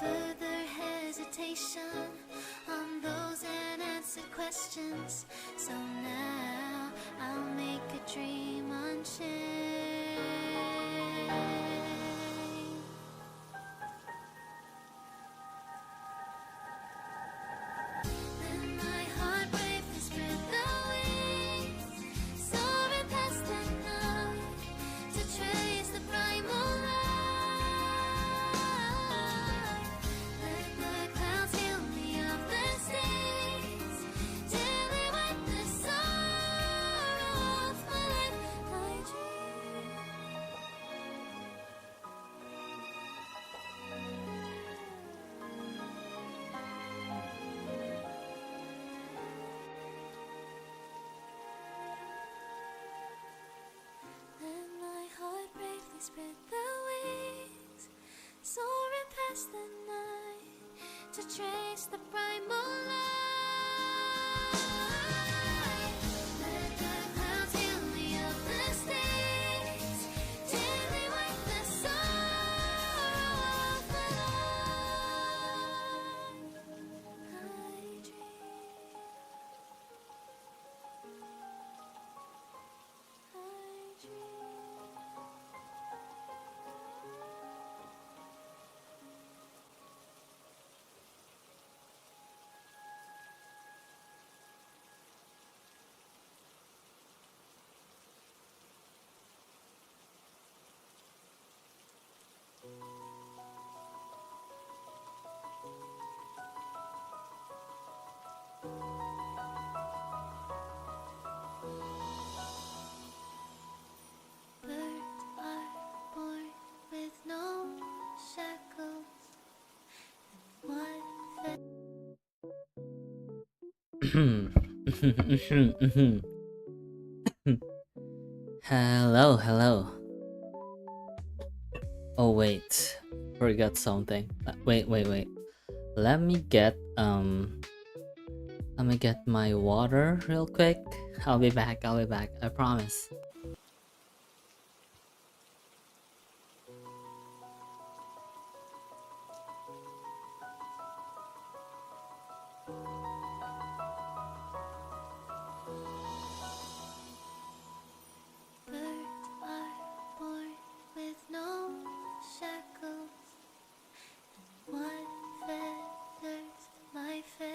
further hesitation on those unanswered questions. So now I'll make a dream unchained. Let my heart brave and spread the wings, soaring past the night to trace the primal light. Let the clouds heal me of the stains till they wipe the sorrow off my life. I dream. Let my heart bravely spread the wings, soaring past the night to trace the primal light. Let the clouds heal me of the stains till they wipe the sorrow off my life. I dream. I dream. Birds are born with no shackles, and one Hello, hello. Oh wait, forgot something. Wait. Let me get my water real quick. I'll be back. I promise. birds are born with no shackles, and one feathers my fate.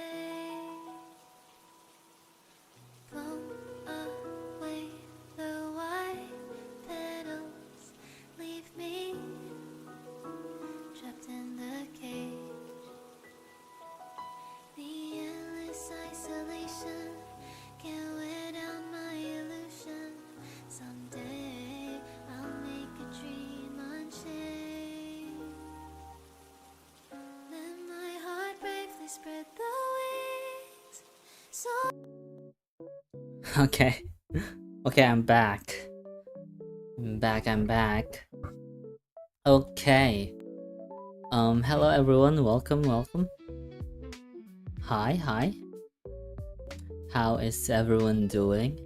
Blown away the white petals, leave me trapped in the cage. The endless isolation can't wear down my illusion. Someday I'll make a dream unchained. Let my heart bravely spread the wings. So Okay. Okay, I'm back. I'm back. Okay. Hello everyone. Welcome. Hi. How is everyone doing?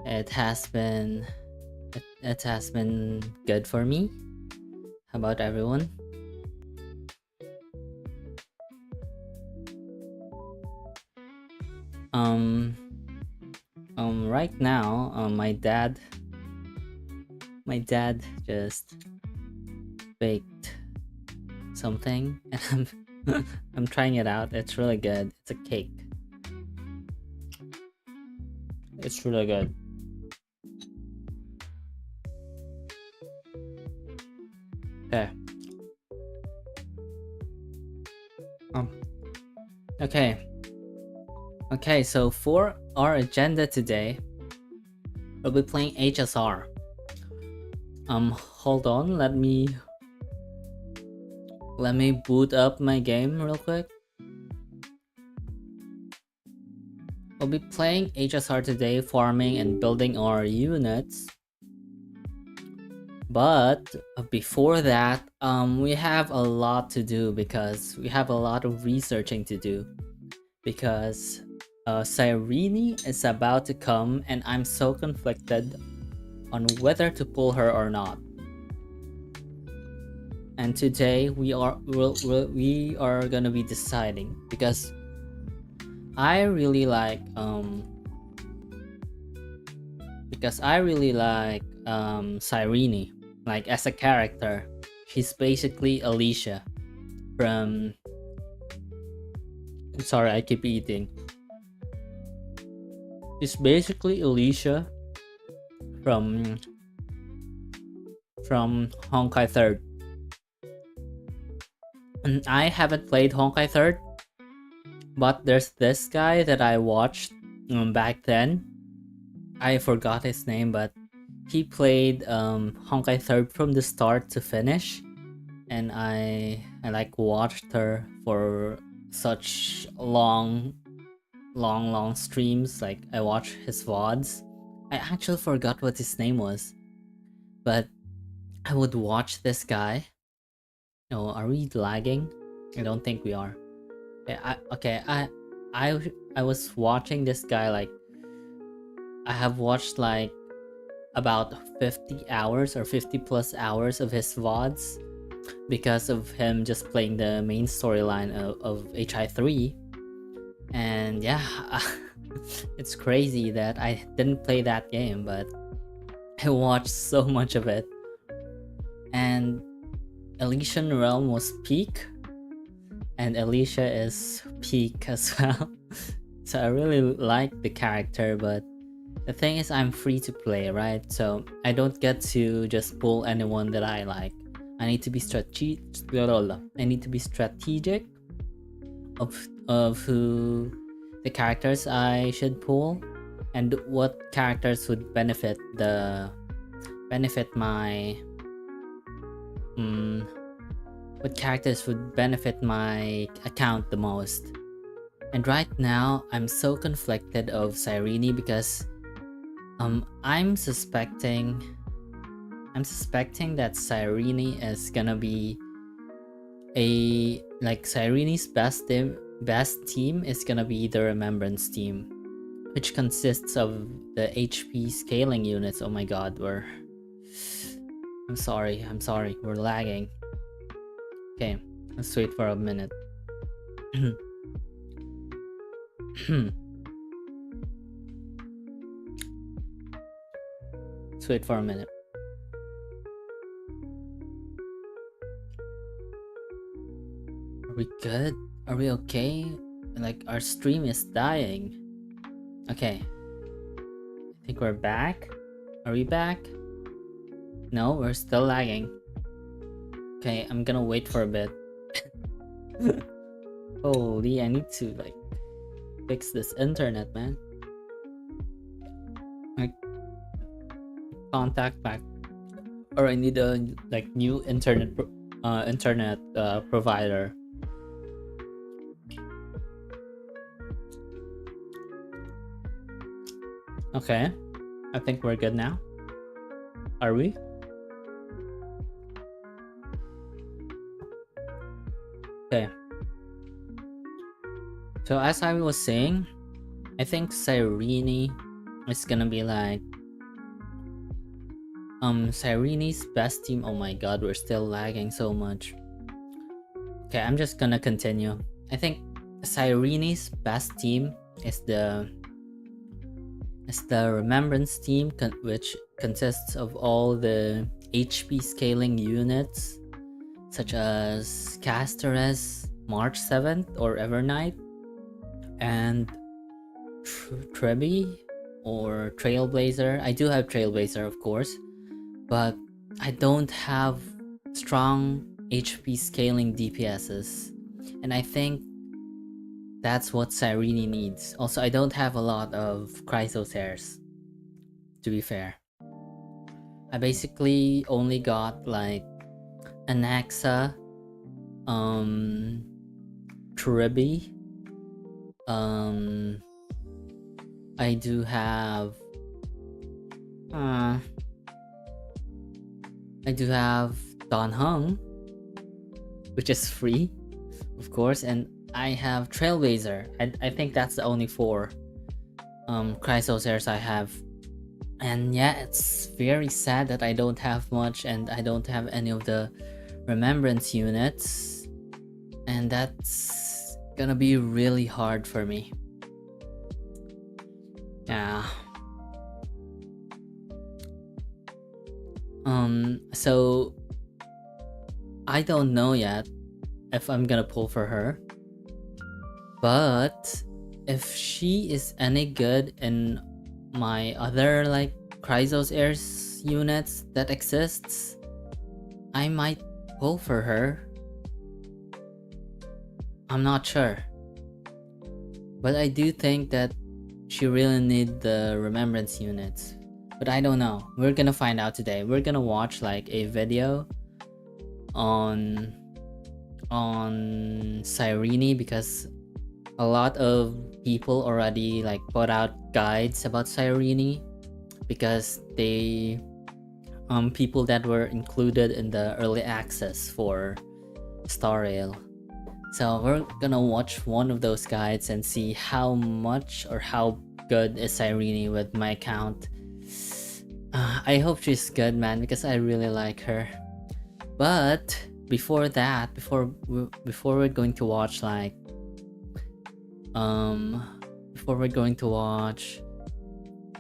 It has been good for me. How about everyone? Right now, my dad just baked something, and I'm trying it out. It's really good. It's a cake. It's really good. Okay. Okay, so for our agenda today, we'll be playing HSR. Hold on, let me boot up my game real quick. We'll be playing HSR today, farming and building our units. But before that, we have a lot to do because we have a lot of researching to do. Because Cyrene is about to come and I'm so conflicted on whether to pull her or not. and today we are gonna be deciding because I really like Cyrene, like as a character. She's basically Alicia from. Sorry, I keep eating. She's basically Alicia from Honkai 3rd. And I haven't played Honkai 3rd, but there's this guy that I watched back then. I forgot his name, but he played Honkai 3rd from the start to finish, and I like watched her for such long streams. Like I watched his VODs. I actually forgot what his name was, but I would watch this guy. No, are we lagging? I don't think we are. I was watching this guy. Like I have watched like about 50 hours or 50 plus hours of his VODs because of him just playing the main storyline of HI3. And yeah, it's crazy that I didn't play that game, but I watched so much of it. And Elysian Realm was peak, and Alicia is peak as well. So I really like the character, but the thing is I'm free to play, right? So I don't get to just pull anyone that I like. I need to be strategic of who the characters I should pull and what characters would benefit my what characters would benefit my account the most. And right now I'm so conflicted of Cyrene because I'm suspecting that Cyrene is gonna be Cyrene's best team is gonna be the Remembrance team, which consists of the HP scaling units. Oh my god, I'm sorry, we're lagging. Okay, let's wait for a minute. Let's wait for a minute. Are we good? Are we okay? Like our stream is dying. Okay. I think we're back. Are we back? No, we're still lagging. Okay, I'm gonna wait for a bit. Holy, I need to like fix this internet, man. Like contact back, or I need a like new internet provider. Okay, I think we're good now. Are we? Okay. So as I was saying, I think Cyrene is gonna be like Cyrene's best team. Oh my god, we're still lagging so much. Okay, I'm just gonna continue. I think Cyrene's best team is the Remembrance team, which consists of all the HP scaling units such as Casteress, March 7th or Evernight, and Trebi or Trailblazer. I do have Trailblazer, of course, but I don't have strong HP scaling DPSs, and I think that's what Cyrene needs. Also, I don't have a lot of Chrysosairs, to be fair. I basically only got like Anaxa, Tribi, I do have Don Hung, which is free, of course, and I have Trailblazer. I think that's the only 4 Chrysosairs I have. And yeah, it's very sad that I don't have much and I don't have any of the remembrance units, and that's gonna be really hard for me. Yeah. So I don't know yet if I'm gonna pull for her, but if she is any good in my other like Chrysos Heirs units that exists, I might pull for her. I'm not sure, but I do think that she really need the remembrance units, but I don't know. We're gonna find out today. We're gonna watch like a video on Cyrene, because a lot of people already like put out guides about Cyrene, because they people that were included in the early access for Star Rail. So we're gonna watch one of those guides and see how much or how good is Cyrene with my account. I hope she's good, man, because I really like her. But before that, before we're going to watch like before we're going to watch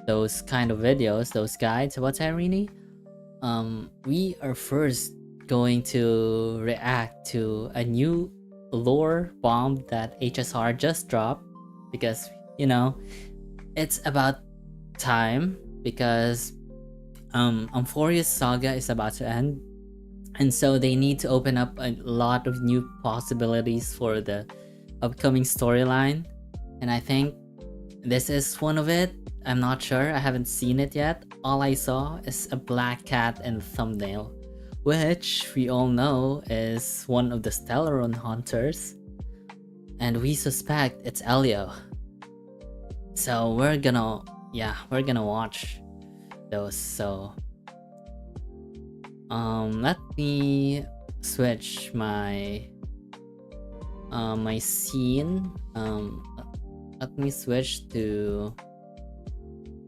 those kind of videos, those guides about Cyrene, we are first going to react to a new lore bomb that HSR just dropped, because you know it's about time, because Amphoria's saga is about to end, and so they need to open up a lot of new possibilities for the upcoming storyline, and I think this is one of it. I'm not sure, I haven't seen it yet. All I saw is a black cat in the thumbnail, which we all know is one of the Stellaron hunters, and we suspect it's Elio. So we're gonna watch those. So let me switch my my scene. Let me switch to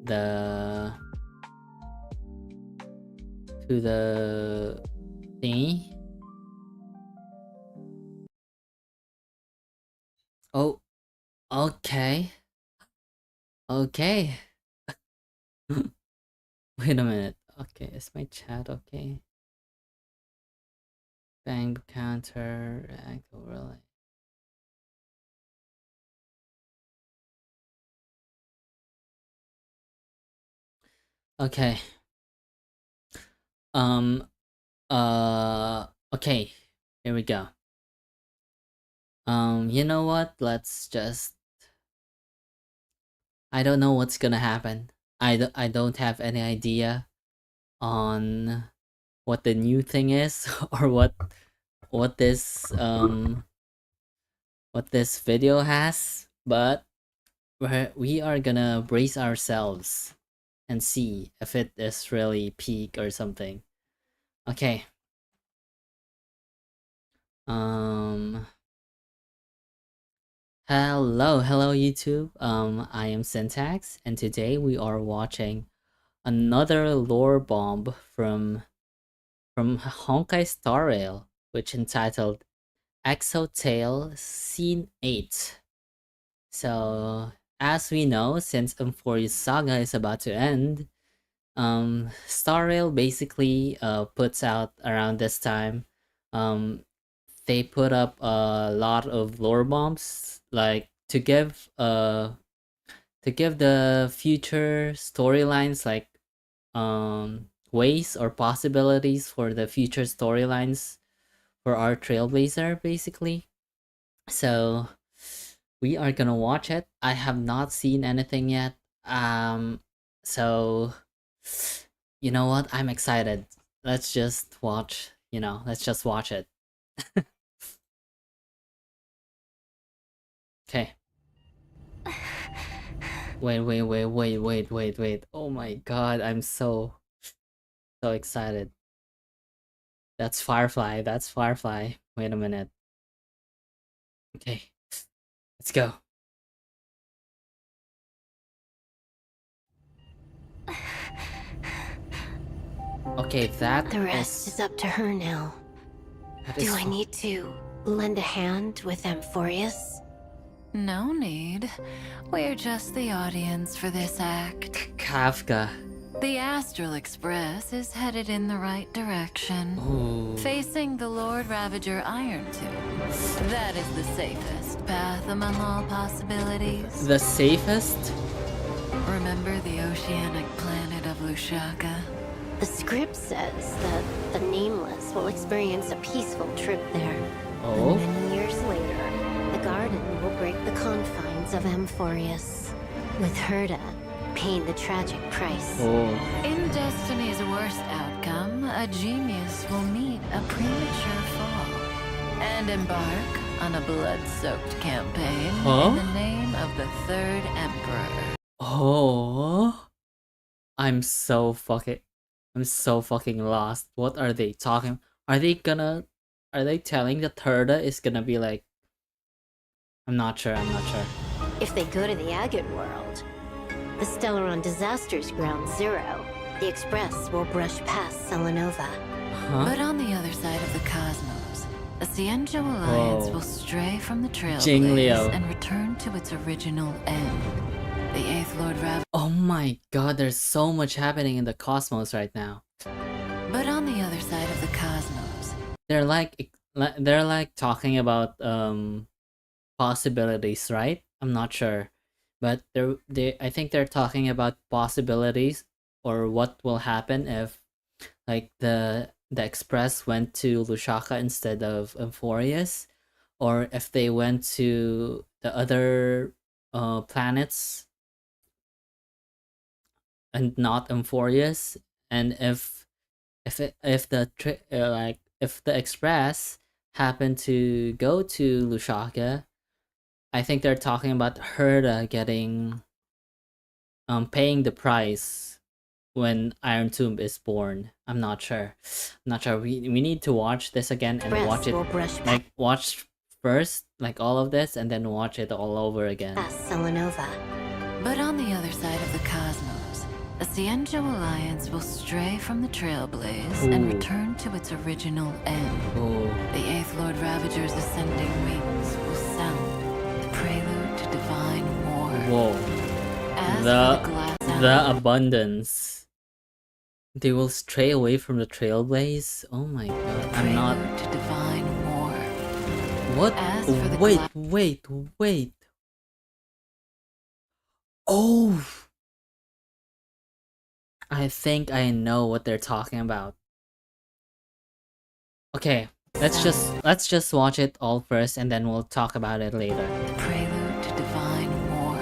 the thingy. Oh, okay. Okay. Wait a minute. Okay, is my chat okay? Bang counter, act overlay. Okay. Okay. Here we go. You know what? Let's just... I don't know what's gonna happen. I don't have any idea on what the new thing is, or what this video has, but we are gonna brace ourselves and see if it is really peak or something. Okay. Hello YouTube. I am Syntax, and today we are watching another lore bomb from Honkai Star Rail, which entitled Exotale Scene 8. So, as we know, since Amphoria's saga is about to end, Star Rail basically puts out around this time. They put up a lot of lore bombs, like to give the future storylines like ways or possibilities for the future storylines for our Trailblazer, basically. So we are gonna watch it. I have not seen anything yet. So you know what? I'm excited. Let's just watch. Let's just watch it. Okay. Wait. Oh my god, I'm so excited. That's Firefly. That's Firefly. Wait a minute. Okay. Let's go. Okay, that The rest is up to her now. That Do is I need to lend a hand with Amphorius? No need. We're just the audience for this act. Kafka. The Astral Express is headed in the right direction. Ooh. Facing the Lord Ravager Iron Tomb. That is the safest path among all possibilities. The safest? Remember the oceanic planet of Lushaka? The script says that the Nameless will experience a peaceful trip there. Oh? And many years later, the garden will break the confines of Amphorius, with Herda paying the tragic price. Oh. In Destiny's worst outcome, a genius will meet a premature fall and embark on a blood-soaked campaign Huh? in the name of the Third Emperor. Oh. I'm so fucking lost. What are they talking? Are they telling that Herda is gonna be like, I'm not sure. If they go to the Agate world, the Stellaron Disasters Ground Zero, the Express will brush past Selenova. Huh? But on the other side of the cosmos, the Cienjo Alliance Whoa. will stray from the Jinglio. Trailblaze and return to its original end. The Eighth Lord Ravager. Oh my god, there's so much happening in the cosmos right now. But on the other side of the cosmos, They're like talking about possibilities, right? I'm not sure. But I think they're talking about possibilities or what will happen if like the Express went to Lushaka instead of Amphorius, or if they went to the other planets and not Amphorius, and if the Express happened to go to Lushaka, I think they're talking about Herda getting paying the price when Iron Tomb is born. I'm not sure. We need to watch this again and Express watch it will brush like watch first like all of this and then watch it all over again. past Selenova. but on the other side of the cosmos, the Cienjo Alliance will stray from the Trailblaze and Ooh. return to its original end. Oh, The Eighth Lord Ravager's ascending wings will sound the prelude to divine war. whoa. As The- for the glass The abundance. They will stray away from the Trailblaze? Oh my god. I'm not. prelude to divine war. What? As for the Wait. Oh! I think I know what they're talking about. Okay, let's just watch it all first and then we'll talk about it later. The prelude to divine war.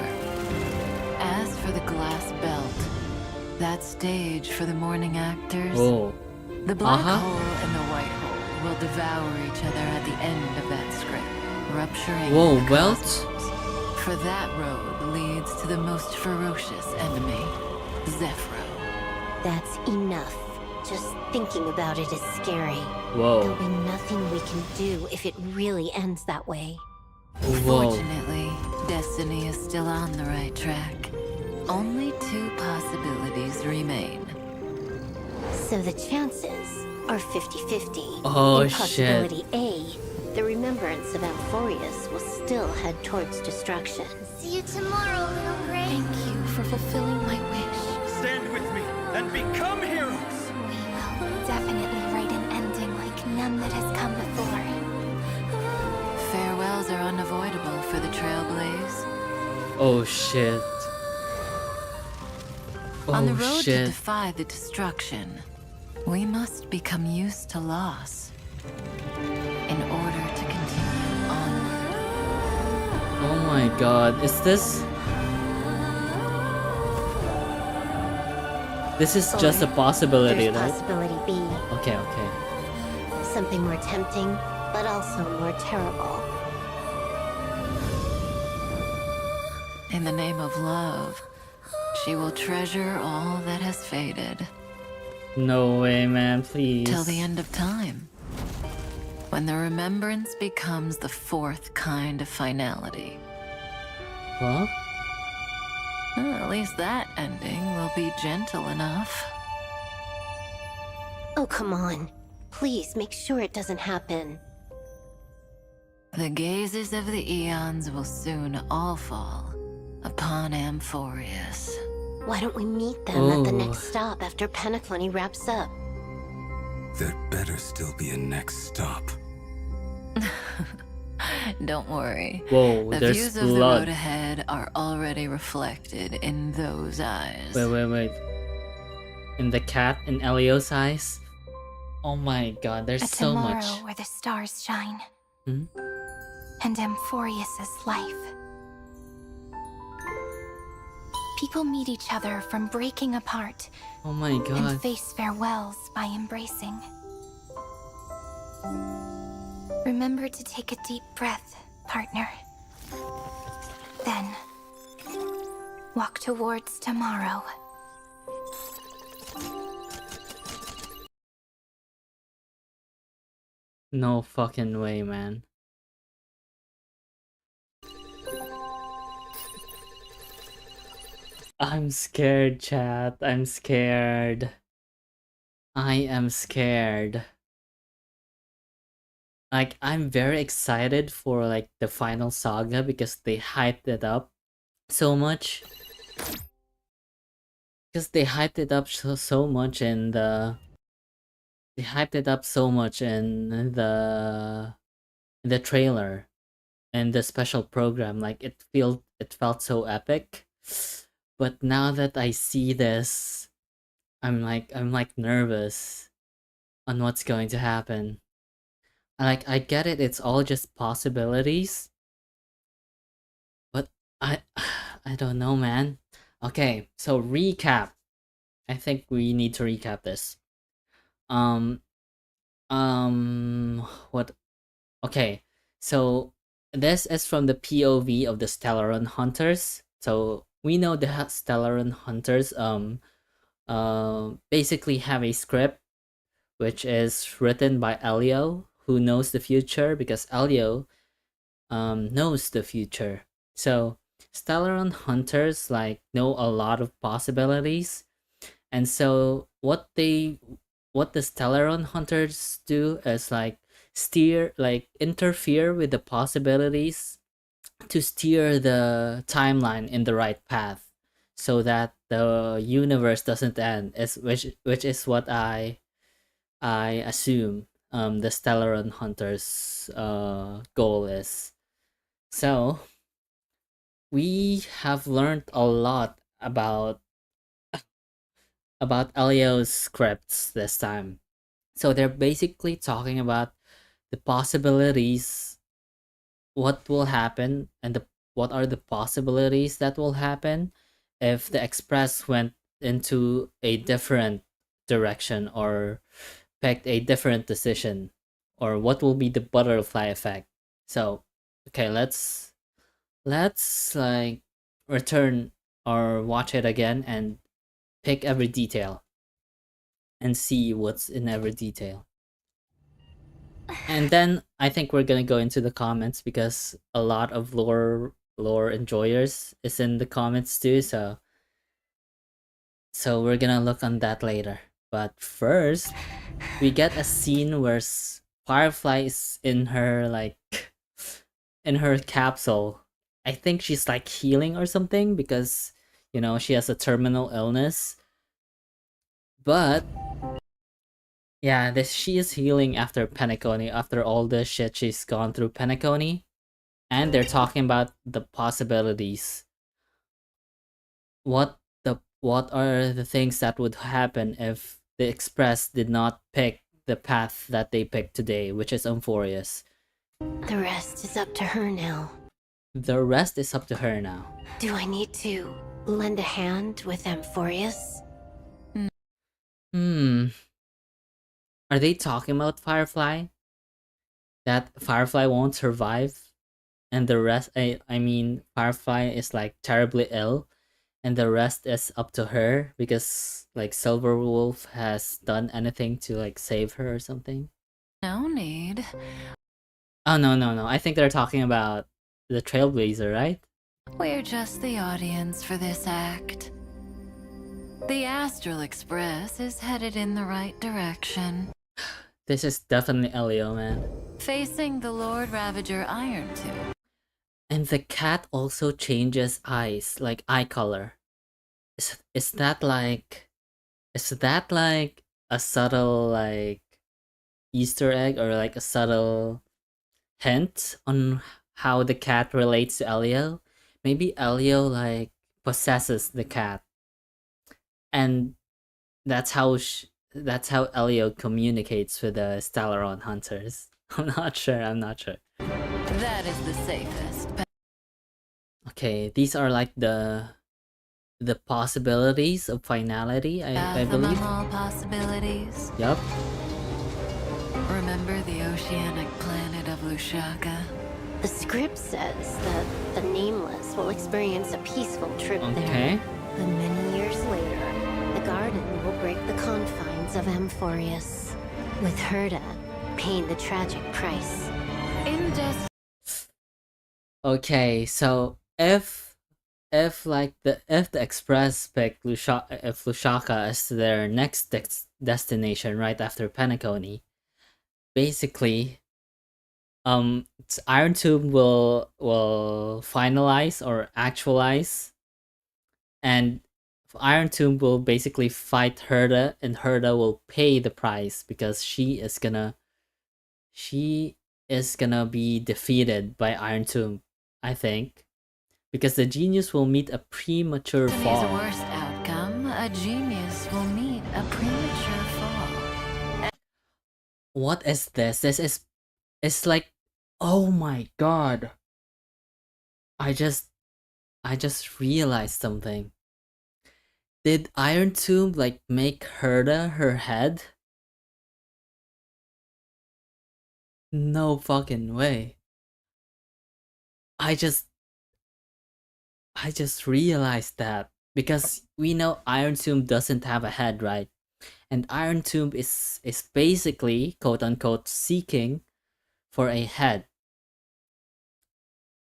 As for the glass belt, that stage for the morning actors, Oh. the black Uh-huh. hole and the white hole will devour each other at the end of that script, rupturing Whoa, the Welt? cosmos. For that road leads to the most ferocious enemy, Zephyro. That's enough. Just thinking about it is scary. Whoa. There'll be nothing we can do if it really ends that way. Whoa. Fortunately, Destiny is still on the right track. Only 2 possibilities remain. So the chances are 50-50. Oh, In shit. possibility A, the remembrance of Amphorius will still head towards destruction. See you tomorrow, little Gray. Thank you for fulfilling my wish. Stand with me and become heroes! We will definitely write an ending like none that has come before. Farewells are unavoidable for the Trailblaze. Oh shit. On the Oh road to shit. defy the destruction, we must become used to loss in order to continue onward. Oh my god. Is this? This is just a possibility, There's right? possibility B, Okay. something more tempting, but also more terrible. In the name of love, she will treasure all that has faded No way, man, please. till the end of time, when the remembrance becomes the 4th kind of finality. Huh? Well, at least that ending will be gentle enough. Oh, come on. Please make sure it doesn't happen. The gazes of the eons will soon all fall upon Amphorius. Why don't we meet them at the Oh. next stop after Penaclony wraps up? There better still be a next stop. Don't worry. Whoa, The there's views of the blood. road ahead are already reflected in those eyes. Wait. In the cat in Elio's eyes? Oh my god, there's A so tomorrow much. where the stars shine. Hmm? And Amphorius's life. People meet each other from breaking apart Oh my and god. face farewells by embracing. Remember to take a deep breath, partner. Then, walk towards tomorrow. No fucking way, man. I'm scared, chat. I'm scared. I am scared. Like, I'm very excited for like the final saga because they hyped it up so much. Because they hyped it up so much in the... They hyped it up so much in the trailer and the special program. Like, it felt so epic. But now that I see this, I'm like nervous on what's going to happen. I get it, it's all just possibilities. But I don't know, man. Okay, so recap. I think we need to recap this. What? Okay, so this is from the POV of the Stellaron Hunters. So we know the Stellaron Hunters basically have a script which is written by Elio, who knows the future because Elio knows the future. So Stellaron Hunters like know a lot of possibilities, and so what the Stellaron Hunters do is like interfere with the possibilities to steer the timeline in the right path so that the universe doesn't end, which is what I assume the Stellaron Hunters goal is. So we have learned a lot about Elio's scripts this time. So they're basically talking about the possibilities, what will happen, and what are the possibilities that will happen if the Express went into a different direction or picked a different decision, or what will be the butterfly effect. So okay, let's like return or watch it again and pick every detail and see what's in every detail. And then I think we're gonna go into the comments because a lot of lore enjoyers is in the comments too, so we're gonna look on that later. But first, we get a scene where Firefly is in her in her capsule. I think she's like healing or something because she has a terminal illness. But yeah, she is healing after Penacony, after all the shit she's gone through Penacony. And they're talking about the possibilities. What are the things that would happen if the Express did not pick the path that they picked today, which is Amphorius? The rest is up to her now. The rest is up to her now. Do I need to lend a hand with Amphorius? Are they talking about Firefly? That Firefly won't survive? And the rest, I mean, Firefly is like terribly ill, and the rest is up to her because like Silverwolf has done anything to like save her or something? No need. Oh, no. I think they're talking about the Trailblazer, right? We're just the audience for this act. The Astral Express is headed in the right direction. This is definitely Elio, man. Facing the Lord Ravager Iron Tube. And the cat also changes eyes, like eye color. Is that like... Is that like a subtle like Easter egg or like a subtle hint on how the cat relates to Elio? Maybe Elio like possesses the cat, and that's how Elio communicates with the Stellaron hunters. I'm not sure. That is the safest. Okay, these are like the possibilities of finality. I believe. Among all possibilities. Yup. Remember the oceanic planet of Lushaka? The script says that the Nameless will experience a peaceful trip Okay. there. But many years later, the garden will break the confines of Amphorius, with Herda paying the tragic price. Injustice. Okay, so if the Express pick Lushaka as their next destination right after Penacony, basically, Iron Tomb will finalize or actualize, and Iron Tomb will basically fight Herda, and Herda will pay the price because she is gonna be defeated by Iron Tomb, I think, because the genius will meet a premature Destiny's fall. worst outcome, a genius will meet a premature fall. What is this? It's like, oh my god. I just realized something. Did Iron Tomb like make Herda her head? No fucking way. I just realized that because we know Iron Tomb doesn't have a head, right? And Iron Tomb is basically quote unquote seeking for a head.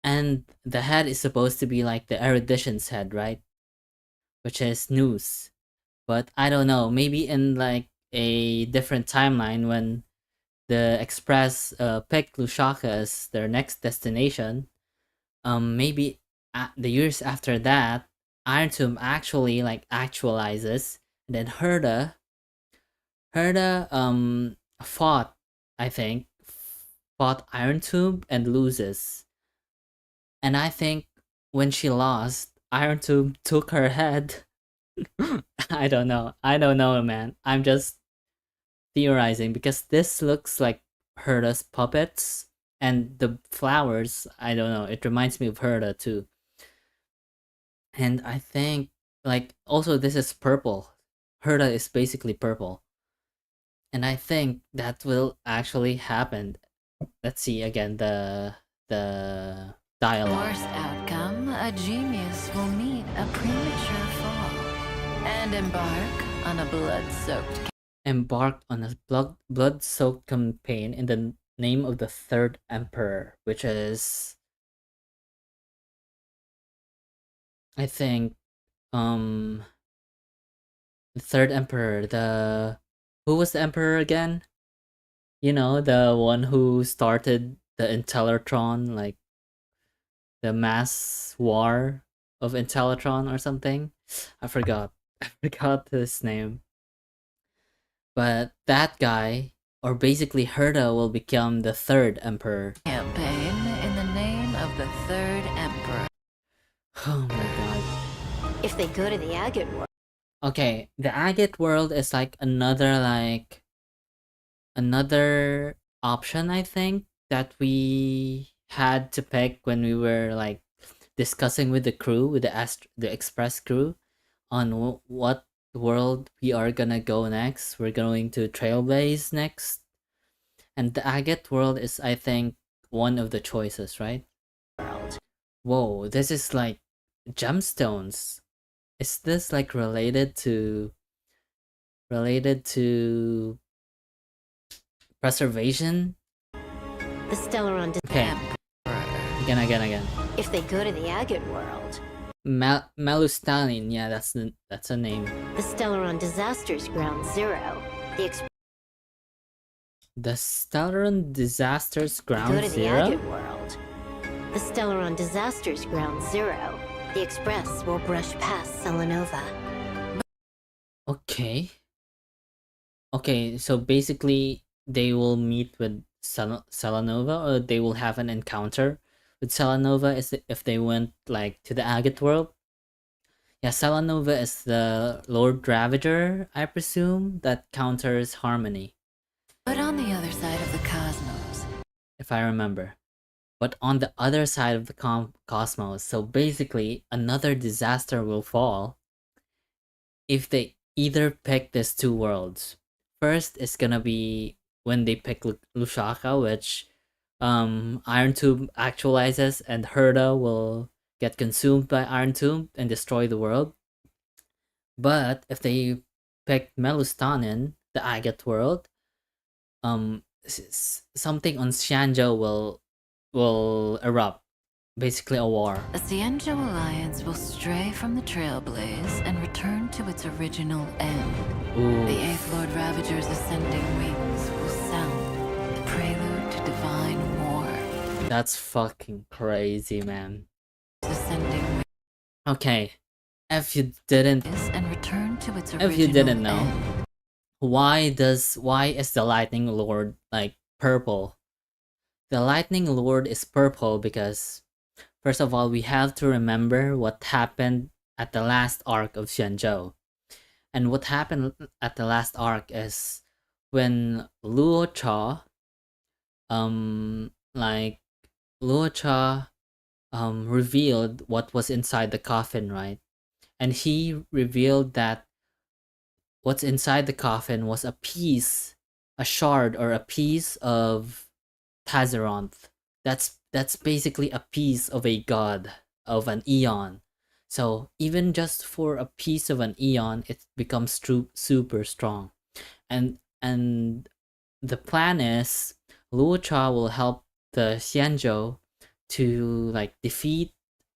And the head is supposed to be like the erudition's head, right? Which is News. But I don't know, maybe in like a different timeline when the Express picked Lushaka as their next destination, maybe the years after that, Iron Tomb actually like actualizes, and then Herda fought, I think, fought Iron Tomb and loses. And I think when she lost, Iron Tomb took her head. I don't know, man. I'm just theorizing because this looks like Herda's puppets, and the flowers, I don't know, it reminds me of Herda too. And I think like also this is purple. Herda is basically purple. And I think that will actually happen. Let's see again the dialogue. Worst outcome, a genius will meet a premature fall and embark on a blood-soaked Embarked on a blood-soaked campaign in the name of the Third Emperor, which is, I think, the Third Emperor. Who was the emperor again? You know, the one who started the Intellatron, like the mass war of Intellatron or something. I forgot. I forgot his name. But that guy, or basically Herda, will become the Third Emperor. campaign in the name of the Third Emperor. Oh my god. If they go to the Agate World, Okay, the Agate World is like another option, I think, that we had to pick when we were like discussing with the crew, with the Express crew, on what world we are gonna go next. We're going to Trailblaze next, and the Agate World is, I think, one of the choices, right? Whoa, this is like gemstones. Is this like related to preservation? the Stellaron. Okay, again. If they go to the Agate World, Melustalin, yeah, that's a name. the Stellaron Disasters Ground Zero, the The Stellaron Disasters Go Ground to the Zero? Agate world. The Stellaron Disasters Ground Zero. The Express will brush past Selenova. Okay. Okay, so basically they will meet with Selenova, or they will have an encounter with Selenova if they went like to the Agate world. Yeah, Selenova is the Lord Ravager, I presume, that counters Harmony, But on the other side of the cosmos, if I remember. But on the other side of the cosmos, so basically another disaster will fall if they either pick these two worlds. First is gonna be when they pick Lusaka, which Iron Tomb actualizes, and Herda will get consumed by Iron Tomb and destroy the world. But if they pick Melustanin, the Agate world, something on Xianzhou will erupt. Basically a war. the Xianzhou Alliance will stray from the Trailblaze and return to its original end. Ooh. The Eighth Lord Ravager's ascending wings will sound the prelude to divine war. That's fucking crazy, man. Ascending Okay. If you didn't and return to its original if you didn't know, end. why is the Lightning Lord like purple? The Lightning Lord is purple because first of all, we have to remember what happened at the last arc of Xianzhou. And what happened at the last arc is when Luo Cha Luo Cha revealed what was inside the coffin, right? And he revealed that what's inside the coffin was a shard or a piece of Tazaronth. That's basically a piece of a god, of an eon. So even just for a piece of an eon, it becomes super strong. And the plan is Luo Cha will help the Xianzhou to like defeat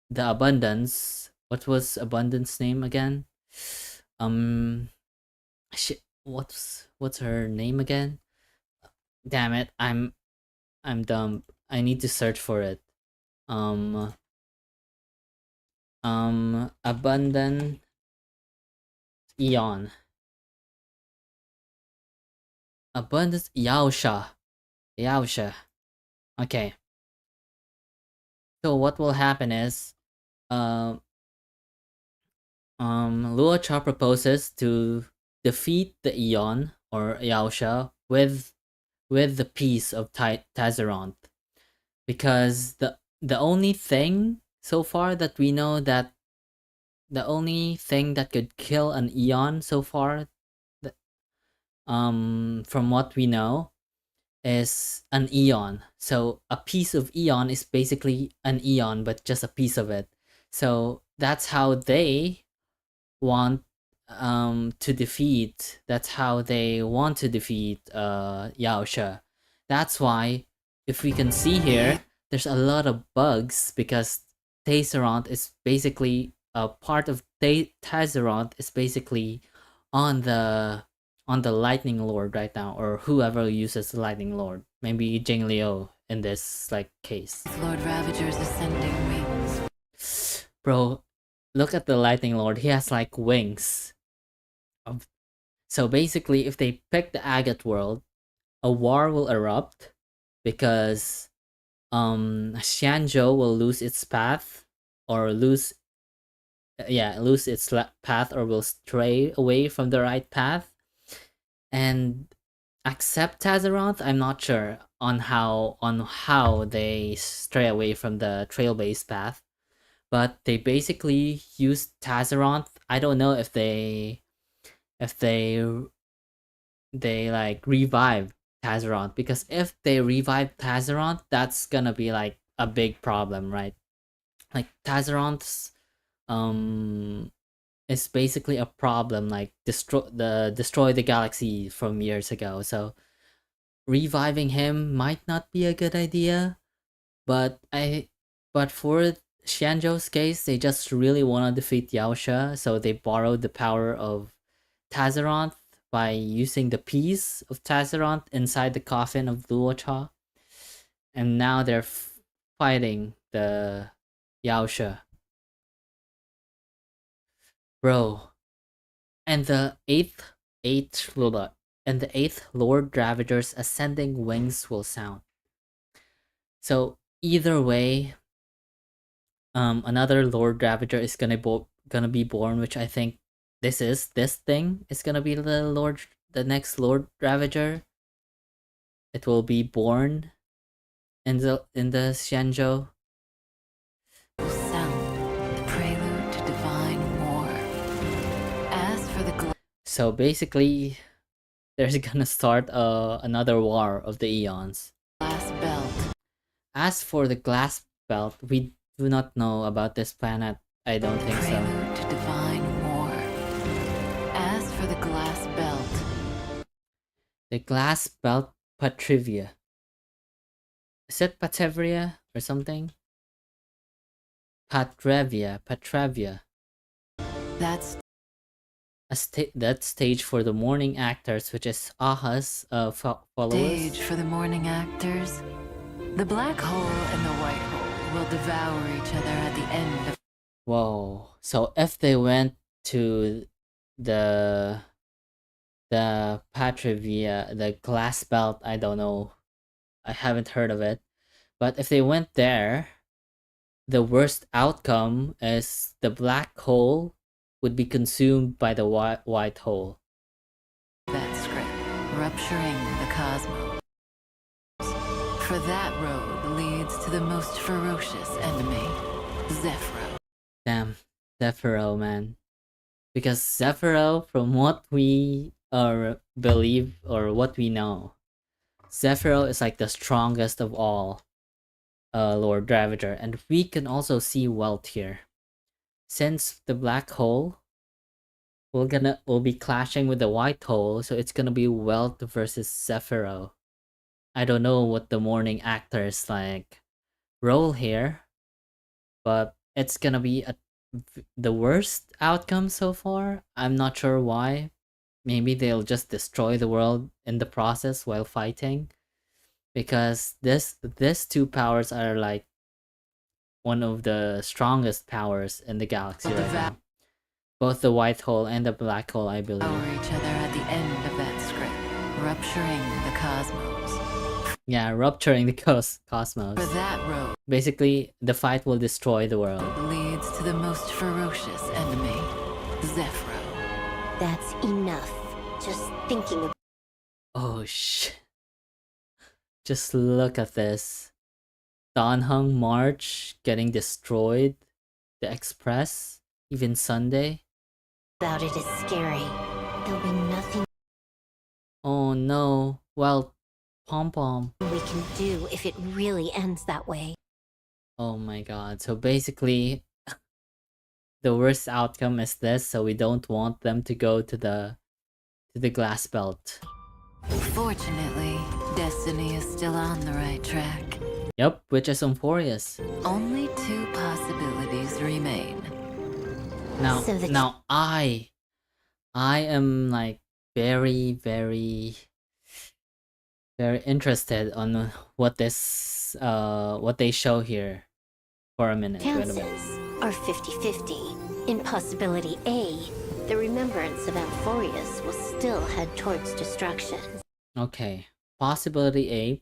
the Abundance. What was Abundance name again? Shit, what's her name again? Damn it, I'm dumb. I need to search for it. Abundant Eon. Abundance Yaosha. Yaosha. Okay. So what will happen is, Luo Cha proposes to defeat the Eon or Yaosha with the piece of Tazaronth, because the only thing so far that we know that the only thing that could kill an Eon so far, from what we know, is an Eon. So a piece of Eon is basically an Eon, but just a piece of it. So that's how they want to defeat. That's how they want to defeat Yaosha. That's why, if we can see here, there's a lot of bugs because Tazaronth is basically a part of Tazaronth is basically on the Lightning Lord right now, or whoever uses the Lightning Lord. Maybe Jing Liu in this like case. Lord Ravager's ascending wings. Bro, look at the Lightning Lord. He has like wings. So basically, if they pick the Agate world, a war will erupt because Xianzhou will lose its path, or lose its path, or will stray away from the right path and accept Tazaronth. I'm not sure on how they stray away from the trail-based path, but they basically use Tazaronth. I don't know if they like revive Tazaronth, because if they revive Tazaronth, that's gonna be like a big problem, right? Like Tazaronth's is basically a problem, like destroy the galaxy from years ago. So reviving him might not be a good idea, but for Xianzhou's case, they just really want to defeat Yaosha, so they borrowed the power of Tazaronth, by using the piece of Tazaron inside the coffin of Luocha. And now they're fighting the Yaoshe. Bro. And the eighth Lord Ravager's ascending wings will sound. So either way, another Lord Ravager is gonna be born, which I think this thing is gonna be the next Lord Ravager. It will be born in the Xianzhou. Sound, the prelude to divine war. As for the So basically, there's gonna start another war of the eons. glass belt, As for the glass belt, we do not know about this planet. I don't think so. prelude to divine war. As for the glass belt, The glass belt Patrivia. Is it Patevria or something? Patravia. that's That stage for the morning actors, which is Aha's followers. stage for the morning actors. The black hole and the white hole will devour each other at the end of Whoa. So if they went to the Patravia, the glass belt, I don't know. I haven't heard of it. But if they went there, the worst outcome is the black hole would be consumed by the white hole. that script, rupturing the cosmos. For that road leads to the most ferocious enemy, Zephyro. Damn, Zephyro, man. Because Zephyro, from what we believe or what we know, Zephyro is like the strongest of all Lord Ravager, and we can also see Welt here. Since the black hole will be clashing with the white hole, so it's gonna be Welt versus Zephyro. I don't know what the morning actors like role here, but it's gonna be the worst outcome so far. I'm not sure why. Maybe they'll just destroy the world in the process while fighting, because these two powers are like one of the strongest powers in the galaxy right now. Both the white hole and the black hole, I believe. Devour each other at the end of that script, rupturing the cosmos. Yeah, rupturing the cosmos. For that road Basically, the fight will destroy the world. leads to the most ferocious enemy, Zephyro. That's enough. Just thinking of Oh shit. Just look at this. Danheng March getting destroyed. The Express. Even Sunday. about it is scary. There'll be nothing Oh no. Well, Pom Pom. we can do if it really ends that way. Oh my god. So basically, the worst outcome is this, so we don't want them to go to the glass belt. Fortunately, Destiny is still on the right track. Yep, which is Euphorius. Only two possibilities remain. Now, So the- now I am like very, very, very interested on what they show here. For a minute. Wait a minute. Chances are 50-50. In possibility A, the remembrance of Amphorius will still head towards destruction. Okay. Possibility A.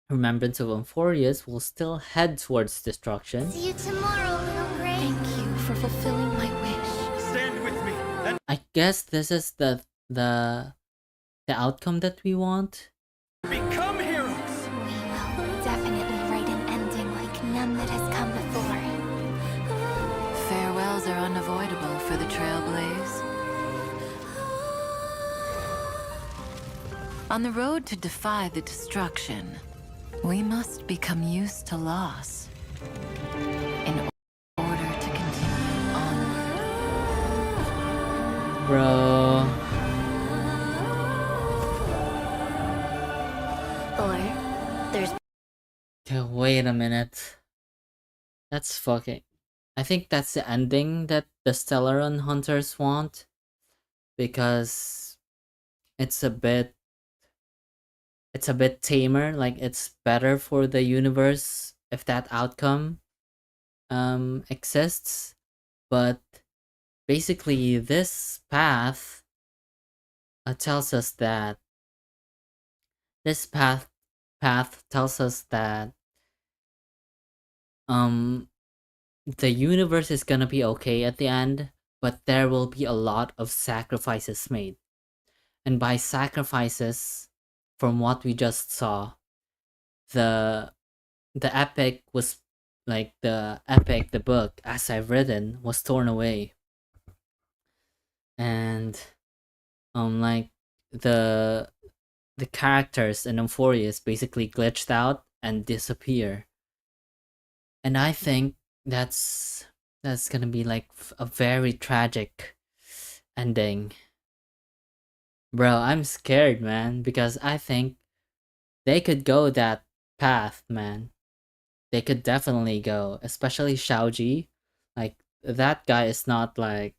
Remembrance of Euphorius will still head towards destruction. See you tomorrow, little Gray. Thank you for fulfilling my wish. Stand with me and I guess this is the outcome that we want. become heroes! We will definitely write an ending like none that has come before. Farewells are unavoidable for the Trailblaze. On the road to defy the destruction, we must become used to loss in order to continue onward. Bro. Or there's Okay, wait a minute. That's fucking... I think that's the ending that the Stellaron Hunters want. Because it's a bit tamer, like it's better for the universe if that outcome exists. But basically this path tells us that this path tells us that um the universe is gonna be okay at the end, but there will be a lot of sacrifices made. And by sacrifices, from what we just saw, the epic was like the book as I've written was torn away. And like the characters in Euphorius basically glitched out and disappear. And I think that's gonna be like a very tragic ending. Bro, I'm scared, man, because I think they could go that path, man. They could definitely go, especially Xiaoji. Like that guy is not playing.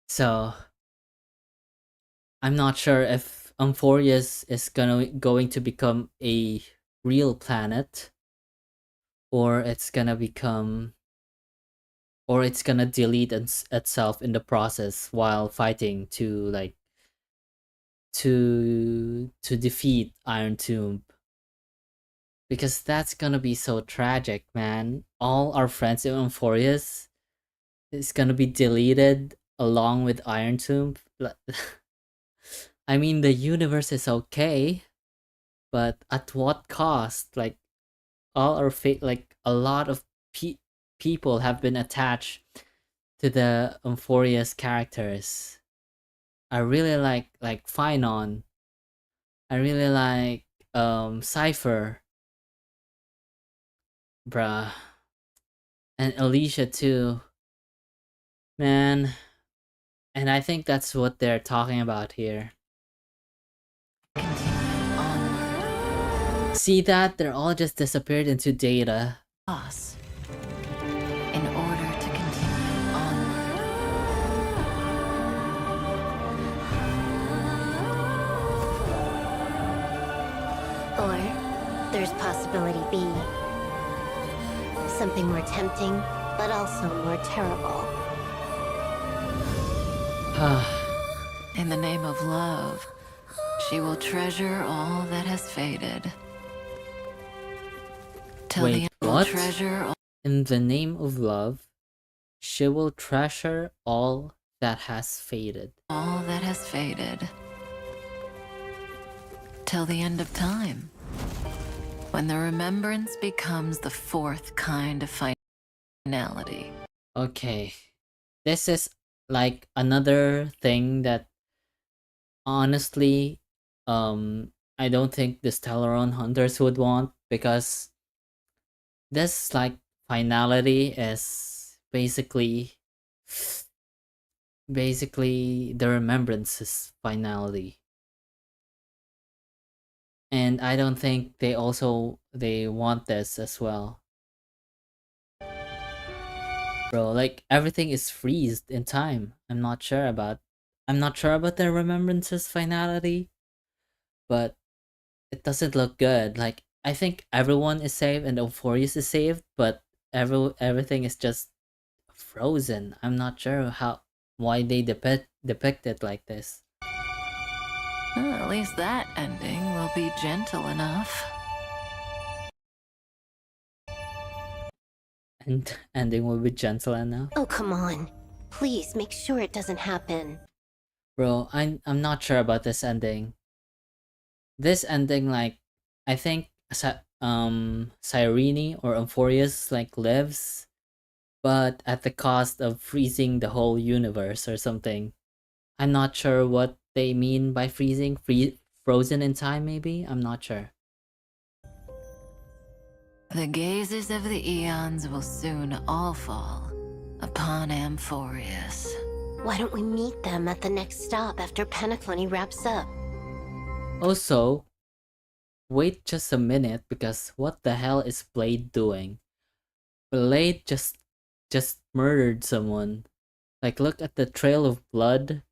So I'm not sure if Euphorius is going to become a real planet, or it's gonna delete itself in the process while fighting to defeat Iron Tomb. Because that's gonna be so tragic, man. All our friends in Euphorius is gonna be deleted along with Iron Tomb. I mean, the universe is okay, but at what cost? Like all our fate, like a lot of people have been attached to the Euphorius characters. I really like Finon. I really like Cypher, bruh, and Alicia too, man. And I think that's what they're talking about here. See that? They're all just disappeared into data. Us. In order to continue onward. Or there's possibility B. Something more tempting, but also more terrible. In the name of love, she will treasure all that has faded. Till the Wait, end will what? treasure all In the name of love, she will treasure all that has faded. that has faded. Till the end of time. When the remembrance becomes the fourth kind of finality. Okay. This is like another thing that honestly I don't think the Stellaron hunters would want, because this like finality is basically the remembrance's finality. And I don't think they want this as well. Bro, like everything is freezed in time. I'm not sure about the remembrance's finality, but it doesn't look good. Like I think everyone is saved and Euphorius is saved, but everything is just frozen. I'm not sure why they depict it like this. At least that ending will be gentle enough. And ending will be gentle enough. Oh, come on. Please make sure it doesn't happen. Bro, I'm not sure about this ending. This ending, like, I think Cyrene or Euphorius like lives, but at the cost of freezing the whole universe or something. I'm not sure what they mean by freezing. Frozen in time, maybe? I'm not sure. The gazes of the eons will soon all fall upon Euphorius. Why don't we meet them at the next stop after Penaclony wraps up? Also, wait just a minute, because what the hell is Blade doing? Blade just murdered someone. Like, look at the trail of blood.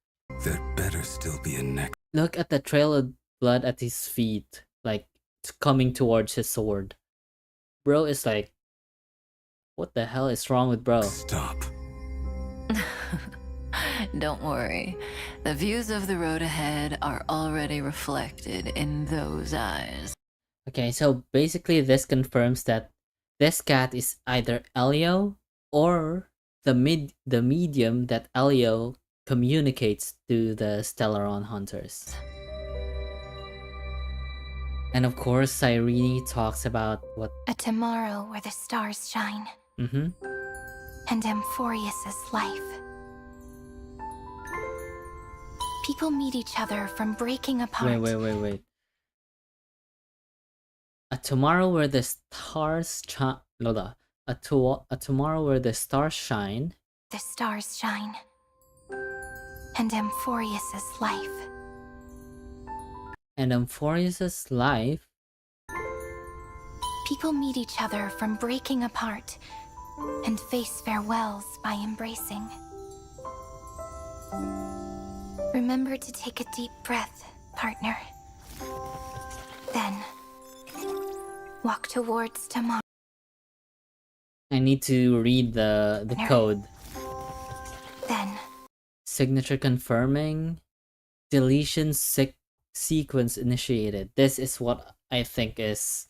There better still be a next. Look at the trail of blood at his feet. Like, it's coming towards his sword. Bro is like, what the hell is wrong with bro? Stop. Don't worry. The views of the road ahead are already reflected in those eyes. Okay, so basically this confirms that this cat is either Elio or the medium that Elio communicates to the Stellaron hunters. And of course, Cyrene talks about what... A tomorrow where the stars shine. Mm-hmm. And Amphorius's life. People meet each other from breaking apart. Wait. A tomorrow where the stars shine... A tomorrow where the stars shine. The stars shine. And Amphorius's life. And Amphorius's life. People meet each other from breaking apart and face farewells by embracing. Remember to take a deep breath, partner. Then, walk towards tomorrow. I need to read the code. Then, Signature confirming. Deletion sequence initiated. This is what I think is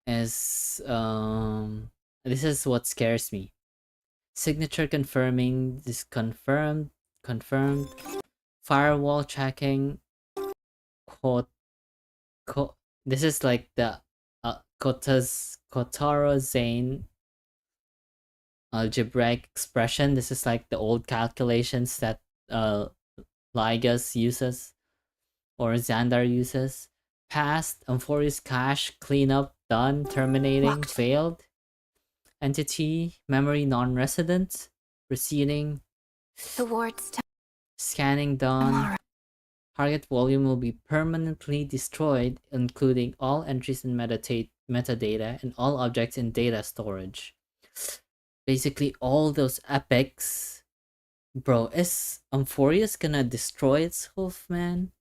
this is what scares me. Signature confirming. This confirmed. Firewall checking. This is like the Kotaro Zane algebraic expression. This is like the old calculations that Ligas uses or Xandar uses. Past, Amphorius cache, cleanup, done, terminating, failed. Entity, memory non-resident, proceeding, towards scanning done. tomorrow. Target volume will be permanently destroyed, including all entries in metadata and all objects in data storage. Basically, all those epics. Bro, is Amphorius gonna destroy itself, man?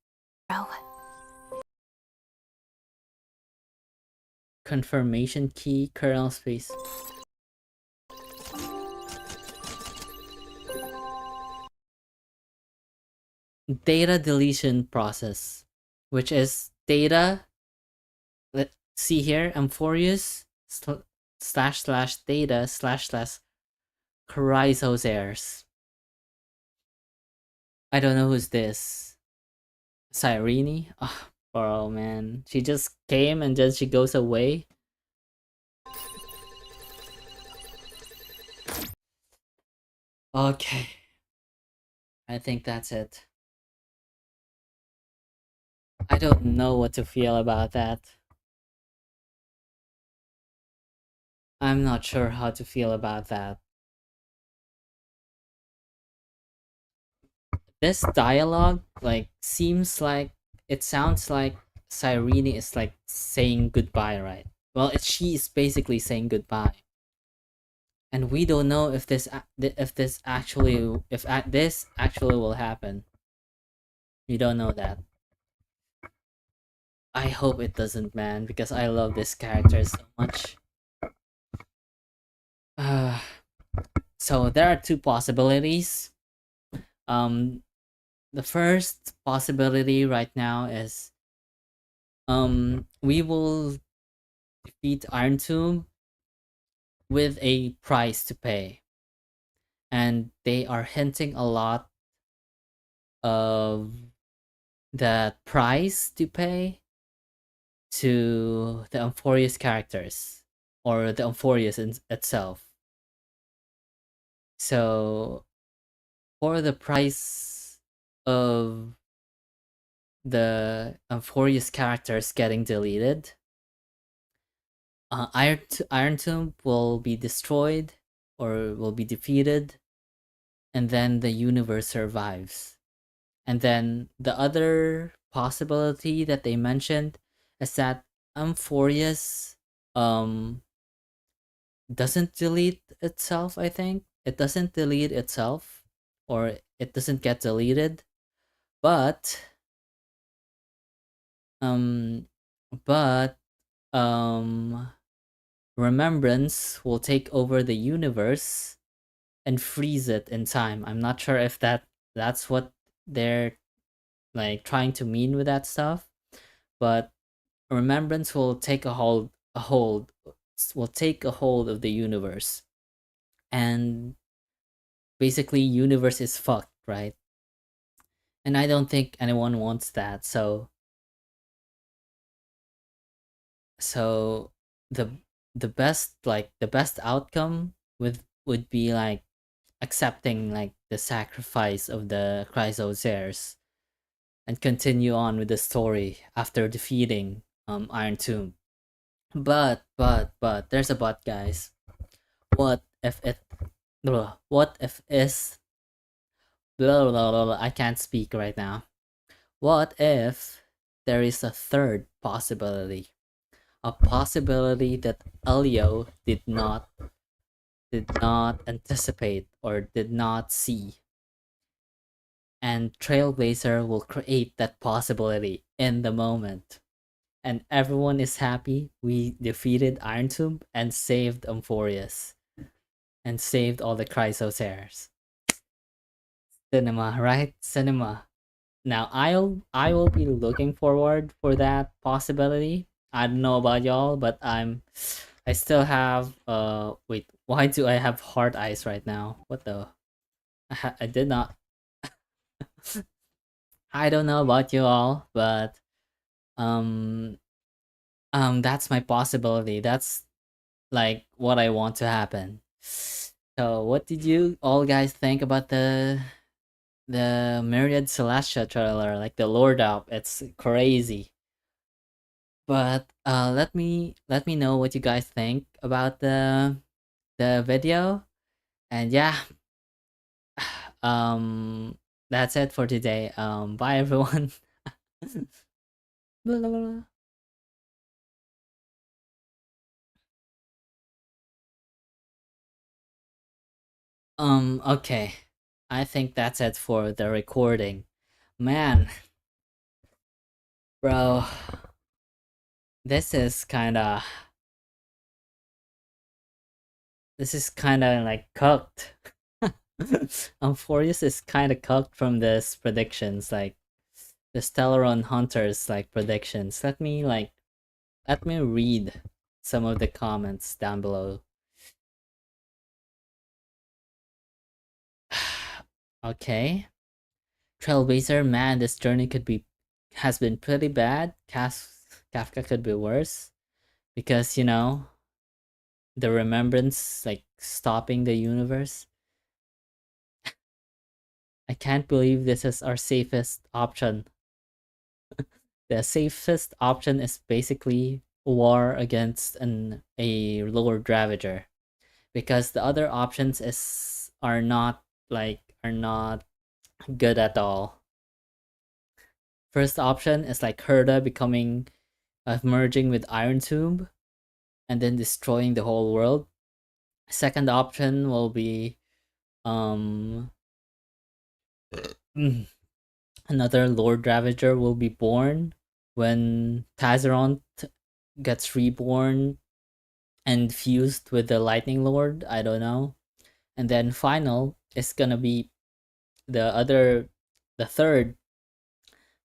Confirmation key, kernel space. Data deletion process, which is data. Let's see here, Amphorius / data / Chrysos heirs. I don't know who's this. Cyrene? Oh, bro, man. She just came and then she goes away. Okay. I think that's it. I don't know what to feel about that. I'm not sure how to feel about that. This dialogue, like, it sounds like Cyrene is like saying goodbye, right? Well, she is basically saying goodbye. And we don't know if this actually will happen. We don't know that. I hope it doesn't, man, because I love this character so much. So there are two possibilities. The first possibility right now is we will defeat Iron Tomb with a price to pay. And they are hinting a lot of the price to pay to the Amphorius characters or the Amphorius itself. So for the price of the Amphorius characters getting deleted, Iron Tomb will be destroyed or will be defeated, and then the universe survives. And then the other possibility that they mentioned is that Amphorius doesn't delete itself, I think. it doesn't delete itself, or it doesn't get deleted, but um but um remembrance will take over the universe and freeze it in time. I'm not sure if that's what they're like trying to mean with that stuff, but remembrance will take will take a hold of the universe, and basically universe is fucked, right? And I don't think anyone wants that. So the the best outcome would be like accepting like the sacrifice of the Chrysoceres and continue on with the story after defeating Iron Tomb. But there's a but, guys. What if it what if is I can't speak right now. What if there is a third possibility? A possibility that Elio did not anticipate or did not see. And Trailblazer will create that possibility in the moment. And everyone is happy we defeated Iron Tomb and saved Amphorius. And saved all the Chrysoceres. Cinema, right? Cinema. Now I will be looking forward for that possibility. I don't know about y'all, but I still have wait, why do I have hard eyes right now? What the I did not I don't know about you all, but um that's my possibility. That's like what I want to happen. So what did you all guys think about the Myriad Celestia trailer, like the Lord up? It's crazy. But let me know what you guys think about the video. And yeah, that's it for today. Bye everyone. Blah, blah, blah. Okay. I think that's it for the recording. Man, bro, this is kinda like cooked. Amphorius is kinda cooked from this predictions, like the Stellaron Hunters like predictions. Let me read some of the comments down below. Okay. Trailblazer, man, this journey has been pretty bad. Kafka could be worse. Because, you know, the remembrance like stopping the universe. I can't believe this is our safest option. The safest option is basically war against a Lord Ravager, because the other options are not good at all. First option is like Herda becoming merging with Iron Tomb and then destroying the whole world. Second option will be another Lord Ravager will be born when Tazaron gets reborn and fused with the Lightning Lord. I don't know. And then final is gonna be the other, the third.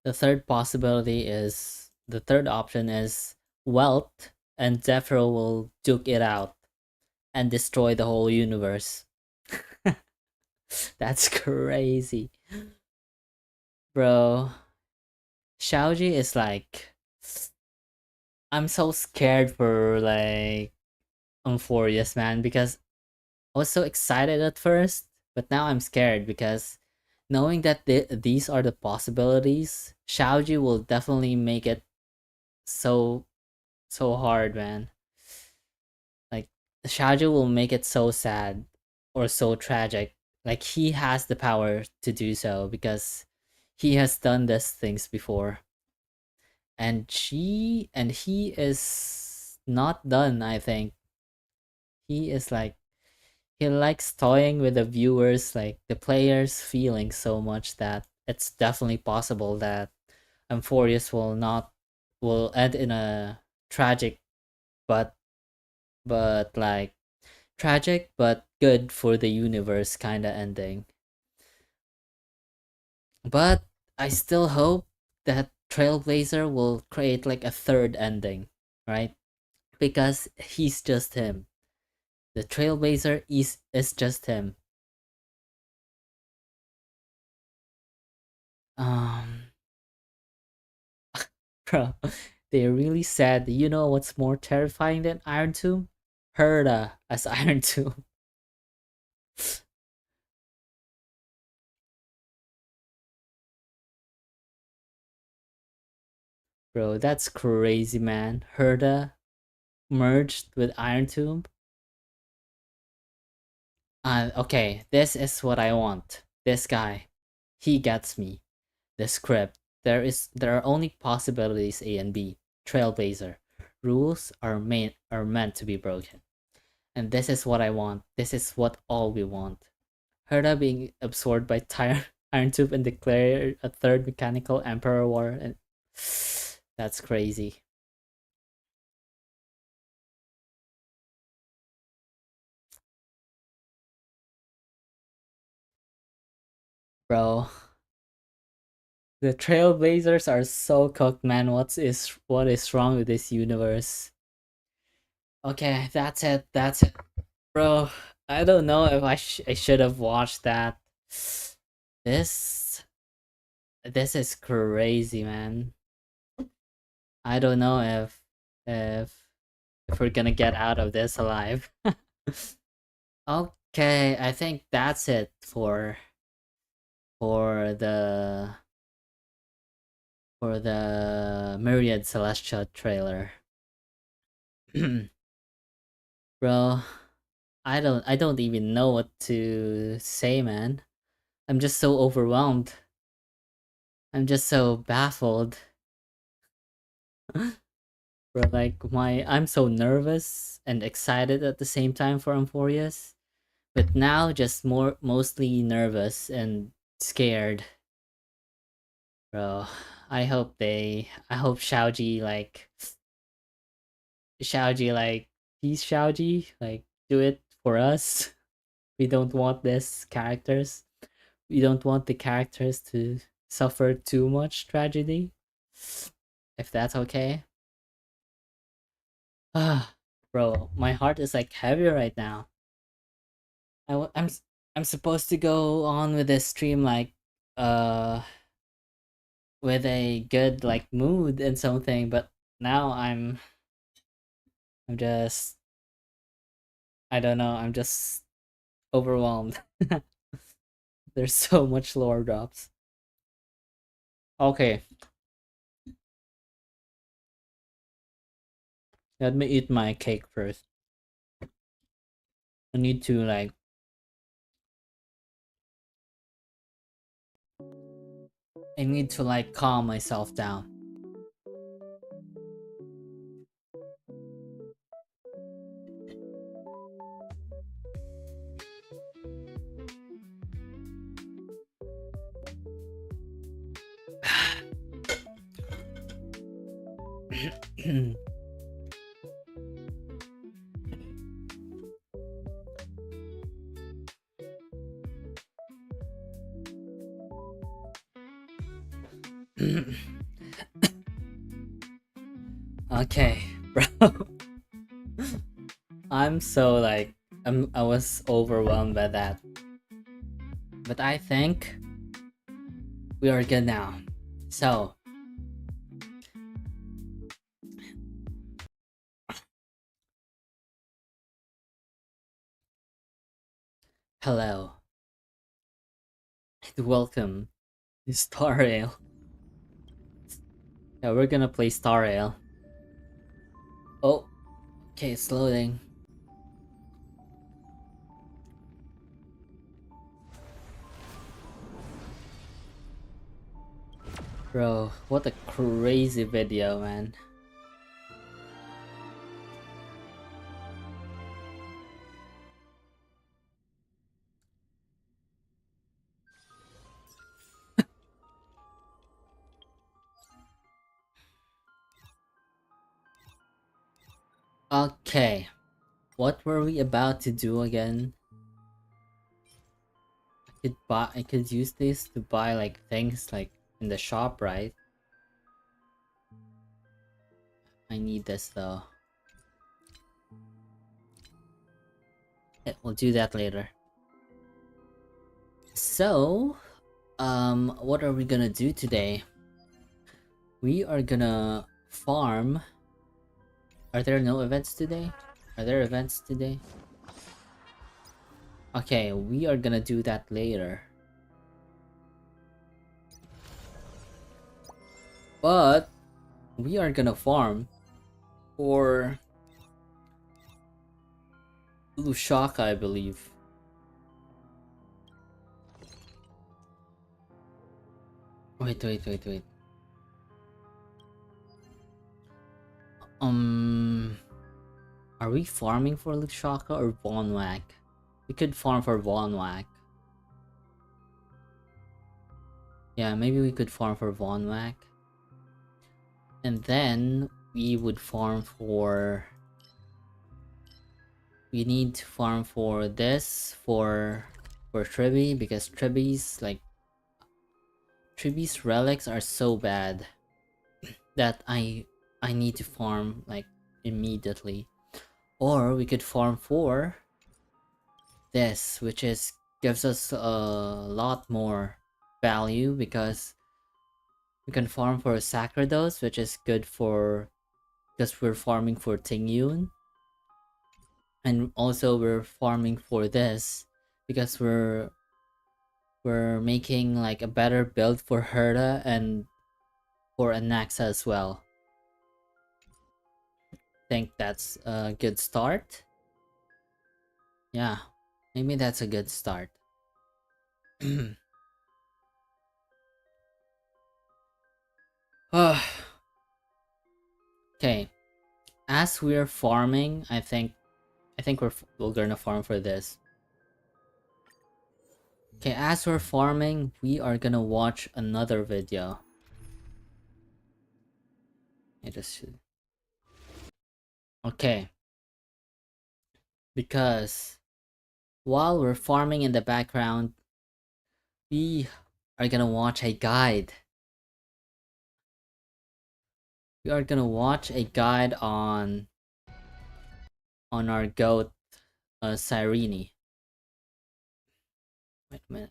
The third possibility is the third option is Welt and Zephyr will duke it out and destroy the whole universe. That's crazy, bro. Xiaoji is like, I'm so scared for like Euphorious, man, because I was so excited at first, but now I'm scared because knowing that these are the possibilities, Xiaoji will definitely make it so hard, man. Like Xiaoji will make it so sad or so tragic. Like he has the power to do so because he has done these things before. And he is not done, I think. He is like he likes toying with the viewers, like the players, feeling so much that it's definitely possible that Amphorius will end in a tragic, but like tragic but good for the universe kind of ending. But I still hope that Trailblazer will create like a third ending, right? Because he's just him. The Trailblazer is just him. Um, bro, they really said, you know what's more terrifying than Iron Tomb? Herda as Iron Tomb. Bro, that's crazy, man. Herda merged with Iron Tomb. Okay, this is what I want. This guy, he gets me. The script. There are only possibilities A and B. Trailblazer. Rules are meant to be broken. And this is what I want. This is what all we want. Herda being absorbed by Iron Tooth and declare a third mechanical emperor war, and that's crazy. Bro. The Trailblazers are so cooked, man. What is wrong with this universe? Okay, that's it. That's it. Bro, I don't know if I should have watched that. This this is crazy, man. I don't know if if we're gonna get out of this alive. Okay, I think that's it for the Myriad Celestial trailer. Bro, I don't even know what to say, man. I'm just so overwhelmed. I'm just so baffled. Bro, like I'm so nervous and excited at the same time for Amphorius, but now just mostly nervous and scared. Bro, I hope Xiaoji like please Xiaoji like do it for us. We don't want this characters. We don't want the characters to suffer too much tragedy. If that's okay. Ah, bro, my heart is like heavy right now. I'm supposed to go on with this stream like uh with a good like mood and something, but now I'm just I don't know, I'm just overwhelmed. There's so much lore drops. Okay, let me eat my cake first. I need to like calm myself down. Okay, bro. I'm so like I was overwhelmed by that. But I think we are good now. So, hello and welcome to Star Rail. Yeah, we're gonna play Star Rail. Oh, okay, it's loading. Bro, what a crazy video, man. Okay, what were we about to do again? I could use this to buy like things like in the shop, right? I need this though. We'll do that later. So, what are we gonna do today? We are gonna farm. Are there no events today? Are there events today? Okay, we are gonna do that later. But we are gonna farm for Lushaka, I believe. Wait. Are we farming for Lushaka or Vonwak? We could farm for Vonwak. Yeah, maybe we could farm for Vonwak. And then we would farm for... We need to farm for this, for Tribi, because Tribi's relics are so bad that I need to farm like immediately. Or we could farm for this, which is gives us a lot more value because we can farm for Sacrados, which is good for because we're farming for Tingyun. And also we're farming for this because we're making like a better build for Herda and for Anaxa as well. Think that's a good start. Yeah, maybe that's a good start. Okay, as we're farming, I think we're gonna farm for this. Okay, as we're farming, we are gonna watch another video. Okay, because while we're farming in the background, we are gonna watch a guide. We are gonna watch a guide on our goat, Cyrene. Wait a minute.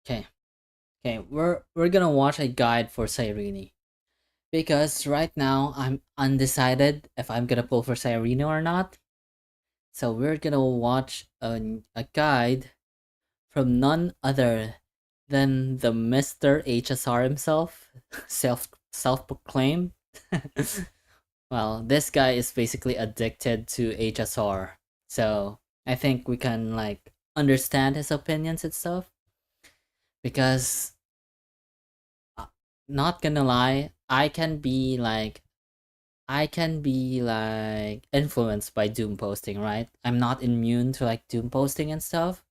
Okay, we're gonna watch a guide for Cyrene. Because right now I'm undecided if I'm gonna pull for Cyrene or not. So we're gonna watch a guide from none other than the Mr. HSR himself, self-proclaimed. Well, this guy is basically addicted to HSR. So I think we can like understand his opinions and stuff. Because not gonna lie, I can be like influenced by doom posting, right? I'm not immune to like doom posting and stuff.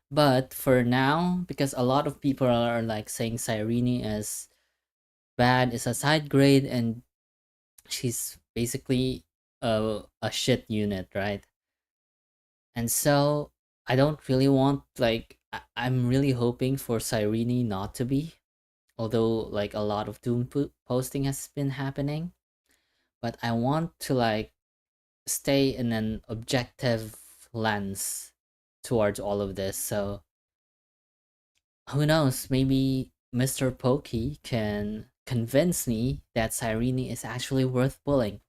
But for now, because a lot of people are like saying Cyrene is bad, is a side grade, and she's basically a shit unit, right? And so I don't really want like I'm really hoping for Cyrene not to be, although like a lot of doom posting has been happening. But I want to like stay in an objective lens towards all of this. So who knows, maybe Mr. Pokey can convince me that Cyrene is actually worth pulling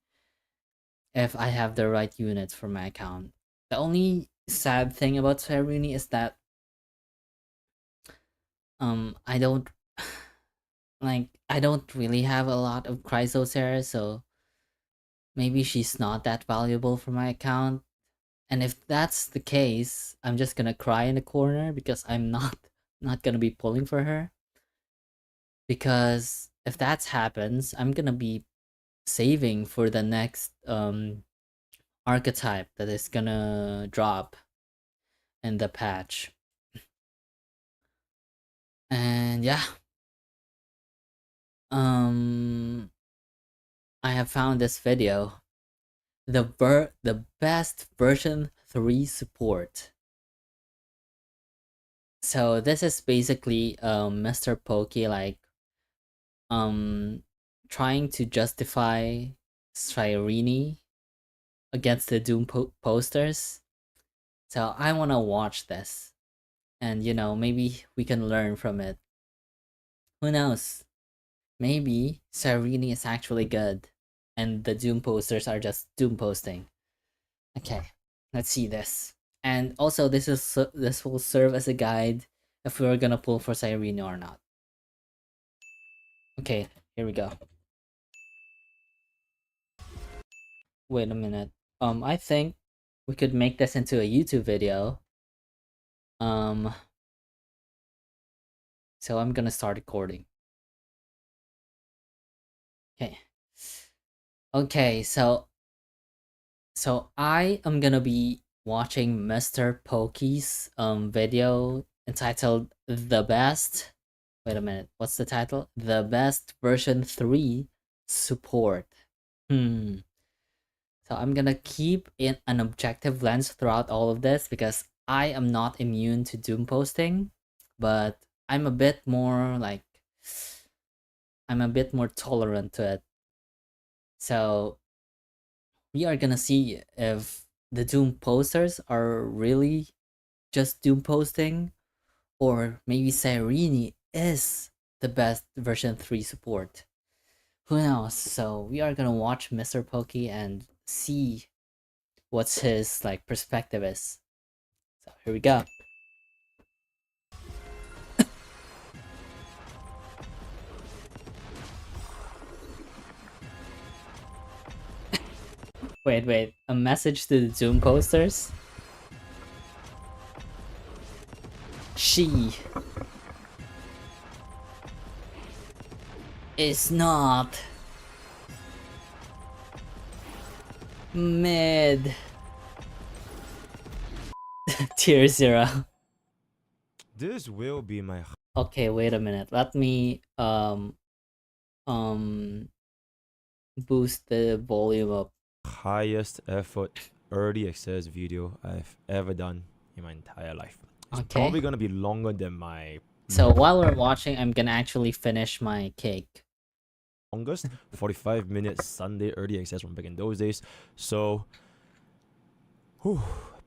if I have the right units for my account. The only sad thing about Cyrene is that I don't I don't really have a lot of Chrysosera, so maybe she's not that valuable for my account. And if that's the case, I'm just gonna cry in the corner because I'm not gonna be pulling for her. Because if that happens, I'm gonna be saving for the next archetype that is gonna drop in the patch. And yeah. I have found this video. The best version 3 support. So this is basically Mr. Pokey like trying to justify Cyrene against the Doom posters. So I want to watch this, and you know, maybe we can learn from it. Who knows? Maybe Cyrene is actually good, and the Doom posters are just Doom posting. Okay, let's see this. And also, this will serve as a guide if we're gonna pull for Cyrene or not. Okay, here we go. Wait a minute. I think we could make this into a YouTube video. So I'm gonna start recording. Okay. Okay, so I am gonna be watching Mr. Pokey's video entitled The Best. Wait a minute, what's the title? The Best Version 3 Support. So I'm gonna keep in an objective lens throughout all of this because I am not immune to Doom posting, but I'm a bit more like I'm a bit more tolerant to it. So we are gonna see if the Doom posters are really just Doom posting, or maybe Cyrene is the best version 3 support. Who knows? So we are gonna watch Mr. Pokey and see what's his like perspective is. So here we go. Wait, a message to the Doom posters? She is not mid. Tier 0. This will be my Okay, wait a minute. Let me boost the volume up. highest effort early access video I've ever done in my entire life. It's Okay. probably gonna be longer than my So while we're watching, I'm gonna actually finish my cake. longest 45 minutes Sunday early access from back in those days. So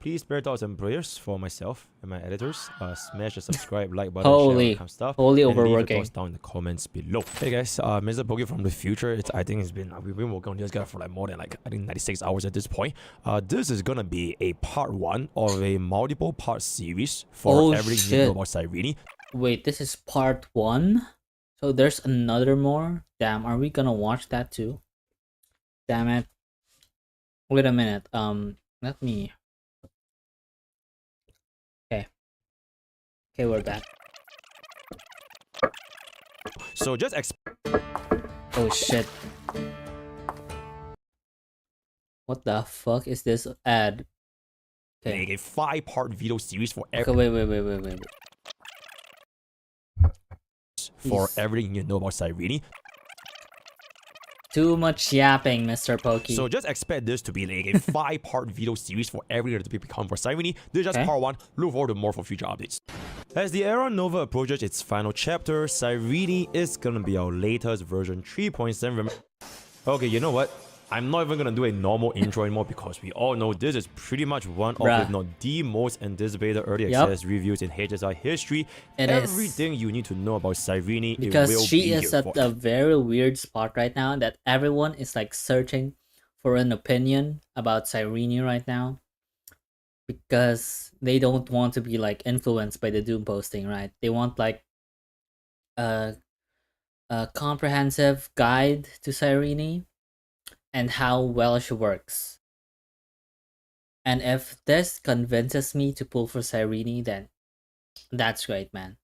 please spare thoughts and prayers for myself and my editors. Smash the subscribe, like button, share, all that kind of stuff. Holy and leave your overworking. thoughts down in the comments below. Hey guys, Mr. Pokey from the future. I think we've been working on this guy for like more than I think 96 hours at this point. This is gonna be a part 1 of a multiple part series for everything you know about Cyrene. Wait, this is part 1? So there's another more? Damn, are we gonna watch that too? Damn it. Wait a minute. Let me. Okay, we're back. So just Oh shit. What the fuck is this ad? make a 5-part video series for Okay, wait. everything you know about Cyrene. Too much yapping, Mr. Pokey. So just expect this to be like a 5-part video series for everything to become for Cyrene. This is just Okay. part 1. Look forward to more for future updates. As the Era Nova approaches its final chapter, Cyrene is gonna be our latest version 3.7. Okay, you know what? I'm not even gonna do a normal intro anymore because we all know this is pretty much one of, if not the most anticipated early access reviews in HSR history. It is. Everything you need to know about Cyrene, Because it will she be is here at for a very weird spot right now that everyone is like searching for an opinion about Cyrene right now. Because they don't want to be like influenced by the Doom posting, right? They want like a comprehensive guide to Cyrene and how well she works. And if this convinces me to pull for Cyrene, then that's great, man.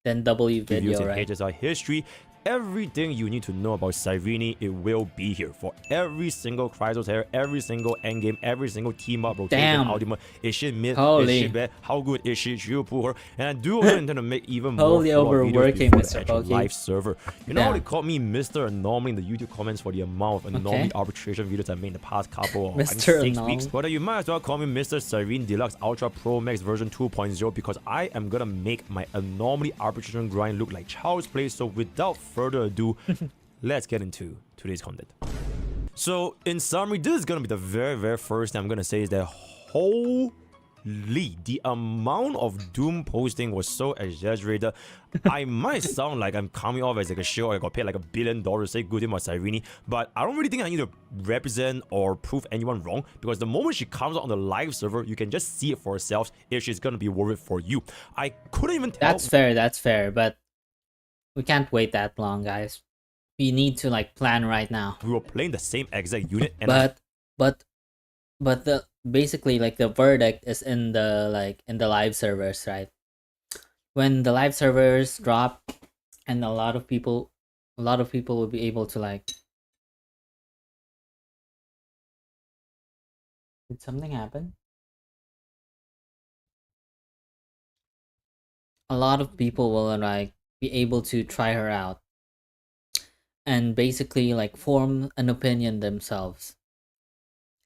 Then W reviews video, in right? HSR history. everything you need to know about Cyrene, it will be here. For every single Chrysos hair, every single endgame, every single team up, rotation, Damn. ultimate. Is she mid? Is Holy. she bad? How good is she? Should you pull her? And I do also intend to make even more Holy follow-up videos overworking, before Mr. the actual Pokey. live server. You know how Damn. they called me Mr. Anomaly in the YouTube comments for the amount of anomaly Okay. arbitration videos I made in the past couple of Mr. 6 Anomaly. weeks? But you might as well call me Mr. Cyrene Deluxe Ultra Pro Max version 2.0 because I am gonna make my anomaly arbitration grind look like child's play. So without further ado, let's get into today's content. So in summary, this is gonna be the very first thing I'm gonna say is that holy, the amount of doom posting was so exaggerated. I might sound like I'm coming off as like a show I got paid like $1 billion to say good thing about Cyrene, but I don't really think I need to represent or prove anyone wrong because the moment she comes out on the live server, you can just see it for yourselves if she's gonna be worth it for you. I couldn't even tell. That's fair, but we can't wait that long, guys. We need to like plan right now. We were playing the same exact unit, and But the basically like the verdict is in the live servers, right? When the live servers drop and a lot of people will be able to like. Did something happen? A lot of people will like be able to try her out and basically like form an opinion themselves.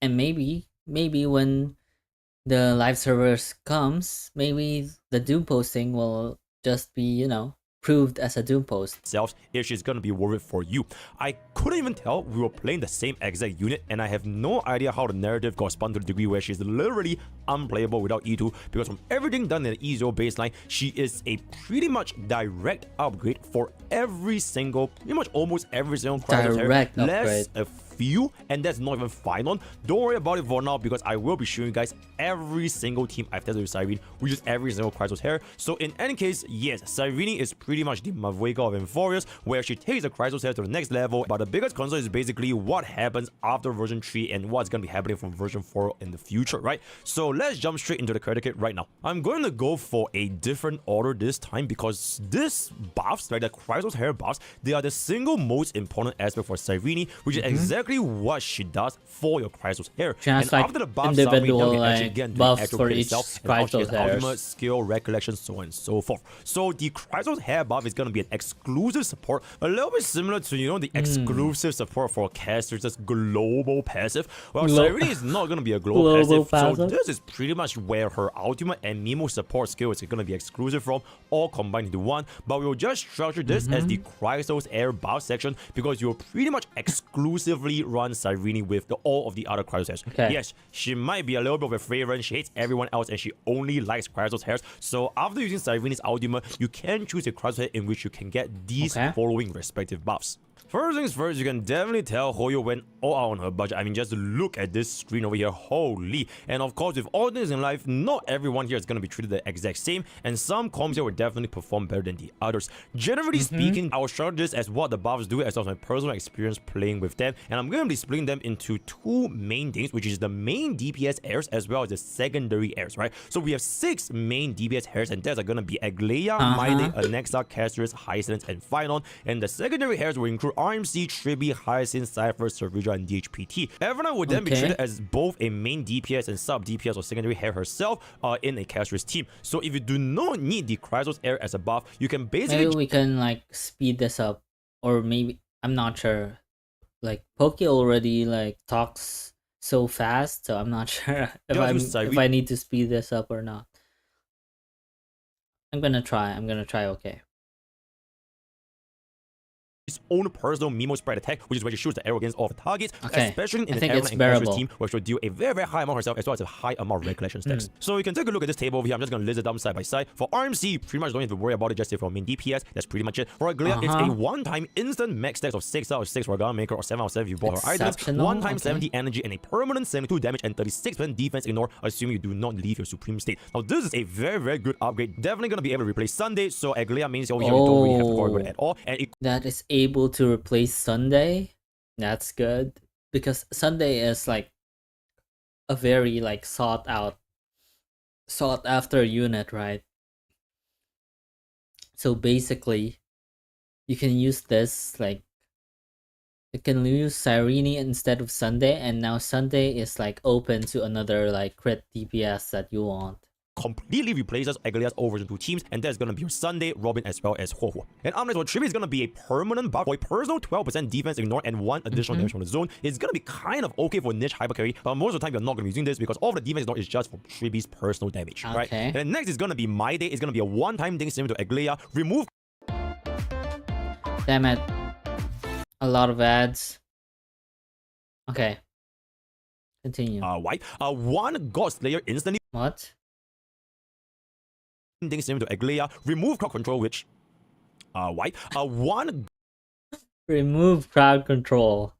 And maybe when the live servers comes, maybe the doom posting will just be, you know, proved as a doom post. If she's gonna be worth it for you. I couldn't even tell we were playing the same exact unit, and I have no idea how the narrative got spun to the degree where she's literally unplayable without E2, because from everything done in the E0 baseline, she is a pretty much direct upgrade for every single, pretty much almost every single Chrysos hair. Direct Less upgrade. a few, and that's not even final. Don't worry about it for now because I will be showing you guys every single team I've tested with Cyrene, which is every single Chrysos hair. So in any case, yes, Cyrene is pretty much the Mavueka of Inferiors, where she takes the Chrysos hair to the next level, but the biggest concern is basically what happens after version 3 and what's going to be happening from version 4 in the future, right? So let's jump straight into the credit kit right now. I'm going to go for a different order this time because this buffs, right, the Chrysos hair buffs, they are the single most important aspect for Cyrene, which is exactly what she does for your Chrysos hair. She has And like after the buff individual summary, now like again buffs for each Chrysos hair. ultimate skill, recollection, so on and so forth. So the Chrysos hair buff is going to be an exclusive support, a little bit similar to, you know, the exclusive support for casters, just global passive. Well, Cyrene is not going to be a global passive, so this is pretty much where her ultimate and Mimo support skill is going to be exclusive from, all combined into one. But we will just structure this as the Chrysos air buff section because you'll pretty much exclusively run Cyrene with all of the other Chrysos hairs. Okay. Yes, she might be a little bit of a favorite. She hates everyone else and she only likes Chrysos hairs. So after using Cyrene's ultimate, you can choose a Chrysos hair in which you can get these following respective buffs. First things first, you can definitely tell Hoyo went all out on her budget. I mean, just look at this screen over here. Holy. And of course, with all things in life, not everyone here is going to be treated the exact same. And some comps here will definitely perform better than the others. Generally speaking, I will structure this as what the buffs do as well as my personal experience playing with them. And I'm going to be splitting them into two main things, which is the main DPS heirs as well as the secondary heirs, right? So we have 6 main DPS heirs, and those are going to be Aglaia, Maile, Alexa, Casterus, Hyacinth, and Phynon. And the secondary heirs will include RMC, Tribi, Hyacinth, Cypher, Servidra, and DHPT. Everyone would then be treated as both a main DPS and sub DPS or secondary hair herself in a Caster's team. So if you do not need the Chrysos heir as a buff, you can basically... Maybe we can like speed this up, or maybe, I'm not sure. Like Poki already like talks so fast, so I'm not sure if I need to speed this up or not. I'm gonna try, okay. His own personal Mimo spread attack, which is where she shoots the arrow against all the targets, especially in the it's Arrow bearable. team, where she'll deal a very high amount herself as well as a high amount of recollection stacks. So you can take a look at this table over here. I'm just going to list it down side by side. For RMC, pretty much don't have to worry about it, just say for main DPS, that's pretty much it. For Aglaia, it's a one-time instant max stacks of 6 out of 6 for Organa Maker or 7 out of 7 if you bought her items, one-time 70 energy and a permanent 72 damage and 36% defense ignore, assuming you do not leave your supreme state. Now this is a very good upgrade, definitely going to be able to replace Sunday, so Aglaia means over here you don't really have to worry about it at all. And it that is able to replace Sunday. That's good, because Sunday is like a very like sought after unit, right? So basically you can use this, like, you can use Cyrene instead of Sunday, and now Sunday is like open to another like crit DPS that you want. Completely replaces Aglia's old version 2 teams, and that's gonna be your Sunday, Robin, as well as Huohuo. And up next, what Tribute is gonna be a permanent buff for a personal 12% defense ignore and 1 additional damage from the zone. It's gonna be kind of okay for niche hyper carry, but most of the time you're not gonna be using this because all of the defense ignore is just for Tribute's personal damage, right? And then next is gonna be My Day. It's gonna be a one-time thing similar to Aglia. Remove. Damn it. A lot of ads. Okay. Continue. White. One God Slayer instantly. What? Thing similar to Aglia. Remove crowd control, which. White. One. Remove crowd control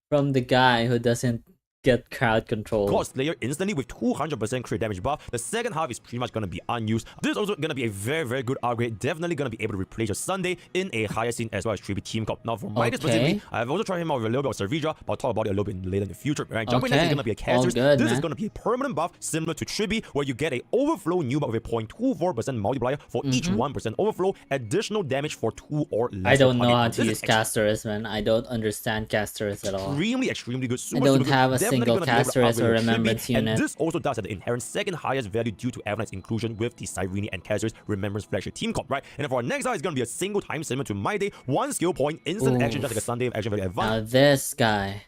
from the guy who doesn't get crowd control. God Slayer instantly with 200% crit damage buff. The second half is pretty much going to be unused. This is also going to be a very, very good upgrade. Definitely going to be able to replace your Sunday in a higher scene as well as Tribute team comp. Now for Midas specifically, I've also tried him out with a little bit of Servidra, but I'll talk about it a little bit later in the future. Right? Jumping next is going to be a caster. This is going to be a permanent buff similar to Tribute, where you get a overflow new buff with a 0.24% multiplier for each 1% overflow, additional damage for 2 or less. I don't know how to use casters, man. I don't understand casters at all. Extremely good. I don't have a single caster as a remembrance unit. And this also does have the inherent second highest value due to Avenite's inclusion with the Cyrene and Caster's Remembrance flagship team comp, right? And then for our next guy, it's going to be a single time similar to My Day, 1 skill point, instant action, just like a Sunday action value advance. Now this guy.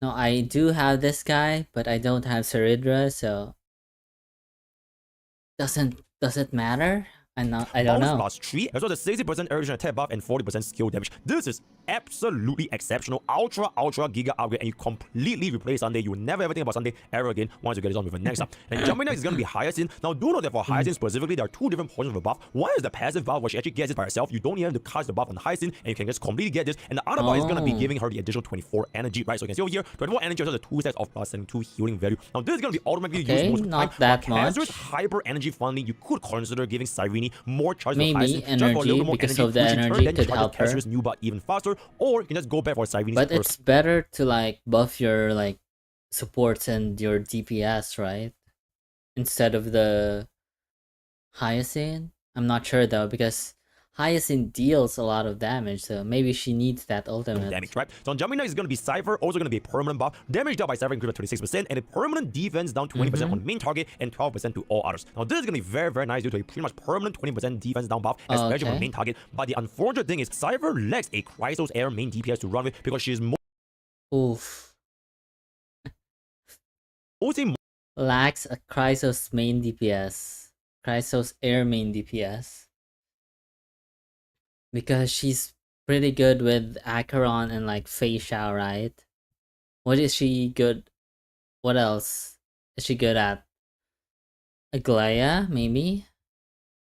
No, I do have this guy, but I don't have Seridra, so does it matter? I don't know. Plus 3, as well as 60% erosion attack buff and 40% skill damage. This is absolutely exceptional. Ultra giga upgrade, and you completely replace Sunday. You will never ever think about Sunday ever again once you get it on with the next up. And jumping next is going to be Hyacinth. Now do note that for Hyacinth specifically, there are 2 different portions of the buff. One is the passive buff, where she actually gets it by herself. You don't even have to cast the buff on Hyacinth, and you can just completely get this. And the other buff is going to be giving her the additional 24 energy, right? So you can see over here, 24 energy, also the 2 sets of plus 72 healing value. Now this is going to be automatically used most of the time. Not that much. Hyper energy funding, you could consider giving Cyrene more charge. Maybe energy, because of the energy could help her. New buff even faster, or you can just go back for Cyrene. But it's better to like buff your like supports and your DPS, right? Instead of the Hyacinth. I'm not sure though, because Hyacinth deals a lot of damage, so maybe she needs that ultimate. Damage, right? So on jumping next is going to be Cypher, also going to be a permanent buff. Damage down by Cypher increased by 26%, and a permanent defense down 20% on the main target and 12% to all others. Now this is going to be very, very nice due to a pretty much permanent 20% defense down buff, especially on the main target. But the unfortunate thing is Cypher lacks a Chrysos Air main DPS to run with, because she is Oof. Lacks a Chrysos main DPS. Chrysos Air main DPS. Because she's pretty good with Acheron and like Fei Xiao, right? What is she good? What else is she good at? Aglaia, maybe?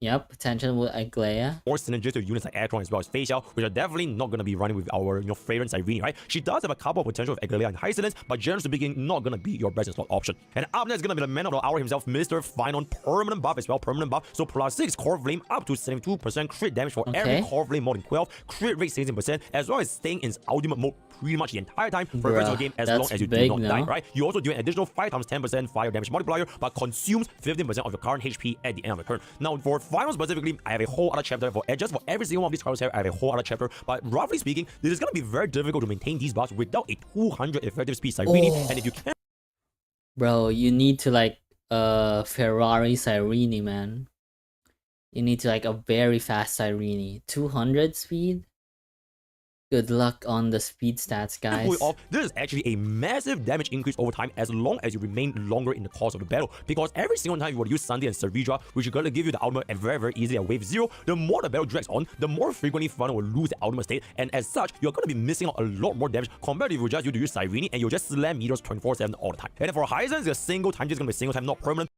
Yep, potential with Aglaia. More synergistic units like Acheron as well as Fei Xiao, which are definitely not going to be running with our fragrant Cyrene, right? She does have a couple of potential with Aglaia and Hyacinth, but generally speaking, not going to be your best in slot option. And up next is going to be the man of the hour himself, Mr. Finon, permanent buff as well, permanent buff. So plus 6 core flame up to 72% crit damage for every core flame more than 12, crit rate 16%, as well as staying in ultimate mode pretty much the entire time for the rest of the game, as long as you do not die, right? You also do an additional 5 times 10% fire damage multiplier, but consumes 15% of your current HP at the end of the turn. Now for finals specifically, I have a whole other chapter for just for every single one of these cards here. I have a whole other chapter, but roughly speaking, this is going to be very difficult to maintain these buffs without a 200 effective speed Cyrene. And if you can, bro, you need to like Ferrari Cyrene, man. You need to like a very fast Cyrene. 200 speed. Good luck on the speed stats, guys. This is actually a massive damage increase over time as long as you remain longer in the course of the battle. Because every single time you will use Sunday and Servidra, which is going to give you the ultimate and very, very easily at wave 0, the more the battle drags on, the more frequently Finon will lose the ultimate state. And as such, you're going to be missing out a lot more damage compared to if you just use Cyrene and you just slam meteors 24/7 all the time. And for Hyacinth, it's a single time, just going to be a single time, not permanent.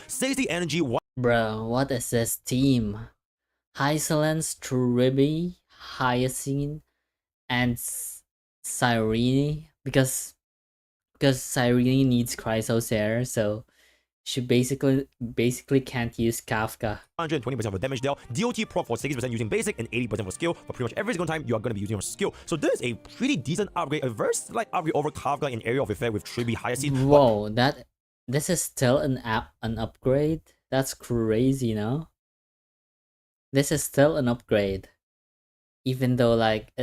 60 energy. Bro, what is this team? Hyacinth, Tribi, Hyacinth, and Cyrene, because Cyrene needs Chrysos Air, so she basically can't use Kafka. 120% for damage dealt, DOT prop for 60% using basic and 80% for skill, but pretty much every single time you are going to be using your skill. So this is a pretty decent upgrade, a very slight upgrade over Kafka in area of effect with Tribi, Hyacinth. Whoa, this is still an upgrade? That's crazy, no? This is still an upgrade. even though like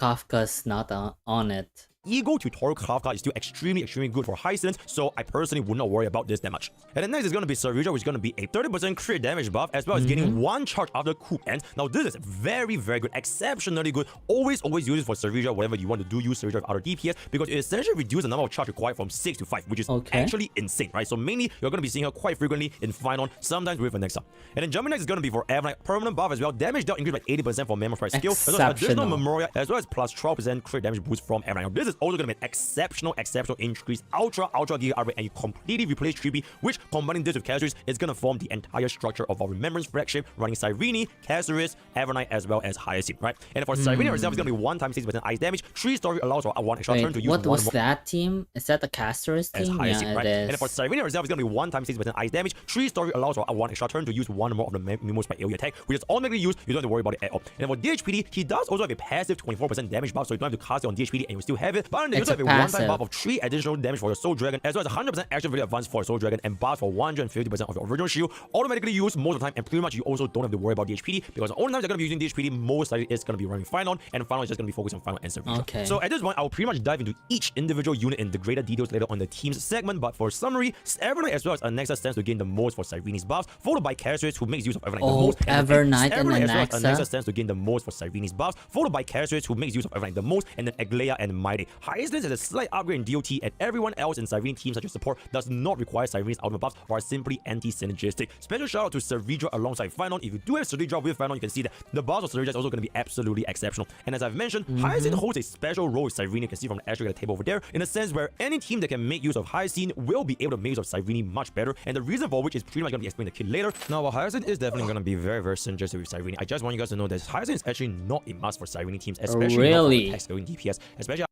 Kafka's not on it. Ego tutorial Kafka is still extremely good for Hyacinth, so I personally would not worry about this that much. And then next is going to be Saryuja, which is going to be a 30% crit damage buff, as well as getting 1 charge after coup ends. Now this is very good, exceptionally good. Always use it for Saryuja, whatever you want to do, use Saryuja with other DPS, because it essentially reduces the number of charge required from 6 to 5, which is actually insane, right? So mainly, you're going to be seeing her quite frequently in Final, sometimes with Alexa. And then jumping next is going to be for Evan, permanent buff as well, damage dealt increased by 80% for Memory Price skill, as well as additional Memoria, as well as plus 12% crit damage boost from Evan. Now this is also going to be an exceptional increase, ultra giga array, and you completely replace Trippy, which combining this with Cassius is gonna form the entire structure of our Remembrance flagship, running Cyrene, Cassius, Evernight, as well as Hyacinth, right? And for Cyrene herself, it's gonna be 1 times 6% ice damage. 3 story allows for 1 extra turn to use what was that team? Is that the Caster's team? Hyacinth, yeah, right? it is. And for Cyrene herself, it's gonna be 1 times 6% ice damage. 3 story allows for 1 extra turn to use 1 more of the Mimos by AoE attack, which is automatically used. You don't have to worry about it at all. And for DHPD, he does also have a passive 24% damage buff, so you don't have to cast it on DHPD and you still have it. But you also have a 1-time buff of 3 additional damage for your Soul Dragon, as well as 100% action value advance for your Soul Dragon, and buff for 150% of your original shield, automatically used most of the time, and pretty much you also don't have to worry about DHPD, because the only time you're going to be using DHPD most likely is going to be running Final, and Final is just going to be focused on Final and Saryuja. Okay. So at this point, I'll pretty much dive into each individual unit in the greater details later on the team's segment, but for summary, Evernight as well as Anaxa stands to gain the most for Cyrene's buffs, followed by Cassius, who makes use of Evernight the most. Evernight and Anaxa stands to gain the most for Cyrene's buffs, followed by Cassius, who makes use of Evernight the most, and then Aglaia and Mighty. Hyacinth has a slight upgrade in DOT, and everyone else in Cyrene teams such as support does not require Cyrene's ultimate buffs or are simply anti-synergistic. Special shout out to Saryuja alongside Phanon. If you do have Saryuja with Phanon, you can see that the buffs of Saryuja is also going to be absolutely exceptional. And as I've mentioned, Hyacinth holds a special role with Cyrene. You can see from the asterisk at the table over there, in a sense where any team that can make use of Hyacinth will be able to make use of Cyrene much better, and the reason for which is pretty much going to be explained to Kid later. Now, while Hyacinth is definitely going to be very synergistic with Cyrene, I just want you guys to know that Hyacinth is actually not a must for Cyrene teams, especially not for attack scaling DPS, especially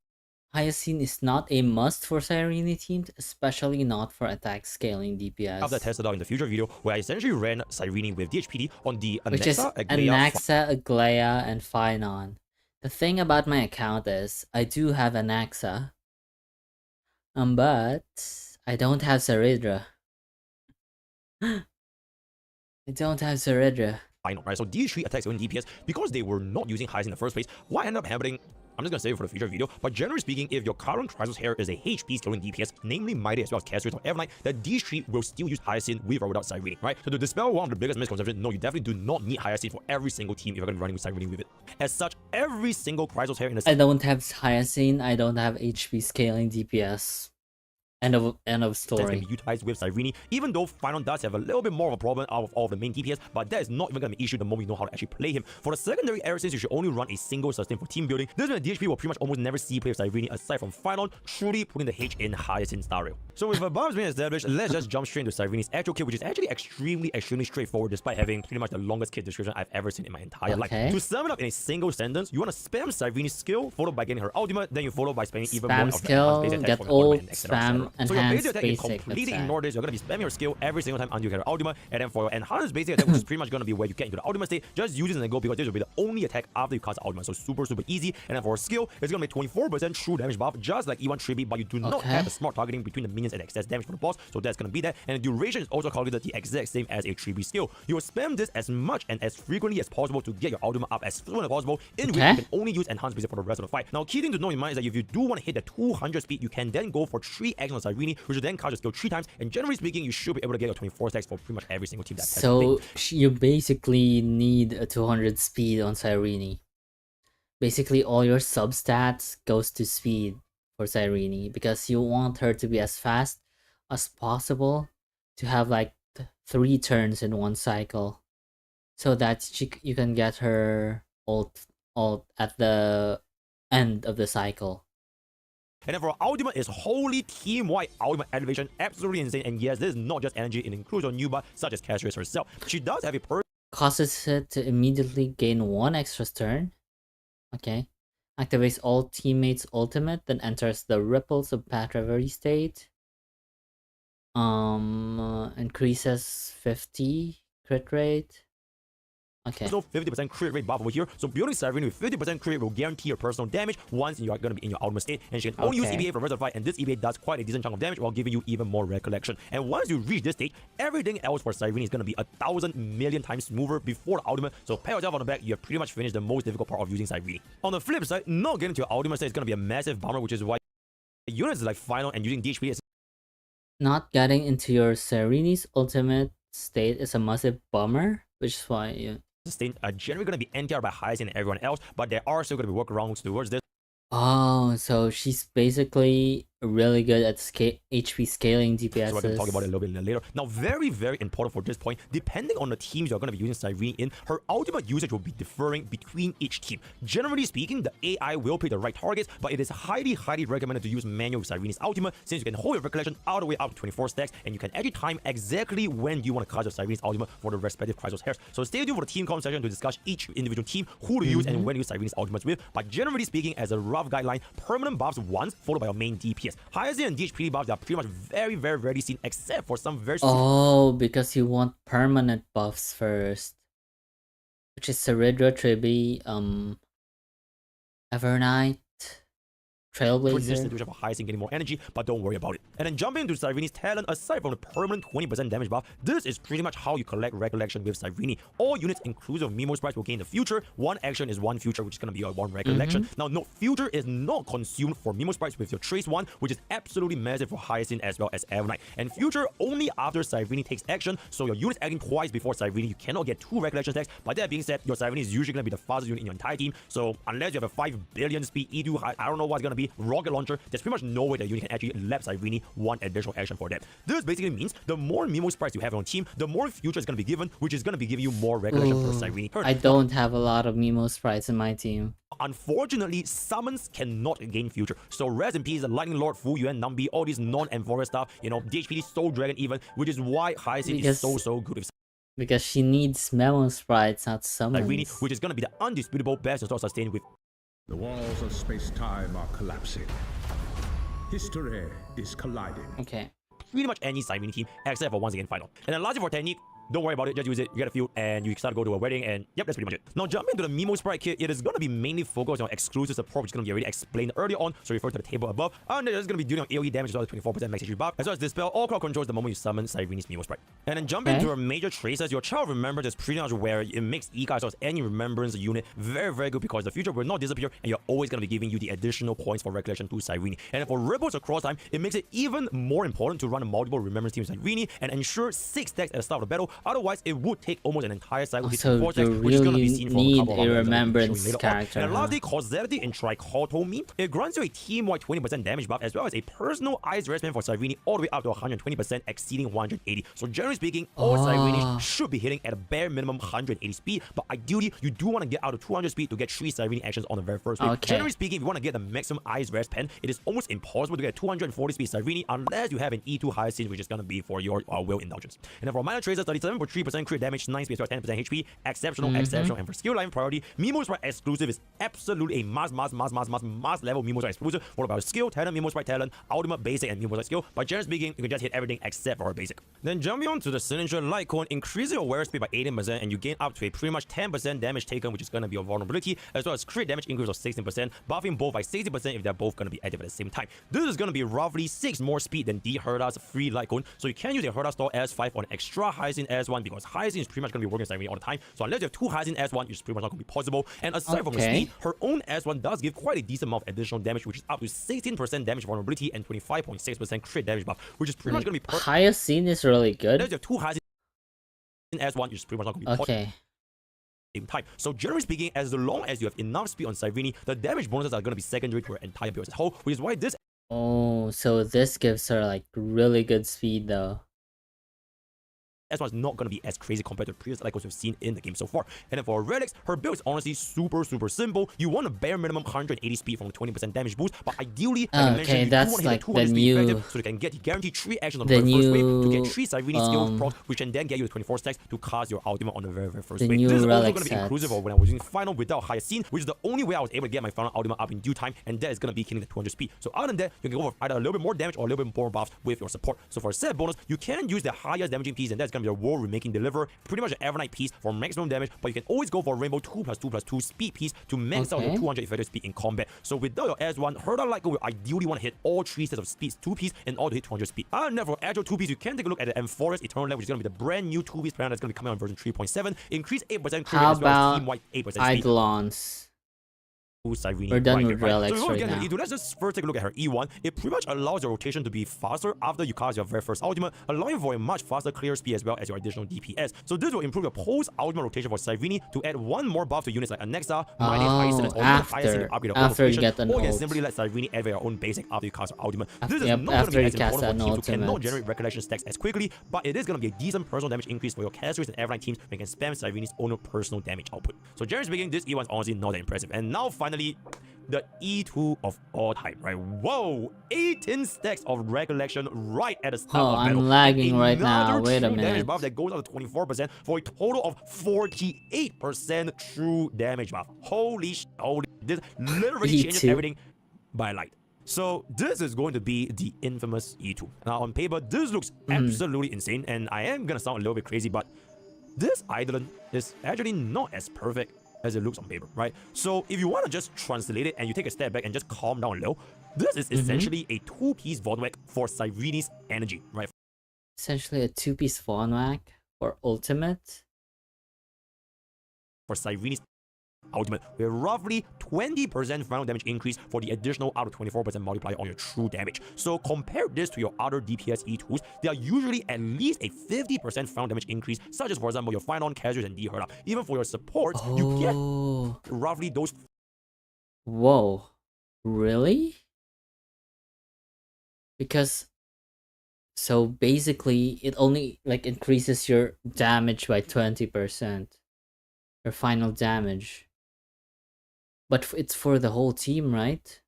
Hyacinth is not a must for Cyrene teams, especially not for attack scaling DPS. I've tested out in the future video where I essentially ran Cyrene with DHPD on the which is Anaxa, Aglaia, and Phanon. The thing about my account is I do have Anaxa, but I don't have Saridra. I don't have Saridra. Final, right? So these 3 attacks in DPS, because they were not using Hyacinth in the first place, what ended up happening, I'm just gonna save it for the future video, but generally speaking, if your current Chrysos hair is a HP scaling DPS, namely Mighty as well as Cassius or Evernight, then these 3 will still use Hyacinth with or without Cyrene, right? So to dispel one of the biggest misconceptions, no, you definitely do not need Hyacinth for every single team if you're gonna be running with Cyrene with it. As such, every single Chrysos hair in the I don't have Hyacinth, I don't have HP scaling DPS. End of story. Can be utilized with Cyrene, even though Phanon does have a little bit more of a problem out of all of the main DPS, but that is not even going to be an issue the moment you know how to actually play him. For the secondary air, since you should only run a single sustain for team building, this means the DHP will pretty much almost never see play of Cyrene aside from Phanon, truly putting the H in Hyacinth style. So with the buffs being established, let's just jump straight into Cyrene's actual kit, which is actually extremely straightforward, despite having pretty much the longest kit description I've ever seen in my entire life. To sum it up in a single sentence, you want to spam Cyrene's skill, followed by getting her ultimate, then you follow by spamming even more of the base attack from ult, and spam, so your base attack, you basic completely attack. ignore this. You're going to be spamming your skill every single time until you get her ultimate, and then for your enhanced basic attack, which is pretty much going to be where you get into the ultimate state, just use it and go, because this will be the only attack after you cast the ultimate. So super easy. And then for skill, it's going to be 24% true damage buff, just like E1 Tribute, but you do not have a smart targeting between the minions and excess damage for the boss, so that's going to be that. And the duration is also calculated the exact same as a Tribute skill. You will spam this as much and as frequently as possible to get your ultimate up as soon as possible, in which you can only use enhanced basic for the rest of the fight. Now, key thing to know in mind is that if you do want to hit the 200 speed, you can then go for 3 actions on Cyrene, which will then cast your skill 3 times, and generally speaking, you should be able to get your 24 stacks for pretty much every single team that has so you basically need a 200 speed on Cyrene. Basically, all your substats goes to speed for Cyrene, because you want her to be as fast as possible, to have like 3 turns in one cycle, so that you can get her ult at the end of the cycle. And then for ultimate is wholly team-wide ultimate elevation, absolutely insane. And yes, this is not just energy, it includes your new buff such as Cassius herself. She does have a causes it to immediately gain 1 extra turn. Okay. Activates all teammates' ultimate, then enters the ripples of path recovery state. Increases 50 crit rate. Okay. So 50% crit rate buff over here. So building Cyrene with 50% crit rate will guarantee your personal damage once you are going to be in your ultimate state. And she can only use EBA for the rest of the fight. And this EBA does quite a decent chunk of damage while giving you even more recollection. And once you reach this stage, everything else for Cyrene is going to be 1,000 million times smoother before the ultimate. So pat yourself on the back, you have pretty much finished the most difficult part of using Cyrene. On the flip side, not getting to your ultimate state is going to be a massive bummer, which is why units like final and using DHP is Not getting into your Cyrene's ultimate state is a massive bummer, which is why you... sustained are generally going to be NTR by Hyacinth and everyone else, but there are still going to be workarounds towards this. Oh, so she's basically really good at HP scaling DPSs. So we're going to talk about it a little bit later. Now, very, very important for this point, depending on the teams you're going to be using Cyrene in, her ultimate usage will be differing between each team. Generally speaking, the AI will pick the right targets, but it is highly, highly recommended to use manual with Cyrene's ultimate, since you can hold your recollection all the way up to 24 stacks, and you can actually time exactly when you want to cast your Cyrene's ultimate for the respective Chrysos hairs. So stay tuned for the team comp session to discuss each individual team, who to use and when to use Cyrene's ultimates with. But generally speaking, as a rough guideline, permanent buffs once, followed by your main DPS. Hyacinth and DHP buffs are pretty much very, very rarely seen, except for some very... Oh, because you want permanent buffs first. Which is Ceridra, Tribi, Evernight, Trailblazer. To have Hyacinth getting more energy, but don't worry about it. And then jumping into Cyrene's talent, aside from the permanent 20% damage buff, this is pretty much how you collect recollection with Cyrene. All units inclusive of Mimo sprites will gain the future. One action is one future, which is going to be your one recollection. Now, note, future is not consumed for Mimo sprites with your trace one, which is absolutely massive for Hyacinth as well as Evernight. And future only after Cyrene takes action, so your unit's acting twice before Cyrene, you cannot get 2 recollection stacks. But that being said, your Cyrene is usually going to be the fastest unit in your entire team, so unless you have a 5 billion speed E2, I don't know what's going to be, rocket launcher, there's pretty much no way that unit can actually lap Cyrene one additional action for that. This basically means the more Mimo sprites you have on your team, the more future is going to be given, which is going to be giving you more recollection for Cyrene. I don't have a lot of Mimo sprites in my team. Unfortunately, summons cannot gain future. So rest in peace, the Lightning Lord, Fu Yuan, Nambi, all these non-Enforcer stuff, you know, DHPD, Soul Dragon even, which is why Hyacinth is so good with because she needs Memo sprites, not summons. Cyrene, which is going to be the undisputable best to start sustain with. The walls of space-time are collapsing. History is colliding. Okay. Pretty much any Cyrene team, except for once again final. And then lastly for technique, don't worry about it, just use it, you get a few, and you start to go to a wedding, and yep, that's pretty much it. Now, jumping into the Mimo Sprite kit, it is going to be mainly focused on exclusive support, which is going to be already explained earlier on, so refer to the table above. And then it's going to be dealing with AoE damage as well as 24% max HP buff, as well as dispel all crowd controls the moment you summon Cyrene's Mimo Sprite. And then jumping into our major traces, your Child Remembrance is pretty much where it makes Ika as well as any Remembrance unit very, very good, because the future will not disappear, and you're always going to be giving you the additional points for recollection to Cyrene. And for ripples across time, it makes it even more important to run multiple Remembrance teams Cyrene and ensure 6 stacks at the start of the battle, otherwise it would take almost an entire cycle to hit 4 stacks, which is going to be seen for a couple of remembrance character. And lastly, causality in Trichotomy, it grants you a team-wide 20% damage buff as well as a personal ice rest for Cyrene all the way up to 120%, exceeding 180. So generally speaking, all Cyrene should be hitting at a bare minimum 180 speed, but ideally you do want to get out of 200 speed to get 3 Cyrene actions on the very first wave. Generally speaking, if you want to get the maximum ice rest pen, it is almost impossible to get 240 speed Cyrene unless you have an E2 Hyacinth, which is going to be for your will indulgence. And then for minor tracer, 37.3% crit damage, 9 speed, 10% HP, exceptional, exceptional. And for skill line priority, Mimo Sprite exclusive is absolutely a mass level Mimo Sprite exclusive, followed by skill, talent, Mimo Sprite talent, ultimate, basic, and Mimo Sprite skill. But generally speaking, you can just hit everything except for a basic. Then jumping on to the signature light cone, increasing your wear speed by 18%, and you gain up to a pretty much 10% damage taken, which is going to be your vulnerability, as well as crit damage increase of 16%, buffing both by 60% if they're both going to be active at the same time. This is going to be roughly 6 more speed than the Herda's free light cone, so you can use a Herda store S5 on extra Hyacinth S1 because Hyacinth is pretty much going to be working with Cyrene all the time. So unless you have 2 Hyacinth S1, it's pretty much not going to be possible. And aside from the speed, her own S1 does give quite a decent amount of additional damage, which is up to 16% damage vulnerability and 25.6% crit damage buff, which is pretty much going to be perfect. Hyacinth is really good. Unless you have 2 Hyacinth S1, it's pretty much not going to be possible. Same time. So generally speaking, as long as you have enough speed on Cyrene, the damage bonuses are going to be secondary to her entire build as a whole, which is why this... Oh, so this gives her like really good speed though. S1 is not going to be as crazy compared to previous like what we've seen in the game so far. And then for Relics, her build is honestly super simple. You want a bare minimum 180 speed from the 20% damage boost, but ideally, like I mentioned, you want to hit the 200 speed effective, so you can get the guaranteed 3 actions on the very first wave to get 3 Cyrene skill procs, which can then get you the 24 stacks to cast your ultimate on the very first wave. This is also going to be inclusive of when I was using final without Hyacinth, which is the only way I was able to get my final ultimate up in due time, and that is going to be killing the 200 speed. So other than that, you can go for either a little bit more damage or a little bit more buffs with your support. So for a set bonus, you can use the highest damaging piece, and that's gonna be a world remaking deliver. Pretty much an Evernight piece for maximum damage, but you can always go for a Rainbow 2+2+2 speed piece to max out your 200 effective speed in combat. So without your S1, Herda Lyco will ideally want to hit all 3 sets of speeds 2-piece in order to hit 200 speed. And for Agile 2-piece, you can take a look at the Amphora's Eternal Land, which is gonna be the brand new 2-piece plan that's gonna be coming on version 3.7. Increase 8% crit How as well as about team-wide 8% speed. Eidolons? Cyrene We're done right with here, right? relics So right again, now. E2, let's just first take a look at her E1. It pretty much allows your rotation to be faster after you cast your very first ultimate, allowing for a much faster clear speed as well as your additional DPS. So this will improve your post-ultimate rotation for Cyrene to add one more buff to units like Anexa, Mighty Hyacinth, or even Hyacinth to upgrade your own after you rotation, get an or you can ult. simply let Cyrene add your own basic after you cast your ultimate. This is Yep, not going to after be you as cast important for an teams who cannot ultimate. generate recollection stacks as quickly, but it is going to be a decent personal damage increase for your casters and Evernight teams when you can spam Cyrene's own personal damage output. So generally speaking, this E1 is honestly not that impressive. And now finally, the E2 of all time, right? Whoa, 18 stacks of recollection right at the start of battle. I'm lagging right now. Another Wait a true damage minute. buff that goes up to 24% for a total of 48% true damage buff. Holy this literally changes E2. everything by light. So this is going to be the infamous E2. Now on paper, this looks absolutely insane, and I am gonna sound a little bit crazy, but this Eidolon is actually not as perfect as it looks on paper, right? So if you want to just translate it and you take a step back and just calm down low, this is essentially a 2-piece Vonwhack for Cyrene's energy, right? Essentially a 2-piece Vonwhack or ultimate. For Cyrene's ultimate, with roughly 20% final damage increase for the additional out of 24% multiplier on your true damage. So compare this to your other DPS E2s, they are usually at least a 50% final damage increase, such as for example your Finon, Casuals, and D-Herda. Even for your supports, you get roughly those. Whoa, really? Because so basically it only like increases your damage by 20%, your final damage, but it's for the whole team, right?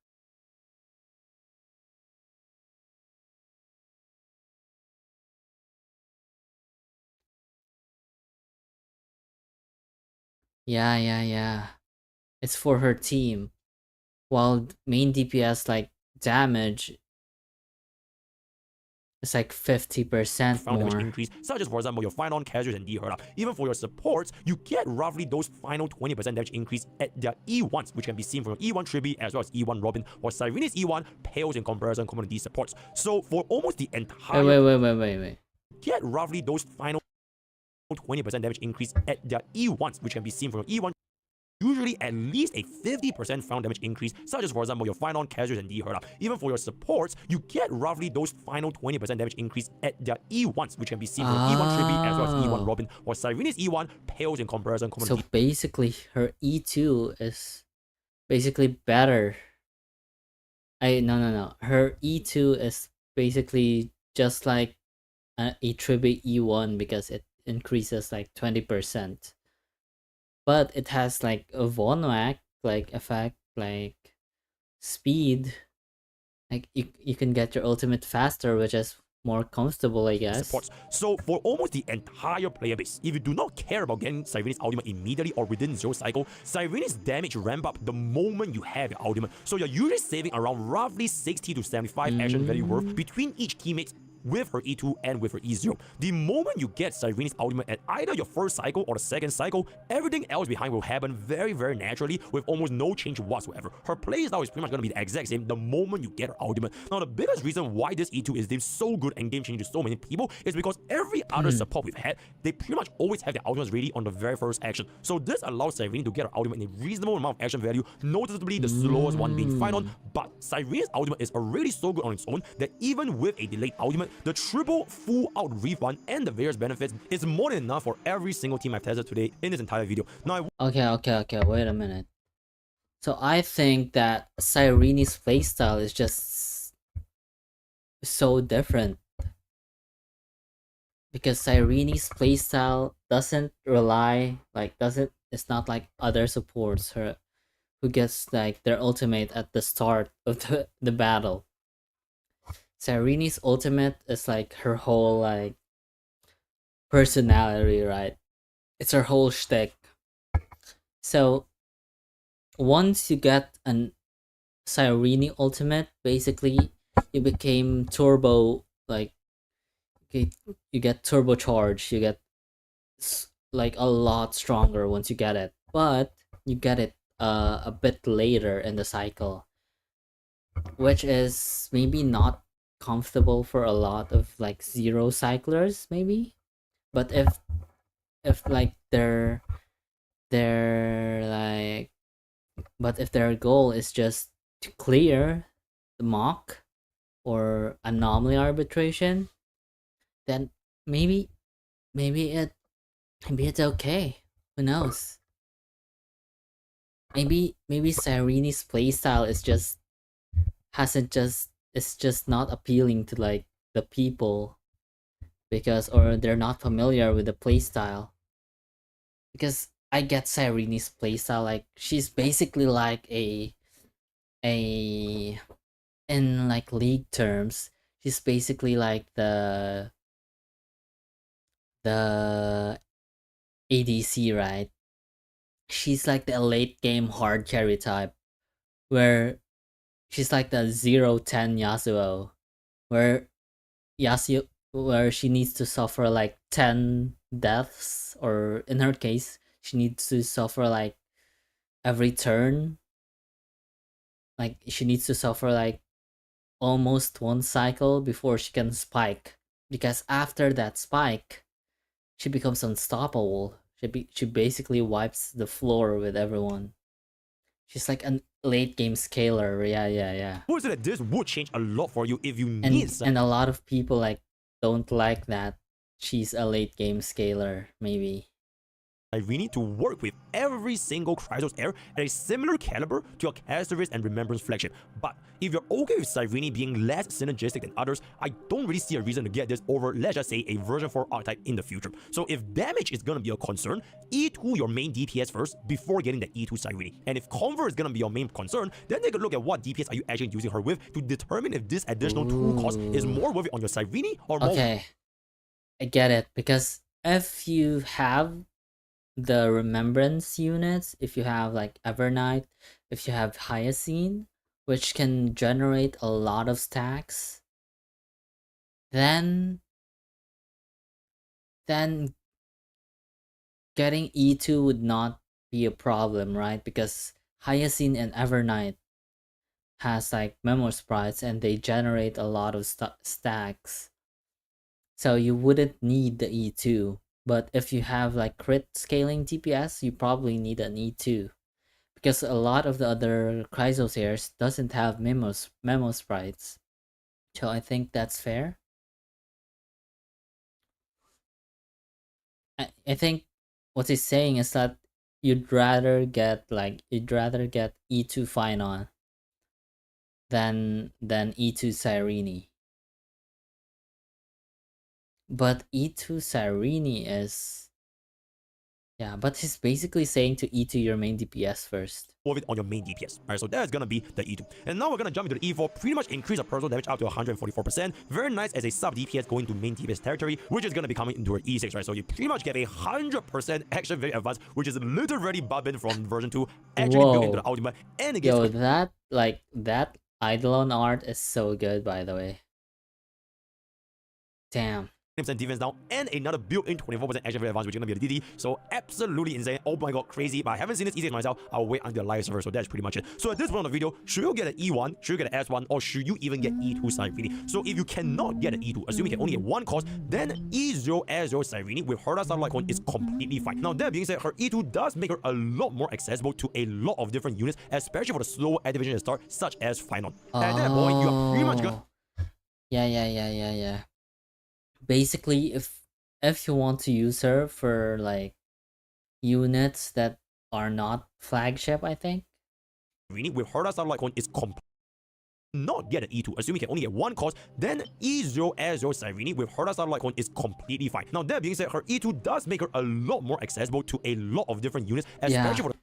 Yeah, it's for her team, while main DPS like damage, it's like 50% final damage more. increase, such as for example your Finon, Casuals, and D-Herda. Even for your supports, you get roughly those final 20% damage increase at their E1s, which can be seen from your E1 Tribi as well as E1 Robin, while Cyrene's E1 pales in comparison compared to these supports. So for almost the entire Wait. get roughly those final 20% damage increase at their E1s, which can be seen from your E1 usually at least a 50% final damage increase, such as for example your Finon, Casuals, and D-Herda. Even for your supports, you get roughly those final 20% damage increase at their E1s, which can be seen from E1 Tribi as well as E1 Robin, while Cyrene's E1 pales in comparison. So basically her E2 is basically better. No. Her E2 is basically just like a Tribi E1 because it increases like 20%. But it has like a Vonwhack like effect, like speed. Like you can get your ultimate faster, which is more comfortable, I guess. Supports. So for almost the entire player base, if you do not care about getting Cyrene's ultimate immediately or within 0 cycle, Cyrene's damage ramp up the moment you have your ultimate. So you're usually saving around roughly 60 to 75 action value worth between each teammate with her E2 and with her E0. The moment you get Cyrene's ultimate at either your first cycle or the second cycle, everything else behind will happen very, very naturally with almost no change whatsoever. Her playstyle is pretty much going to be the exact same the moment you get her ultimate. Now, the biggest reason why this E2 is deemed so good and game-changing to so many people is because every other support we've had, they pretty much always have their ultimates ready on the very first action. So this allows Cyrene to get her ultimate in a reasonable amount of action value, noticeably the slowest one being Finon, but Cyrene's ultimate is already so good on its own that even with a delayed ultimate, the triple full out refund and the various benefits is more than enough for every single team I've tested today in this entire video. Now, Okay, wait a minute. So I think that Cyrene's playstyle is just so different. Because Cyrene's playstyle doesn't rely, it's not like other supports who gets like their ultimate at the start of the battle. Cyrene's ultimate is like her whole like personality, right? It's her whole shtick. So once you get an Cyrene ultimate, basically you became turbo, like you get turbocharged, you get like a lot stronger once you get it, but you get it a bit later in the cycle, which is maybe not comfortable for a lot of like zero cyclers maybe. But if like they're like but if their goal is just to clear the mock or anomaly arbitration, then maybe maybe it maybe it's okay. Who knows? Maybe Cyrene's playstyle is just hasn't just it's just not appealing to like the people because or they're not familiar with the playstyle. Because I get Cyrene's playstyle, like she's basically like a in like league terms, she's basically like the ADC, right? She's like the late game hard carry type, where she's like the 0-10 Yasuo, where where she needs to suffer like 10 deaths, or in her case, she needs to suffer like every turn. Like she needs to suffer like almost one cycle before she can spike. Because after that spike, she becomes unstoppable. She basically wipes the floor with everyone. She's like a late game scaler. Yeah. Who said that this would change a lot for you if you need And a lot of people like don't like that she's a late game scaler, maybe. Cyrene to work with every single Chrysos heir at a similar caliber to your Castervis and Remembrance flagship. But if you're okay with Cyrene being less synergistic than others, I don't really see a reason to get this over, let's just say, a version 4 archetype in the future. So if damage is gonna be a concern, E2 your main DPS first before getting the E2 Cyrene. And if Convert is gonna be your main concern, then take a look at what DPS are you actually using her with to determine if this additional 2 cost is more worth it on your Cyrene or more. Okay, I get it, because if you have the Remembrance units, if you have like Evernight, if you have Hyacine, which can generate a lot of stacks, then getting E2 would not be a problem, right? Because Hyacine and Evernight has like memo sprites and they generate a lot of stacks. So you wouldn't need the E2. But if you have like crit scaling DPS, you probably need an E2. Because a lot of the other Chrysos heirs doesn't have memo sprites. So I think that's fair. I think what he's saying is that you'd rather get E2 Phynon than E2 Cyrene. But E2 Cyrene is... Yeah, but he's basically saying to E2 your main DPS first. Of it on your main DPS. Alright, so that's gonna be the E2. And now we're gonna jump into the E4, pretty much increase our personal damage up to 144%. Very nice as a sub DPS going to main DPS territory, which is gonna be coming into our E6, right? So you pretty much get a 100% action very advanced, which is literally bubbing from version 2, actually built into the ultimate. And it gets... Yo, that Eidolon art is so good, by the way. Damn. defense down, and another built-in 24% action very advanced, which is gonna be the DD. So absolutely insane. Oh my god, crazy. But I haven't seen this easy myself. I'll wait until the live server. So that's pretty much it. So at this point of the video, should you get an E1, should you get an S1, or should you even get E2 Cyrene? So if you cannot get an E2, assuming you can only get one cost, then E0 S0 Cyrene with her satellite coin is completely fine. Now that being said, her E2 does make her a lot more accessible to a lot of different units, especially for the slower activation at start, such as Phynon. At that point, you are pretty much gonna... Yeah. Basically, if you want to use her for like units that are not flagship, I think with her satellite coin is not get an E2, assuming you can only get one cost, then E0 S0 Cyrene with her satellite coin is completely fine. Now that being said, her E2 does make her a lot more accessible to a lot of different units, especially for the...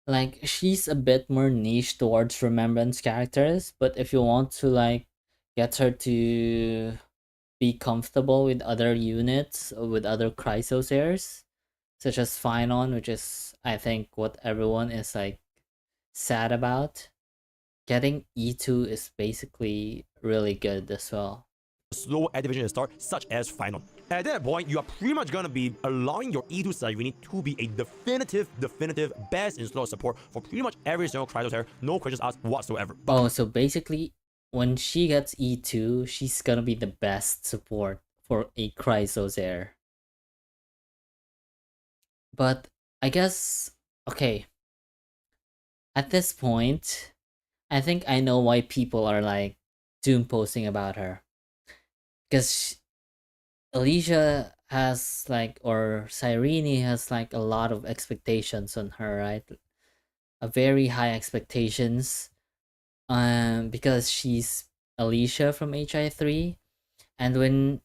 Like, she's a bit more niche towards Remembrance characters, but if you want to like get her to be comfortable with other units, or with other Chrysos heirs, such as Phynon, which is, I think, what everyone is like sad about, getting E2 is basically really good as well. slow activation at the start, such as Final. At that point, you are pretty much gonna be allowing your E2 Cyrene to be a definitive best in slow support for pretty much every single Krytos here, no questions asked whatsoever. Oh, so basically, when she gets E2, she's gonna be the best support for a Chrysos heir. But I guess, okay, at this point, I think I know why people are like doom posting about her. Because Alicia has like, or Cyrene has like a lot of expectations on her, right? A very high expectations. Because she's Alicia from HI3. And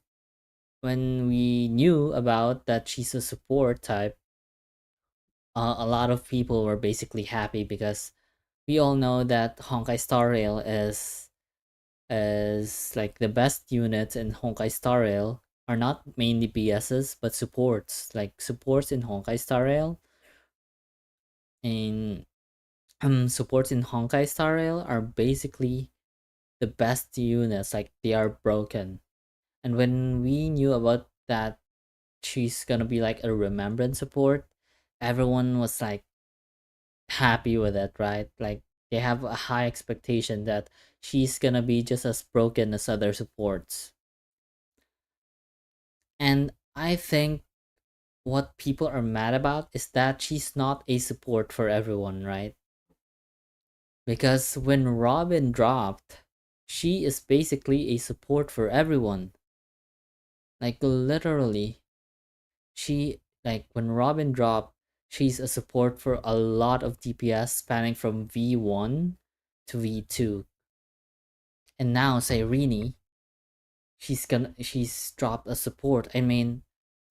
when we knew about that she's a support type, a lot of people were basically happy because we all know that Honkai Star Rail is like the best units in Honkai Star Rail are not mainly BSs but supports. Like supports in Honkai Star Rail and supports in Honkai Star Rail are basically the best units. Like they are broken. And when we knew about that she's gonna be like a remembrance support, everyone was like happy with it, right? Like they have a high expectation that she's gonna be just as broken as other supports. And I think what people are mad about is that she's not a support for everyone, right? Because when Robin dropped, she is basically a support for everyone. Like literally, she like when Robin dropped, she's a support for a lot of DPS spanning from V1 to V2. And now Cyrene, she's dropped a support. I mean,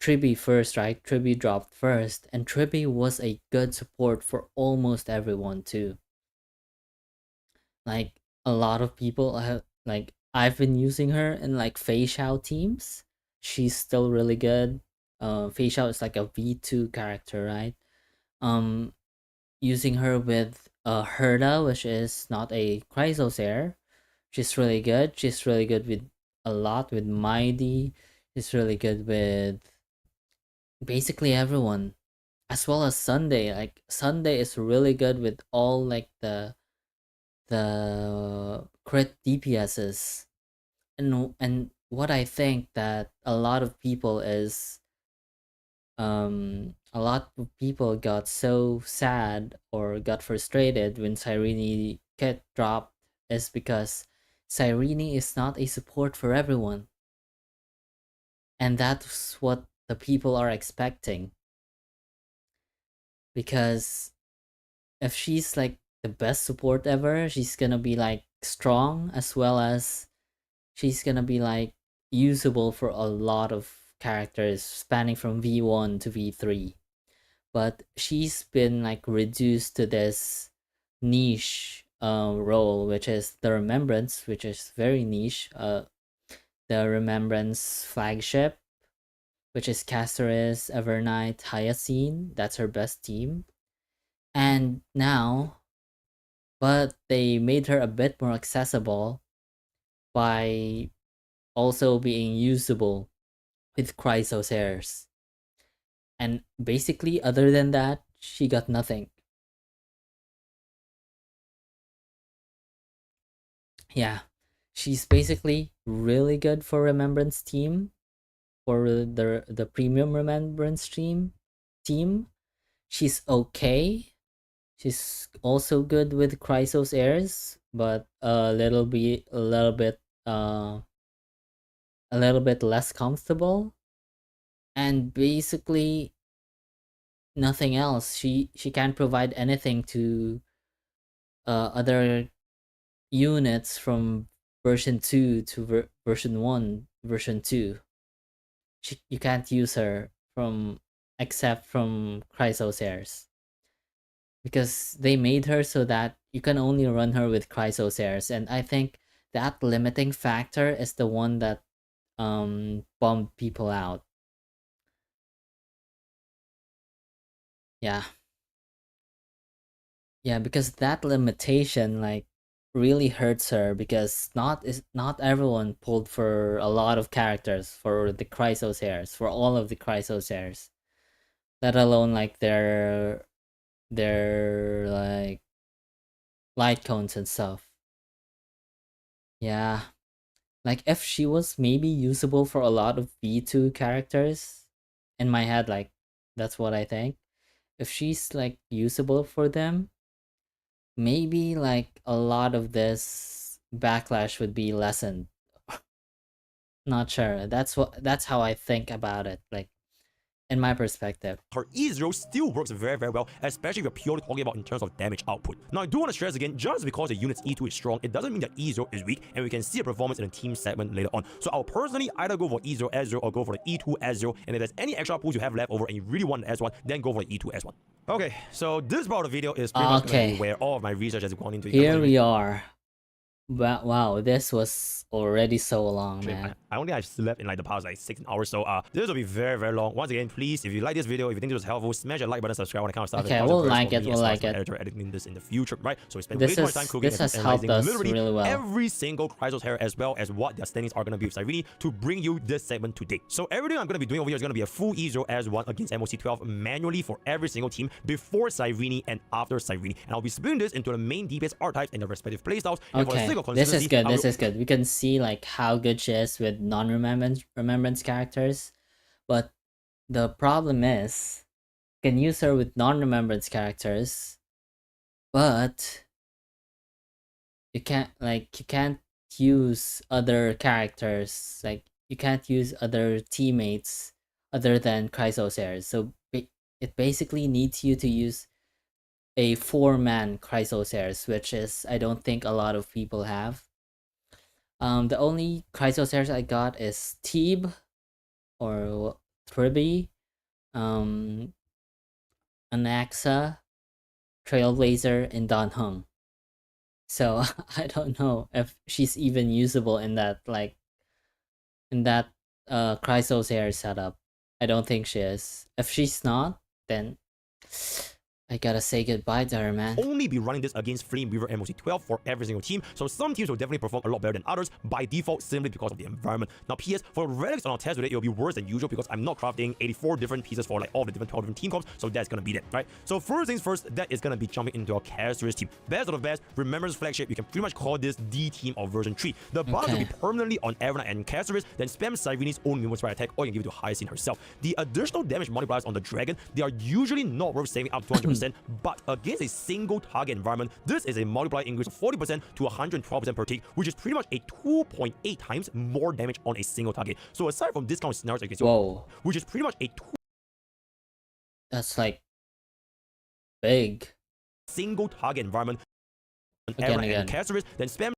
Tribi first, right? Tribi dropped first, and Tribi was a good support for almost everyone too. Like a lot of people have like I've been using her in like Fei Xiao teams. She's still really good. Fei Xiao is like a V2 character, right? Um Using her with Herda, which is not a Chrysos heir. She's really good. She's really good with a lot with Mighty. She's really good with basically everyone. As well as Sunday. Like Sunday is really good with all like the crit DPSs. And what I think that a lot of people got so sad or got frustrated when Cyrene get dropped is because Cyrene is not a support for everyone. And that's what the people are expecting. Because if she's like the best support ever, she's gonna be like strong as well as she's gonna be like usable for a lot of characters spanning from V1 to V3. But she's been like reduced to this niche role, which is the Remembrance, which is very niche. The Remembrance flagship, which is Caceres, Evernight, Hyacine. That's her best team. And now, but they made her a bit more accessible by also being usable with Chrysos hairs. And basically, other than that, she got nothing. Yeah, she's basically really good for Remembrance team, for the premium Remembrance team. She's okay. She's also good with Chrysos heirs, but a little bit less comfortable. And basically nothing else. She can't provide anything to other units from version 2 to version 1, version 2. You can't use her from except from Chrysos heirs. Because they made her so that you can only run her with Chrysos heirs, and I think that limiting factor is the one that bummed people out. Yeah. Yeah, because that limitation, like really hurts her because not everyone pulled for a lot of characters for the Chrysosairs, for all of the Chrysosairs, let alone like their like light cones and stuff. Yeah, like if she was maybe usable for a lot of V2 characters, in my head, like that's what I think. If she's like usable for them, maybe like a lot of this backlash would be lessened. Not sure. That's how I think about it, like in my perspective. her E0 still works very, very well, especially if you're purely talking about in terms of damage output. Now, I do want to stress again, just because the unit's E2 is strong, it doesn't mean that E0 is weak, and we can see a performance in the team segment later on. So I'll personally either go for E0 S0 or go for the E2 S0, and if there's any extra pools you have left over and you really want an S1, then go for the E2 S1. Okay, so this part of the video is pretty much going to be where all of my research has gone into. Here we are. Wow, this was already so long, man. I only have slept in like the past like 16 hours, so this will be very, very long. Once again, please, if you like this video, if you think this was helpful, smash a like button, subscribe, all that kind of stuff. Okay, we'll like it, editing this in the future, right? So we spend way too much time cooking this and has helped analyzing us literally really well. every single Chrysos hair, as well as what their standings are going to be with Cyrene to bring you this segment today. So everything I'm going to be doing over here is going to be a full E0 as one against MOC12 manually for every single team before Cyrene and after Cyrene. And I'll be splitting this into the main DPS archetypes and the respective playstyles. And for the sake of this is good. this is good. We can see like how good she is with non-remembrance characters, but the problem is you can use her with non-remembrance characters, but you can't use other characters, like you can't use other teammates other than Chrysosairs. So it basically needs you to use a 4-man Chrysosairs, which is I don't think a lot of people have. The only Chrysosairs I got is Teeb or Triby, Anaxa, Trailblazer, and Don Hung. So I don't know if she's even usable in that Chrysosair setup. I don't think she is. If she's not, then I gotta say goodbye to her, man. Only be running this against Flame Weaver MOC12 for every single team, so some teams will definitely perform a lot better than others by default simply because of the environment. Now PS, for relics on our test with it, it'll be worse than usual because I'm not crafting 84 different pieces for like all the different 12 different team comps, so that's gonna be it, right? So first things first, that is gonna be jumping into our Casters team. Best of the best, Remembrance flagship, you can pretty much call this the team of version 3. The balance will be permanently on Erina and Casters, then spam Cyrene's own movement sprite attack, or you can give it to Hyacinth herself. The additional damage multipliers on the dragon, they are usually not worth saving up to 200%, but against a single target environment, this is a multiplier increase of 40% to 112% per tick, which is pretty much a 2.8 times more damage on a single target. So aside from discount scenarios against which is pretty much a that's like big single target environment. Again. And Casters, then spam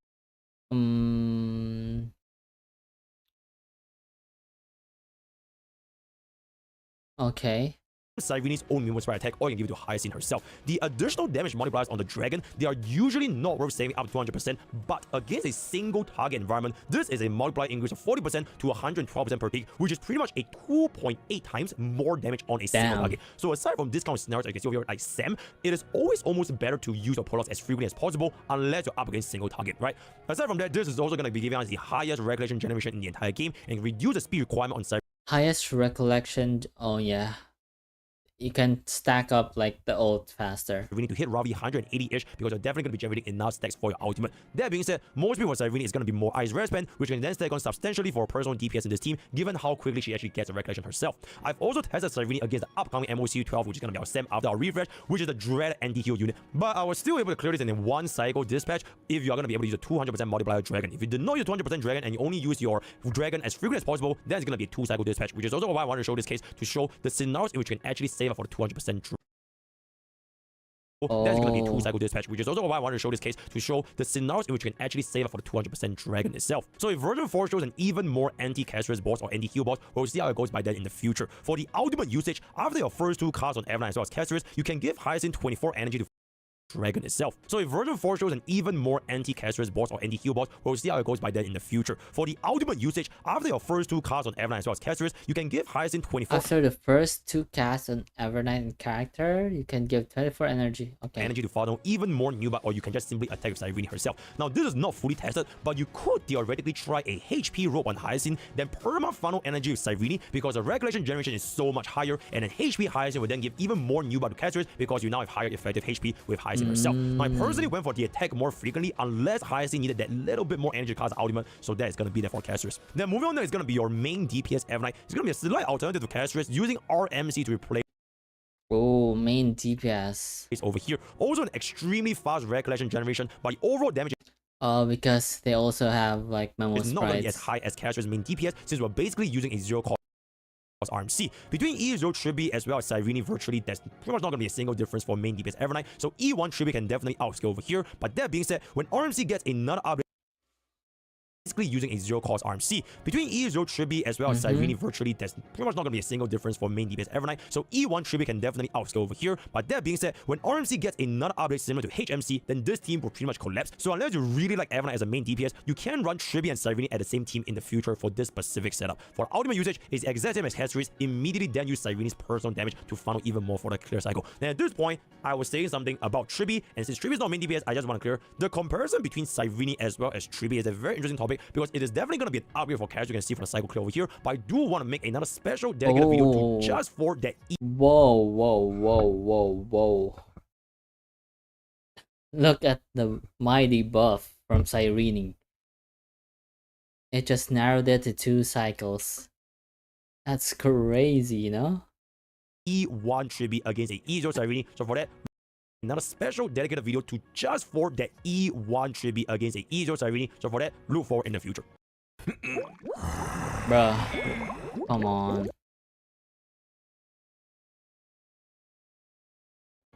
okay. Cyrene's own movement sprite attack, or you can give it to Hyacinth herself. The additional damage multipliers on the dragon, they are usually not worth saving up to 200%, but against a single target environment, this is a multiplier increase of 40% to 112% per tick, which is pretty much a 2.8 times more damage on a single target. So aside from discount scenarios you can see over here like Sam, it is always almost better to use your Prologs as frequently as possible unless you're up against single target, right? Aside from that, this is also going to be giving us the highest recollection generation in the entire game and reduce the speed requirement on Cyrene. Highest recollection, oh yeah. You can stack up like the ult faster. We need to hit roughly 180-ish because you're definitely going to be generating enough stacks for your ultimate. That being said, most people for Cyrene is going to be more ice rare spend, which can then stack on substantially for a personal DPS in this team, given how quickly she actually gets a recollection herself. I've also tested Cyrene against the upcoming MOC12, which is going to be our SEM after our refresh, which is the dreaded anti-heal unit. But I was still able to clear this in one cycle dispatch if you are going to be able to use a 200% multiplier dragon. If you did not use 200% dragon and you only use your dragon as frequently as possible, then it's going to be a 2-cycle dispatch, which is also why I wanted to show this case to show the scenarios in which you can actually save up for the 200% That's going to be a 2-cycle dispatch, which is also why I wanted to show this case to show the scenarios in which you can actually save up for the 200% dragon itself. So if version 4 shows an even more anti-Castress boss or anti-heal boss, we'll see how it goes by then in the future. For the ultimate usage, after your first 2 cards on Evelyn as well as Castress, you can give Hyacinth 24 energy to dragon itself. So if version 4 shows an even more anti-Casterus boss or anti-heal boss, we'll see how it goes by then in the future. For the ultimate usage, after your first 2 casts on Evernight as well as Casterus, you can give Hyacinth 24 After the first 2 casts on Evernight and character, you can give 24 energy. Okay. energy to funnel even more Nubat, or you can just simply attack with Cyrene herself. Now this is not fully tested, but you could theoretically try a HP rope on Hyacinth, then perma funnel energy with Cyrene because the regulation generation is so much higher, and an HP Hyacinth will then give even more Nubat to Casterus because you now have higher effective HP with Hyacinth herself. Now I personally went for the attack more frequently unless Hyacinth needed that little bit more energy to cast ultimate, so that is going to be there for Casterus. Then moving on, there is going to be your main DPS Evernight. It's going to be a slight alternative to Casterus using RMC to replace Oh, main DPS. over here. Also an extremely fast recollection generation, but the overall damage Because they also have like memo is not going to be as sprites. high as Casterus' main DPS, since we're basically using a 0 cost RMC. Between E0 Tribi as well as Cyrene, virtually there's pretty much not going to be a single difference for main DPS Evernight, so E1 Tribi can definitely outscale over here. But that being said, when RMC gets another update, basically using a 0 cost RMC. Between E0 Tribi as well as Cyrene, virtually there's pretty much not going to be a single difference for main DPS Evernight, so E1 Tribi can definitely outscale over here. But that being said, when RMC gets another update similar to HMC, then this team will pretty much collapse. So unless you really like Evernight as a main DPS, you can run Tribi and Cyrene at the same team in the future for this specific setup. For ultimate usage, it's the exact same as Casterus, immediately then use Cyrene's personal damage to funnel even more for the clear cycle. Then at this point, I was saying something about Tribi, and since Tribi is not main DPS, I just want to clear the comparison between Cyrene as well as Tribi is a very interesting topic because it is definitely going to be an upgrade for characters you can see from the cycle clear over here, but I do want to make another special dedicated video to just for that Whoa. Look at the mighty buff from Cyrene. It just narrowed it to 2 cycles. That's crazy, you know? E1 Tribi against a E0 Cyrene. So for that, another special dedicated video to just for that E1 Tribi against a E0 Cyrene. So for that, look forward in the future. Bruh. Come on.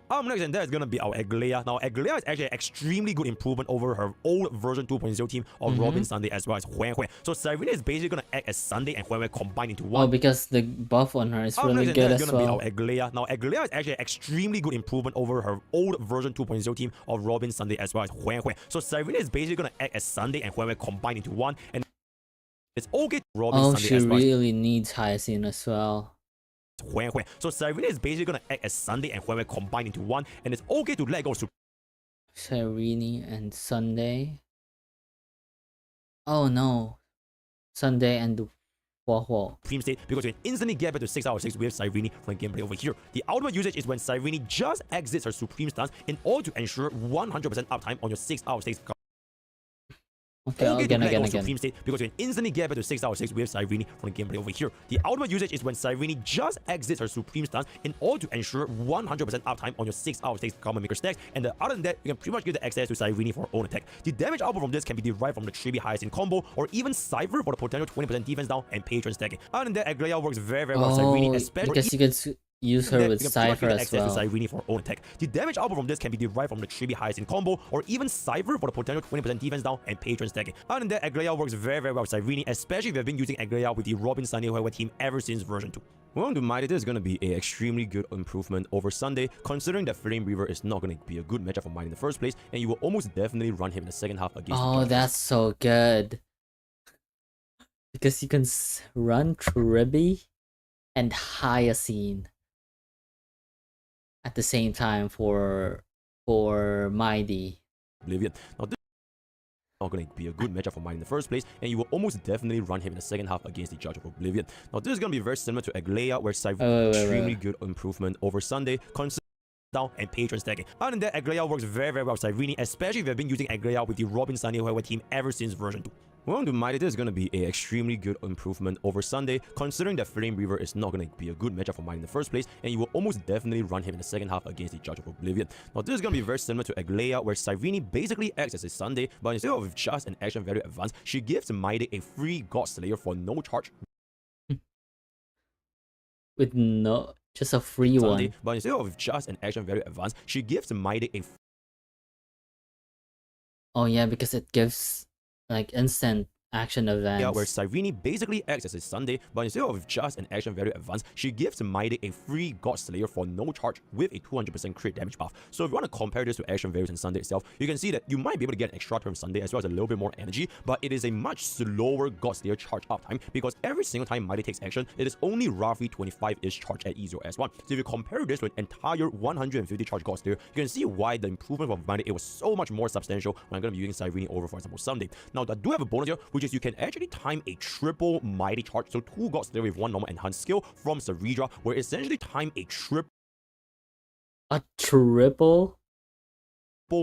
Next, and that is going to be our Aglaya. Now, Aglaya is actually an extremely good improvement over her old version 2.0 team of Robin Sunday as well as Huan Huan. So Cyrene is basically going to act as Sunday and Huan Huan combined into one. Oh, because the buff on her is really good as well. Be our Aglaya. Now, Aglaya is actually an extremely good improvement over her old version 2.0 team of Robin Sunday as well as Huan Huan. So Cyrene is basically going to act as Sunday and Huan Huan combined into one, and it's okay. Robin Sunday she as well really needs Hyacinth as well. Huan Huan. So Cyrene is basically going to act as Sunday and Huan Huan combined into one, and it's okay to let go of Cyrene and Sunday. Oh no. Sunday and Huo. Supreme State because you can instantly get back to 6 out of 6 with Cyrene from the gameplay over here. The ultimate usage is when Cyrene just exits her Supreme stance in order to ensure 100% uptime on your 6 out of 6 Okay, again. Supreme State because you can instantly get back to 6 out of 6 with Cyrene from the gameplay over here. The ultimate usage is when Cyrene just exits her Supreme stance in order to ensure 100% uptime on your 6 out of 6 Common Maker stacks, and other than that, you can pretty much give the access to Cyrene for her own attack. The damage output from this can be derived from the Tribi Hyacinth combo or even Cypher for the potential 20% defense down and patron stacking. Other than that, Aglaya works very well with Cyrene, especially because you can use her with Cypher as well. Cyrene for her own attack. The damage output from this can be derived from the Tribi Hyacinth combo or even Cypher for the potential 20% defense down and patron stacking. Other than that, Aglaya works very well with Cyrene, especially if you have been using Aglaya with the Robin Sunday Huan Huan team ever since version 2. Well, to Mighty, this is going to be an extremely good improvement over Sunday, considering that Flame Reaver is not going to be a good matchup for Mighty in the first place, and you will almost definitely run him in the second half against Oh, that's so good. Because you can run Tribi and Hyacinth at the same time for Mighty. Oblivion. Now, this is not going to be a good matchup for Mighty in the first place, and you will almost definitely run him in the second half against the Judge of Oblivion. Now, this is going to be very similar to Aglaya, where Cypher extremely good improvement over Sunday, down and patron stacking. Other than that, Aglaya works very well with Cyrene, especially if you have been using Aglaya with the Robin Sunday Huan Huan team ever since version 2. Well, to Mighty, this is going to be an extremely good improvement over Sunday, considering that Flame Reaver is not going to be a good matchup for Mighty in the first place, and you will almost definitely run him in the second half against the Judge of Oblivion. Now, this is going to be very similar to Aglaya, where Cyrene basically acts as a Sunday, but instead of just an action value advance, she gives Mighty a free God Slayer for no charge. With no, just a free Sunday, one. but instead of just an action value advance, she gives Mighty a Oh yeah, because it gives like instant action where events. Cyrene basically acts as a Sunday, but instead of just an action value advance, she gives Mighty a free God Slayer for no charge with a 200% crit damage buff. So if you want to compare this to action values in Sunday itself, you can see that you might be able to get an extra turn Sunday as well as a little bit more energy, but it is a much slower God Slayer charge up time because every single time Mighty takes action, it is only roughly 25-ish charge at E0S1. So if you compare this to an entire 150 charge God Slayer, you can see why the improvement of Mighty, it was so much more substantial when I'm going to be using Cyrene over, for example, Sunday. Now, I do have a bonus here, which is you can actually time a triple Mighty charge, so 2 God Slayer with 1 normal enhanced skill from Ceredra, where essentially time a triple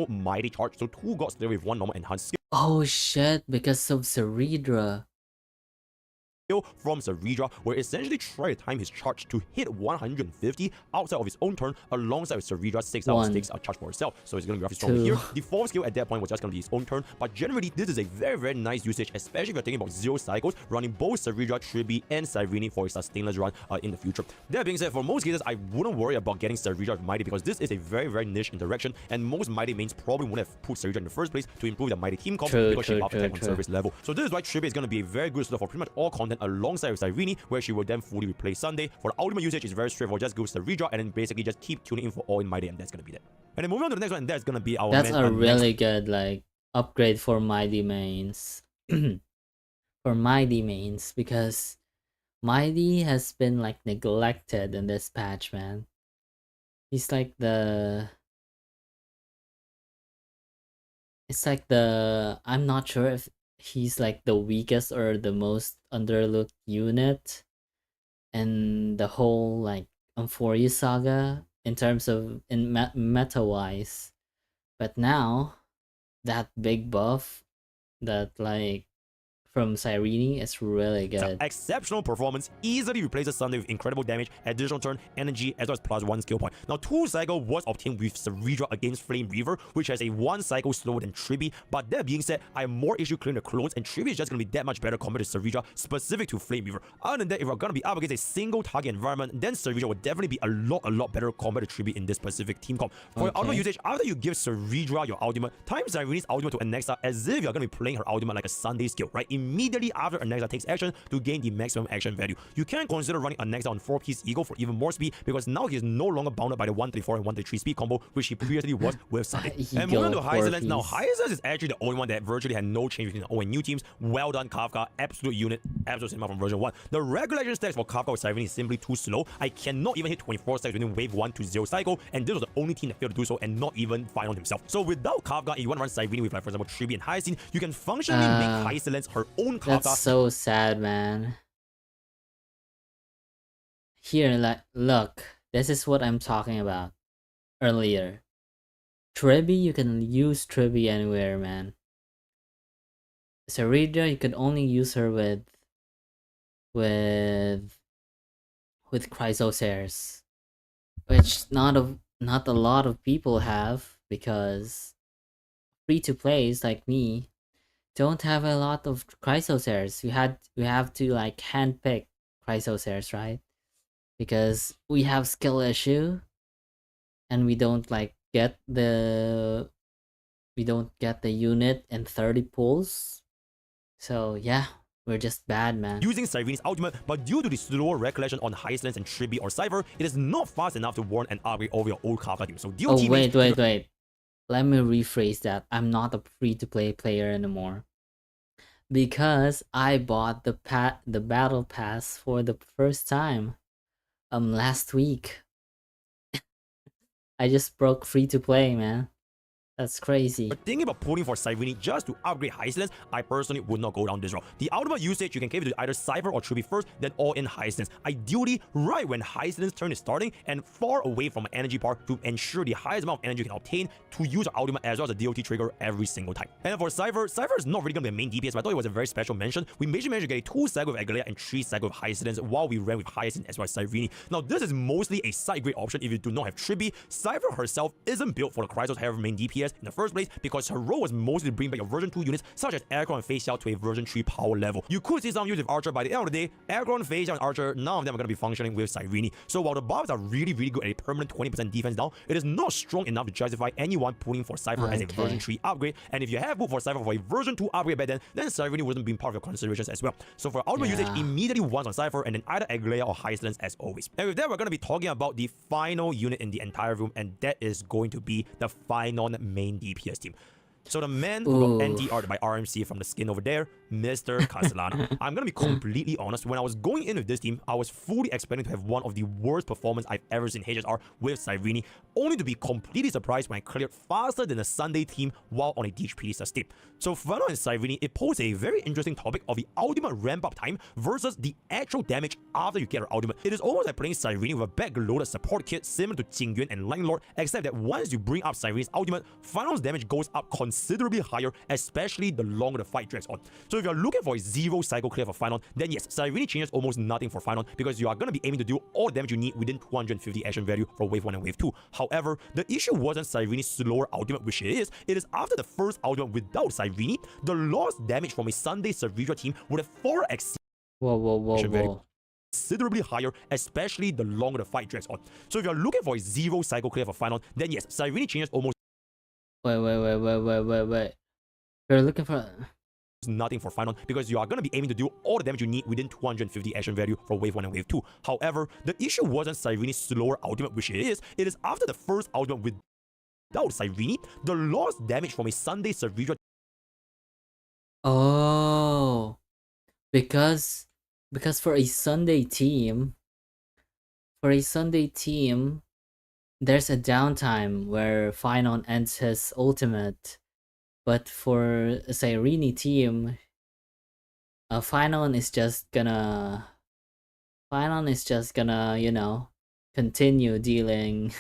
Mighty charge, so 2 God Slayer with 1 normal enhanced skill. Oh shit, because of Ceredra. From Ceredra, where essentially try to time his charge to hit 150 outside of his own turn, alongside with Ceredra's 6 out of 6 charge for herself. So it's going to be roughly strong here. The 4th skill at that point was just going to be his own turn, but generally this is a very, very nice usage, especially if you're thinking about 0 cycles, running both Ceredra, Tribi, and Cyrene for a sustainless run in the future. That being said, for most cases, I wouldn't worry about getting Ceredra with Mighty because this is a very, very niche interaction, and most Mighty mains probably wouldn't have put Ceredra in the first place to improve the Mighty team comp because she buffed attack on service level. So this is why Tribi is going to be a very good slot for pretty much all content alongside with Cyrene, where she will then fully replace Sunday. For the ultimate usage, it's very straightforward. Just go Ceredra and then basically just keep tuning in for all in Mighty, and that's going to be that. And then moving on to the next one, and that's going to be our That's a really good like upgrade for Mighty mains. For Mighty mains, because Mighty has been like neglected in this patch, man. He's like the... It's like the... I'm not sure if he's like the weakest or the most underlooked unit in the whole like Euphoria saga in terms of meta wise, but now that big buff that like from Cyrene is really good. Exceptional performance, easily replaces Sunday with incredible damage, additional turn, energy, as well as +1 skill point. Now, 2 cycle was obtained with Ceredra against Flame Reaver, which has a 1 cycle slower than Tribi. But that being said, I have more issue clearing the clones, and Tribi is just going to be that much better compared to Ceredra, specific to Flame Reaver. Other than that, if we're going to be up against a single target environment, then Ceredra would definitely be a lot better compared to Tribi in this specific team comp. For your ultimate usage, after you give Ceredra your ultimate, time Cyrene's ultimate to Anexa as if you're going to be playing her ultimate like a Sunday skill, right? Immediately after Anexa takes action to gain the maximum action value. You can consider running Anexa on 4-piece Eagle for even more speed, because now he is no longer bounded by the 134 and 133 speed combo, which he previously was with Sunday. And moving on to Hyacinth, now Hyacinth is actually the only one that virtually had no change between the old and new teams. Well done, Kafka. Absolute unit. Absolute cinema from version 1. The regulation stacks for Kafka with Cyrene is simply too slow. I cannot even hit 24 stacks within wave 1 to 0 cycle, and this was the only team that failed to do so, and not even Final himself. So without Kafka, if you want to run Cyrene with, like, for example, Tribi and Hyacinth, you can functionally make Hyacinth her own Kafka. That's so sad, man. Here, like, look, this is what I'm talking about earlier. Tribi, you can use Tribi anywhere, man. Ceredra, you can only use her with Chrysosairs, which not a lot of people have, because free-to-plays like me don't have a lot of Chrysosairs. We have to like handpick Chrysosairs, right? Because we have skill issue, and we don't get the unit in 30 pulls. So yeah, we're just bad, man. Using Cyrene's ultimate, but due to the slower recollection on Hyacinth and Tribi or Cypher, it is not fast enough to warrant an upgrade over your old Kafka team. So DOT wait. Let me rephrase that. I'm not a free-to-play player anymore, because I bought the battle pass for the first time last week. I just broke free-to-play, man. That's crazy. But thinking about pulling for Cyrene just to upgrade Hyacinth, I personally would not go down this route. The ultimate usage, you can give it to either Cypher or Tribi first, then all in Hyacinth. Ideally, right when Hyacinth's turn is starting and far away from an energy part to ensure the highest amount of energy you can obtain to use our ultimate as well as a DOT trigger every single time. And for Cypher is not really going to be a main DPS, but I thought it was a very special mention. We managed to get a 2 cycle with Agalea and 3 cycle with Hyacinth while we ran with Hyacinth as well as Cyrene. Now, this is mostly a side grade option if you do not have Tribi. Cypher herself isn't built for the Chrysos Heaven main DPS, DPS in the first place because her role was mostly to bring back your version 2 units such as Aircraft and Face Shell to a version 3 power level. You could see some use with Archer, by the end of the day, Aircraft, Face Shell, and Archer, none of them are going to be functioning with Cyrene. So while the buffs are really good at a permanent 20% defense down, it is not strong enough to justify anyone pulling for Cypher as a version 3 upgrade. And if you have put for Cypher for a version 2 upgrade back then Cyrene wouldn't be part of your considerations as well. So for ultimate usage, immediately once on Cypher and then either Aglaya or Hyslens as always. And with that, we're going to be talking about the final unit in the entire room, and that is going to be the Phynon main DPS team. So the man who got NTR'd by RMC from the skin over there, Mr. Castellano. I'm gonna be completely honest, when I was going in with this team, I was fully expecting to have one of the worst performances I've ever seen HSR with Cyrene, only to be completely surprised when I cleared faster than the Sunday team while on a DHPD sustain. So Phynon and Cyrene, it poses a very interesting topic of the ultimate ramp-up time versus the actual damage after you get her ultimate. It is almost like playing Cyrene with a backloaded support kit similar to Qingyuan and Lightning Lord, except that once you bring up Cyrene's ultimate, Phynon's damage goes up considerably higher, especially the longer the fight drags on. So if you're looking for a 0 cycle clear for Phynon, then yes, Cyrene changes almost nothing for Phynon because you are going to be aiming to do all the damage you need within 250 action value for wave 1 and wave 2. However, the issue wasn't Cyrene's slower ultimate, which it is after the first ultimate without Cyrene, the lost damage from a Sunday Savridra team would have far exceeded considerably higher, especially the longer the fight drags on. So if you're looking for a 0 cycle clear for Phynon, then yes, Cyrene changes almost Wait. You're looking for nothing for Phynon because you are going to be aiming to do all the damage you need within 250 action value for wave 1 and wave 2. However, the issue wasn't Cyrene's slower ultimate, which it is after the first ultimate without Cyrene, the lost damage from a Sunday Savridra. Oh, because for a Sunday team, there's a downtime where Phynon ends his ultimate, but for a Cyrene team, Phynon is just gonna, you know, continue dealing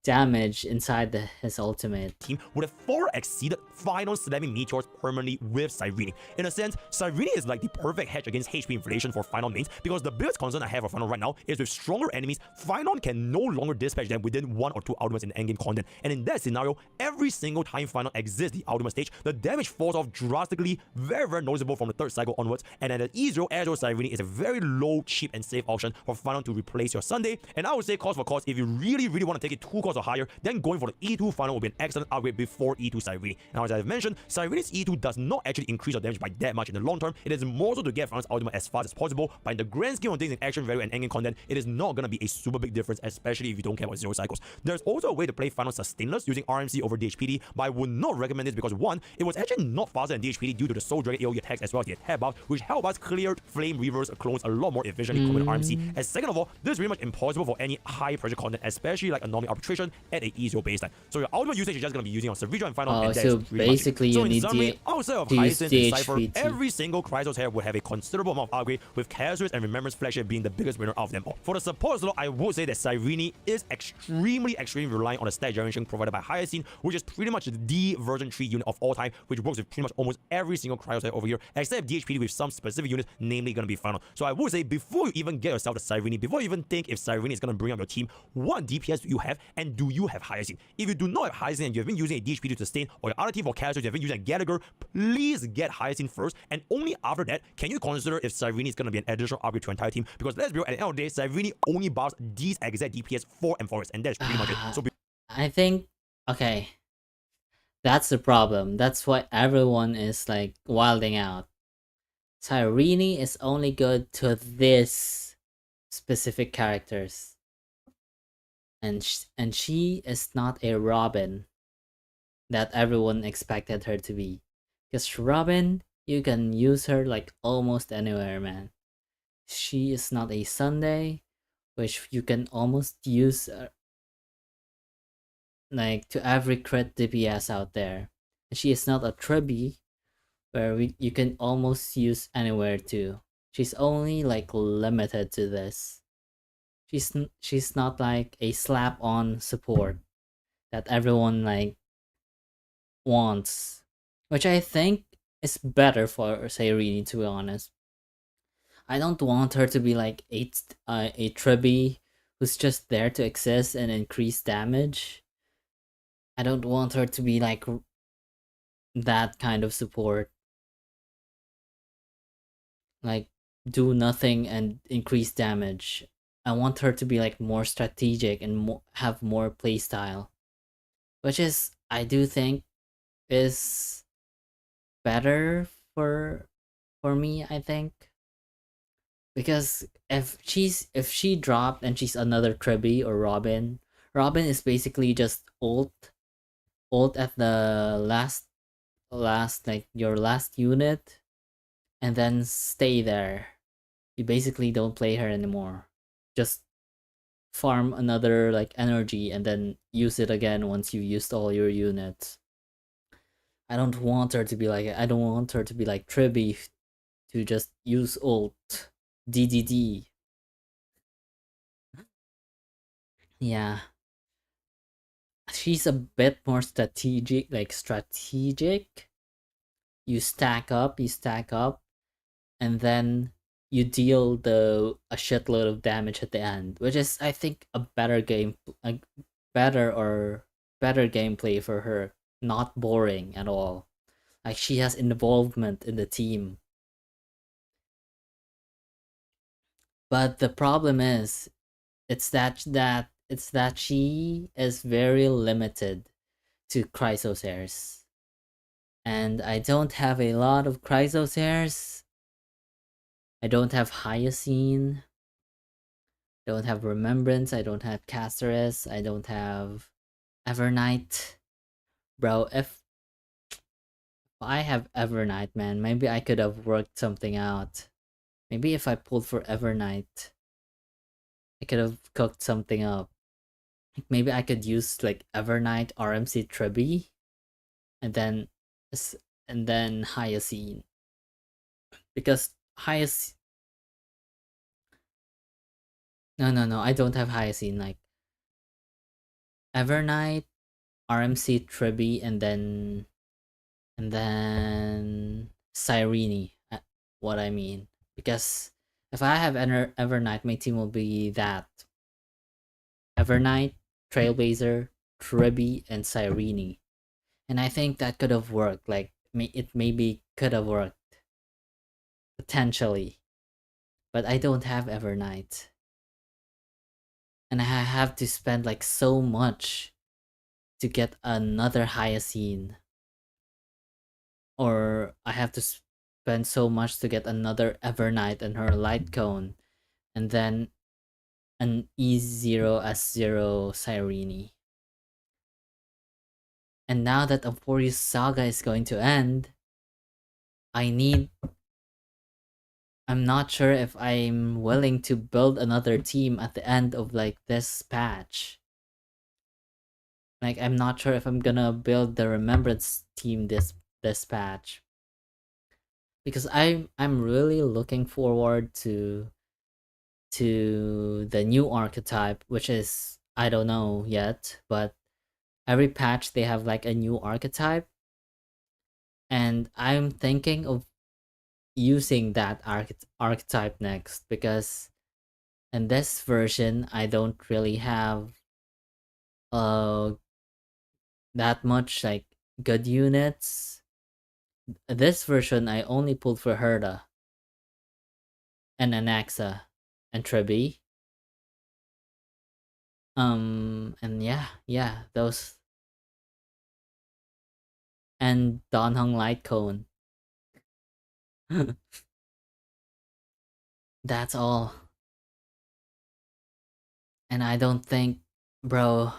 damage inside his ultimate. Team would have far exceeded Phynon slamming meteors permanently with Cyrene. In a sense, Cyrene is like the perfect hedge against HP inflation for Phynon mains because the biggest concern I have for Phynon right now is with stronger enemies, Phynon can no longer dispatch them within 1 or 2 ultimates in endgame content. And in that scenario, every single time Phynon exits the ultimate stage, the damage falls off drastically, very noticeable from the 3rd cycle onwards. And at the E0, Air0 Cyrene is a very low, cheap, and safe option for Phynon to replace your Sunday. And I would say cost for cost, if you really want to take it 2 costs or higher, then going for the E2 Phynon will be an excellent upgrade before E2 Cyrene. Now, as I've mentioned, Cyrene's E2 does not actually increase your damage by that much in the long term. It is more so to get Phynon's ultimate as fast as possible, but in the grand scheme of things in action value and endgame content, it is not going to be a super big difference, especially if you don't care about 0 cycles. There's also a way to play Phynon sustainless using RMC over DHPD, but I would not recommend this because 1, it was actually not faster than DHPD due to the Soul Dragon AoE attacks as well as the attack buff, which help us clear Flame Reavers clones a lot more efficiently compared to RMC. And second of all, this is pretty much impossible for any high pressure content, especially like Anomaly Arbitration at a E0 baseline. So your ultimate usage is just going to be using on Savridra and Phynon, and so basically you need outside of Hyacinth and Cypher, every single Chrysos here would have a considerable amount of upgrade, with Casuus and Remembrance Flagship being the biggest winner of them all. For the support slot, I would say that Cyrene is extremely reliant on the stat generation provided by Hyacinth, which is pretty much the version 3 unit of all time, which works with pretty much almost every single Chrysos here over here, except DHPD with some specific units, namely going to be Phynon. So I would say before you even get yourself to Cyrene, before you even think if Cyrene is going to bring up your team, what DPS do you have, and do you have Hyacinth? If you do not have Hyacinth and you have been using a DHPD to sustain, or your other team for Casuus you have been using a Gallagher, please get Hyacinth first, and only after that can you consider if Cyrene is going to be an additional upgrade to your entire team, because let's be real, at the end of the day, Cyrene only buffs these exact DPS for Forest, and that's pretty much it. So I think, okay, that's the problem. That's why everyone is like wilding out. Cyrene is only good to this specific characters, and she is not a Robin that everyone expected her to be. Because Robin, you can use her like almost anywhere, man. She is not a Sunday, which you can almost use like to every crit DPS out there. And she is not a Trebby, where you can almost use anywhere too. She's only like limited to this. She's not like a slap-on support that everyone like wants, which I think is better for Cyrene, to be honest. I don't want her to be like a Trebby who's just there to exist and increase damage. I don't want her to be like that kind of support. Like, do nothing and increase damage. I want her to be like more strategic and have more playstyle. Which is, I do think, is better for me, I think. Because if she dropped and she's another Tribby or Robin, Robin is basically just ult at the last like your last unit, and then stay there. You basically don't play her anymore. Just farm another like energy and then use it again once you used all your units. I don't want her to be like Tribby to just use ult DDD. Yeah. She's a bit more strategic, You stack up, and then you deal a shitload of damage at the end, which is, I think, a better gameplay for her. Not boring at all. Like, she has involvement in the team. But the problem is, it's that she is very limited to Chrysosairs. And I don't have a lot of Chrysosairs. I don't have Hyacine. I don't have Remembrance. I don't have Caceres. I don't have Evernight. Bro, if I have Evernight, man, maybe I could have worked something out. Maybe if I pulled for Evernight, I could have cooked something up. Maybe I could use like Evernight, RMC Tribby, and then Hyacine. Because Hyacine... No, I don't have Hyacine. Like, Evernight, RMC Tribby, and then Cyrene. What I mean. Because if I have Evernight, my team will be that. Evernight, Trailblazer, Tribby, and Cyrene. And I think that could have worked. Like, it maybe could have worked. Potentially. But I don't have Evernight. And I have to spend like so much to get another Hyacine. Or I have to spend so much to get another Evernight and her Light Cone. And then an E0 S0 Cyrene. And now that Emporius Saga is going to end, I'm not sure if I'm willing to build another team at the end of like this patch. Like, I'm not sure if I'm gonna build the Remembrance team this patch. Because I'm really looking forward to the new archetype, which is, I don't know yet, but every patch they have like a new archetype, and I'm thinking of using that archetype next, because in this version I don't really have that much like good units. This version I only pulled for Herda and Anaxa and Tribby. And yeah, those, and Donhung Light Cone. That's all. And I don't think, bro,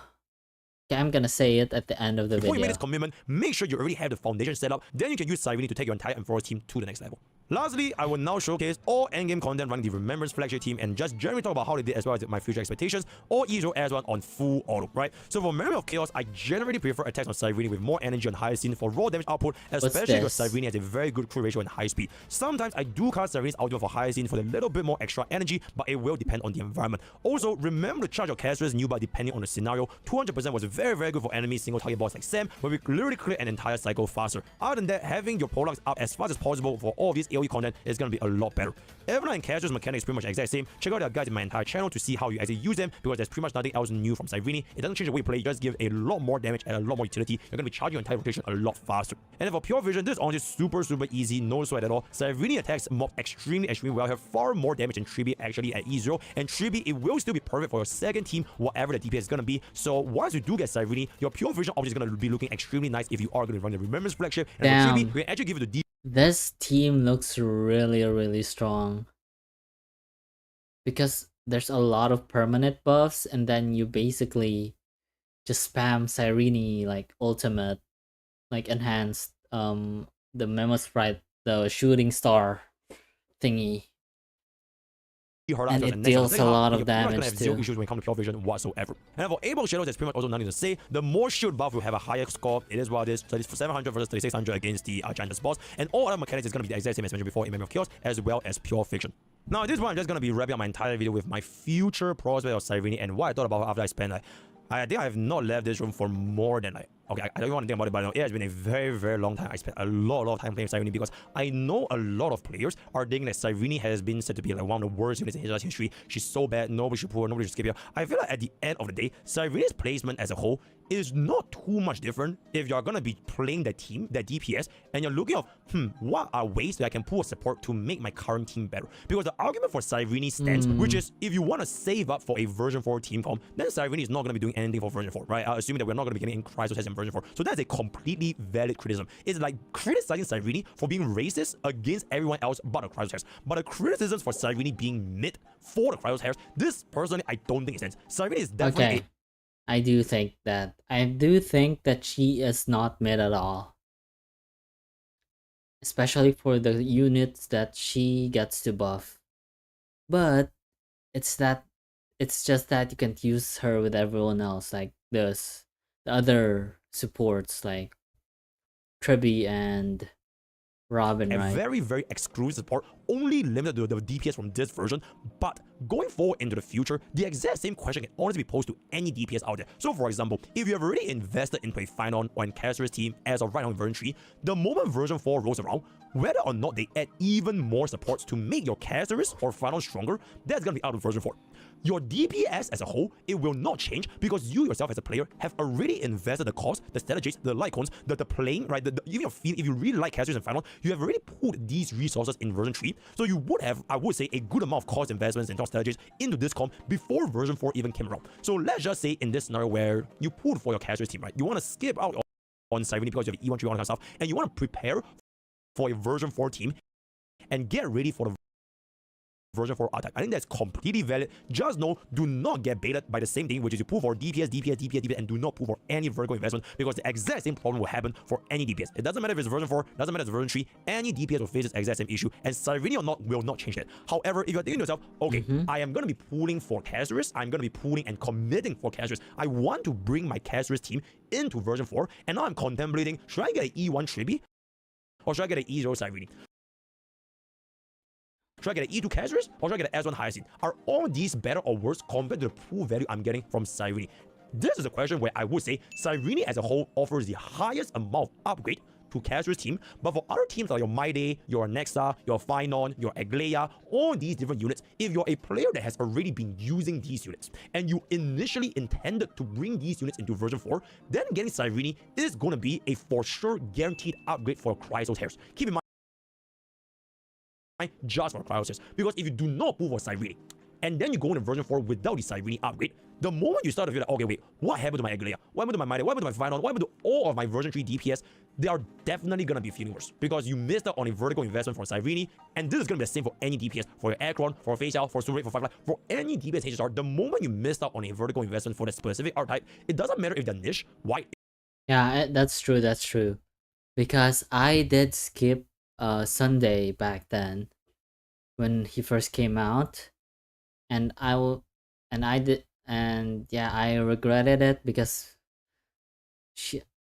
I'm gonna say it at the end of the Before you make video. this commitment, make sure you already have the foundation set up, then you can use Cyrene to take your entire Enforcer team to the next level. Lastly, I will now showcase all endgame content running the Remembrance flagship team and just generally talk about how they did as well as my future expectations, or each as one on full auto, right? So for Memory of Chaos, I generally prefer attacks on Cyrene with more energy on Hyacine for raw damage output, especially because Cyrene has a very good crew ratio and high speed. Sometimes I do cast Cyrene's ultimate for Hyacine for a little bit more extra energy, but it will depend on the environment. Also, remember to charge your Caceres new buff depending on the scenario. 200% was very good for enemy single target boss like Sam, where we literally clear an entire cycle faster. Other than that, having your Poleaxe up as fast as possible for all of these AoE content is gonna be a lot better. Everyone and Caster's mechanics is pretty much the exact same. Check out the guys in my entire channel to see how you actually use them, because there's pretty much nothing else new from Cyrene. It doesn't change the way you play, it just gives a lot more damage and a lot more utility. You're gonna be charging your entire rotation a lot faster. And then for pure vision, this is honestly super easy, no sweat at all. Cyrene attacks mob extremely well, have far more damage than Tribi actually at E0. And Tribi, it will still be perfect for your second team, whatever the DPS is gonna be. So once you do get Cyrene, your pure vision obviously is gonna be looking extremely nice if you are gonna run the Remembrance flagship. And for Tribi, we can actually give it the This team looks really strong, because there's a lot of permanent buffs, and then you basically just spam Cyrene like ultimate, like enhanced the Memo Sprite, the shooting star thingy, and it deals a lot of damage have too. zero issues when it comes to pure vision whatsoever. And for Able Shadows, there's pretty much also nothing to say. The more shield buff will have a higher score. It is what it is. 700 versus 3600 against the Giantess boss. And all other mechanics is going to be the exact same as mentioned before in Memory of Chaos, as well as pure fiction. Now at this point, I'm just going to be wrapping up my entire video with my future prospect of Cyrene and what I thought about after I spent I think I have not left this room for more than okay, I don't want to think about it, but it has been a very long time. I spent a lot of time playing Cyrene because I know a lot of players are thinking that Cyrene has been said to be like one of the worst units in HSR history. She's so bad, nobody should pull her, nobody should skip her. I feel like at the end of the day, Cyrene's placement as a whole is not too much different if you're gonna be playing that team, that DPS, and you're looking of, what are ways that I can pull a support to make my current team better? Because the argument for Cyrene stands, which is if you want to save up for a version 4 team comp, then Cyrene is not going to be doing anything for version 4, right? Assuming that we're not going to be getting in Crysis test in version 4. So that's a completely valid criticism. It's like criticizing Cyrene for being racist against everyone else but the Crysis test. But the criticisms for Cyrene being mid for the Crysis test, this personally I don't think it stands. Cyrene is definitely I do think that. I do think that she is not mid at all. Especially for the units that she gets to buff. But it's just that you can use her with everyone else, like the other supports like Tribi and Robin, a right? very exclusive support, only limited to the DPS from this version. But going forward into the future, the exact same question can honestly be posed to any DPS out there. So for example, if you have already invested into a Final or Caster's team as of right now in version 3, the moment version 4 rolls around, whether or not they add even more supports to make your Caster's or Final stronger, that's gonna be out of version 4. Your DPS as a whole, it will not change because you yourself as a player have already invested the cost, the strategies, the lycons, the playing, right? Even if you really like Casters and Final, you have already put these resources in version 3. So you would have, I would say, a good amount of cost investments and strategies into this comp before version 4 even came around. So let's just say in this scenario where you pulled for your Casters team, right? You want to skip out on Cyrene because you have E1, 3, all that kind of stuff, and you want to prepare for a version 4 team and get ready for the version 4 attack. I think that's completely valid. Just know, do not get baited by the same thing, which is you pull for DPS, and do not pull for any vertical investment, because the exact same problem will happen for any DPS. It doesn't matter if it's version 4, doesn't matter if it's version 3, any DPS will face this exact same issue, and Cyrene or not will not change that. However, if you're thinking to yourself, okay, I am going to be pulling for Caster's, I'm going to be pulling and committing for Caster's, I want to bring my Caster's team into version 4, and now I'm contemplating, should I get an E1 Tribi, or should I get an E0 Cyrene? Should I get an E2 Caster's, or should I get an S1 Hyacinth? Are all these better or worse compared to the pool value I'm getting from Cyrene? This is a question where I would say Cyrene as a whole offers the highest amount of upgrade to Caster's team, but for other teams like your Maide, your Nexa, your Phynon, your Aglaia, all these different units, if you're a player that has already been using these units, and you initially intended to bring these units into version 4, then getting Cyrene is going to be a for sure guaranteed upgrade for Crysis Hairs. Keep in mind, just for Crysis, because if you do not pull for Cyrene, and then you go into version 4 without the Cyrene upgrade, the moment you start to feel like, okay, wait, what happened to my Aglaia? What happened to my Maide? What happened to my Phynon? What happened to all of my version 3 DPS? They are definitely going to be feeling worse, because you missed out on a vertical investment for Cyrene, and this is going to be the same for any DPS, for your Acheron, for Facial, for Super, for Firefly, for any DPS HSR. The moment you missed out on a vertical investment for the specific archetype, it doesn't matter if they're niche, white. Yeah, that's true. Because I did skip Sunday back then when he first came out, and I regretted it because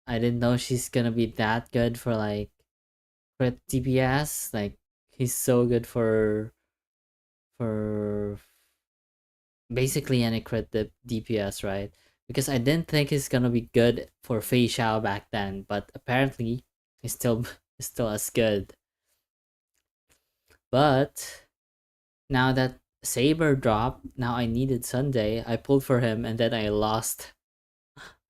I didn't know she's gonna be that good for like crit DPS. Like, he's so good for basically any crit DPS, right? Because I didn't think he's gonna be good for Fei Xiao back then, but apparently he's still as good. But now that Saber dropped, now I needed Sunday. I pulled for him and then I lost.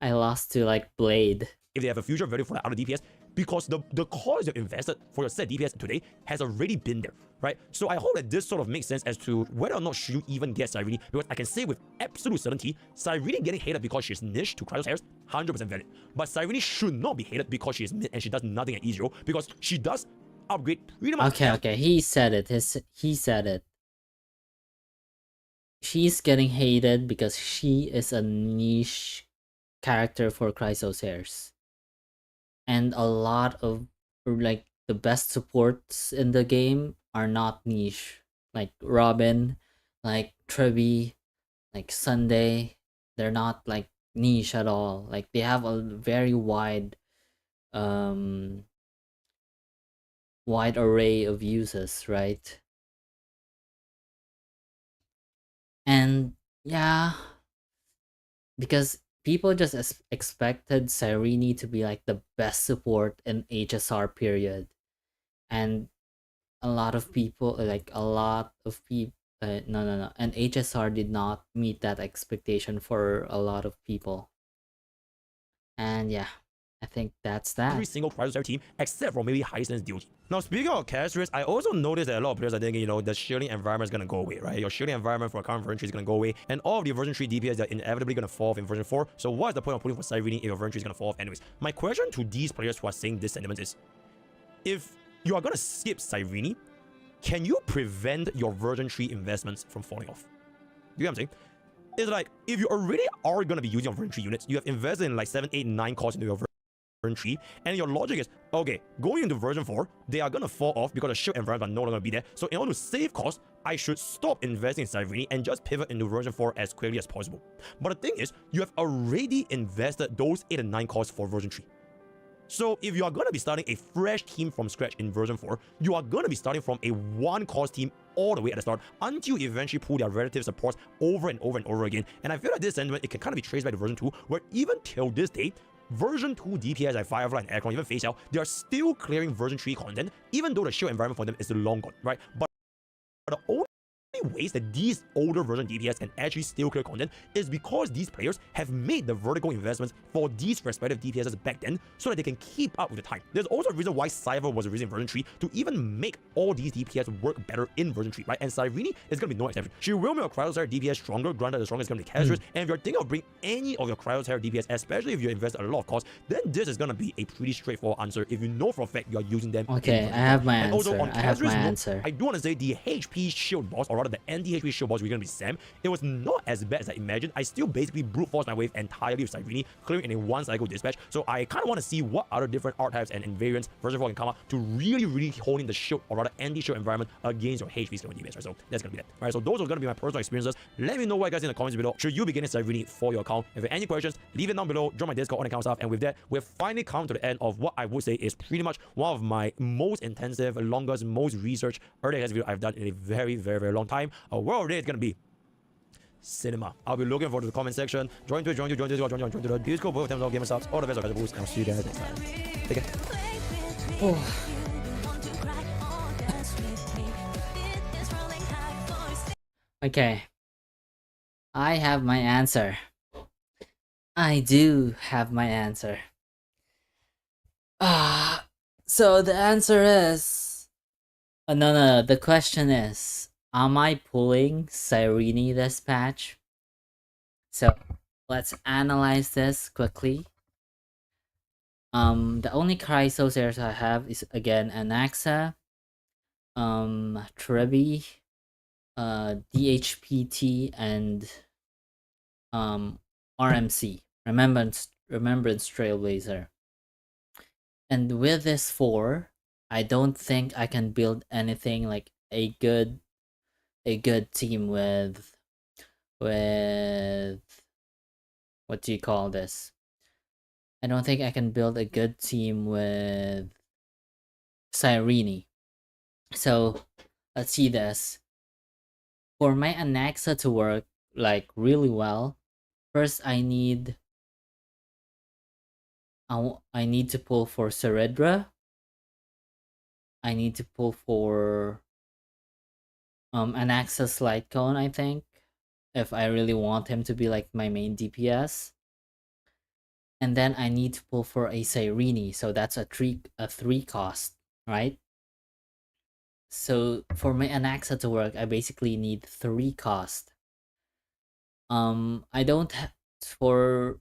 I lost to like Blade. If they have a future value for the other DPS, because the cost you invested for your set DPS today has already been there, right? So I hope that this sort of makes sense as to whether or not should you even get Cyrene, because I can say with absolute certainty, Cyrene getting hated because she's niche to Kratos Harris, 100% valid. But Cyrene should not be hated because she is mid and she does nothing at E0, because she does upgrade pretty much. Okay, he said it. He said it. She's getting hated because she is a niche character for Chrysosairs. And a lot of like the best supports in the game are not niche. Like Robin, like Trebi, like Sunday. They're not like niche at all. Like they have a very wide wide array of uses, right? And yeah, because people just expected Cyrene to be like the best support in HSR period, and a lot of people no, and HSR did not meet that expectation for a lot of people. And yeah, I think that's that. Every single Kratos team except for maybe Heisen's duty. Now, speaking of casters, I also noticed that a lot of players are thinking, you know, the shielding environment is going to go away, right? Your shielding environment for a current version 3 is going to go away, and all of the version 3 DPS are inevitably going to fall off in version 4. So what is the point of putting for Cyrene if your version 3 is going to fall off anyways? My question to these players who are saying this sentiment is, if you are going to skip Cyrene, can you prevent your version 3 investments from falling off? You know what I'm saying? It's like, if you already are going to be using your version 3 units, you have invested in like 7, 8, 9 costs into your version 3, and your logic is, okay, going into version 4, they are going to fall off because the shield environment are no longer going to be there. So in order to save costs, I should stop investing in Cyrene and just pivot into version 4 as quickly as possible. But the thing is, you have already invested those 8 and 9 costs for version 3. So if you are going to be starting a fresh team from scratch in version 4, you are going to be starting from a 1-cost team all the way at the start until you eventually pull their relative supports over and over and over again. And I feel like this sentiment, it can kind of be traced back to version 2, where even till this day, version 2 DPS like Firefly and Aircon, even Face Out, they are still clearing version 3 content, even though the shield environment for them is long gone, right? But the only ways that these older version DPS can actually still clear content is because these players have made the vertical investments for these respective DPSs back then so that they can keep up with the time. There's also a reason why Cypher was released in version 3 to even make all these DPS work better in version 3, right? And Cyrene is going to be no exception. She will make your Cryosaur DPS stronger, granted the strongest is going to be Casters, and if you're thinking of bringing any of your Cryosaur DPS, especially if you invest a lot of cost, then this is going to be a pretty straightforward answer if you know for a fact you are using them. Okay, I have my answer. Also, on I have my answer. I do want to say the HP shield boss, or rather the anti-HP shield boss, we're going to be Sam. It was not as bad as I imagined. I still basically brute forced my wave entirely with Cyrene, clearing in a 1-cycle dispatch. So I kind of want to see what other different archetypes and variants version 4 can come up to really hone in the shield, or rather anti-shield environment against your HP scaling DPS, right? So that's going to be that. Right, so those are going to be my personal experiences. Let me know what you guys in the comments below. Should you be getting Cyrene for your account? If you have any questions, leave it down below. Join my Discord, on account stuff. And with that, we've finally come to the end of what I would say is pretty much one of my most intensive, longest, most research early access video I've done in a very long time. A world day is going to be cinema. I'll be looking forward to the comment section. Join Twitch, join to the Discord, both times all gamer subs. All the best, I'll boost, and I'll see you guys next time. Take care. Oh. Okay. I have my answer. I do have my answer. So the answer is... no. The question is, am I pulling Cyrene this patch? So, let's analyze this quickly. The only Chrysosairs I have is, again, Anaxa, Trebi, DHPT, and RMC, Remembrance Trailblazer. And with this 4, I don't think I can build anything like a good team with what do you call this? I don't think I can build a good team with Cyrene. So let's see this. For my Anaxa to work like really well, first I need to pull for Ceredra. I need to pull for an access light cone, I think, if I really want him to be like my main DPS. And then I need to pull for a Cyrene, so that's a three cost, right? So for my Anaxa to work, I basically need 3 cost. I don't for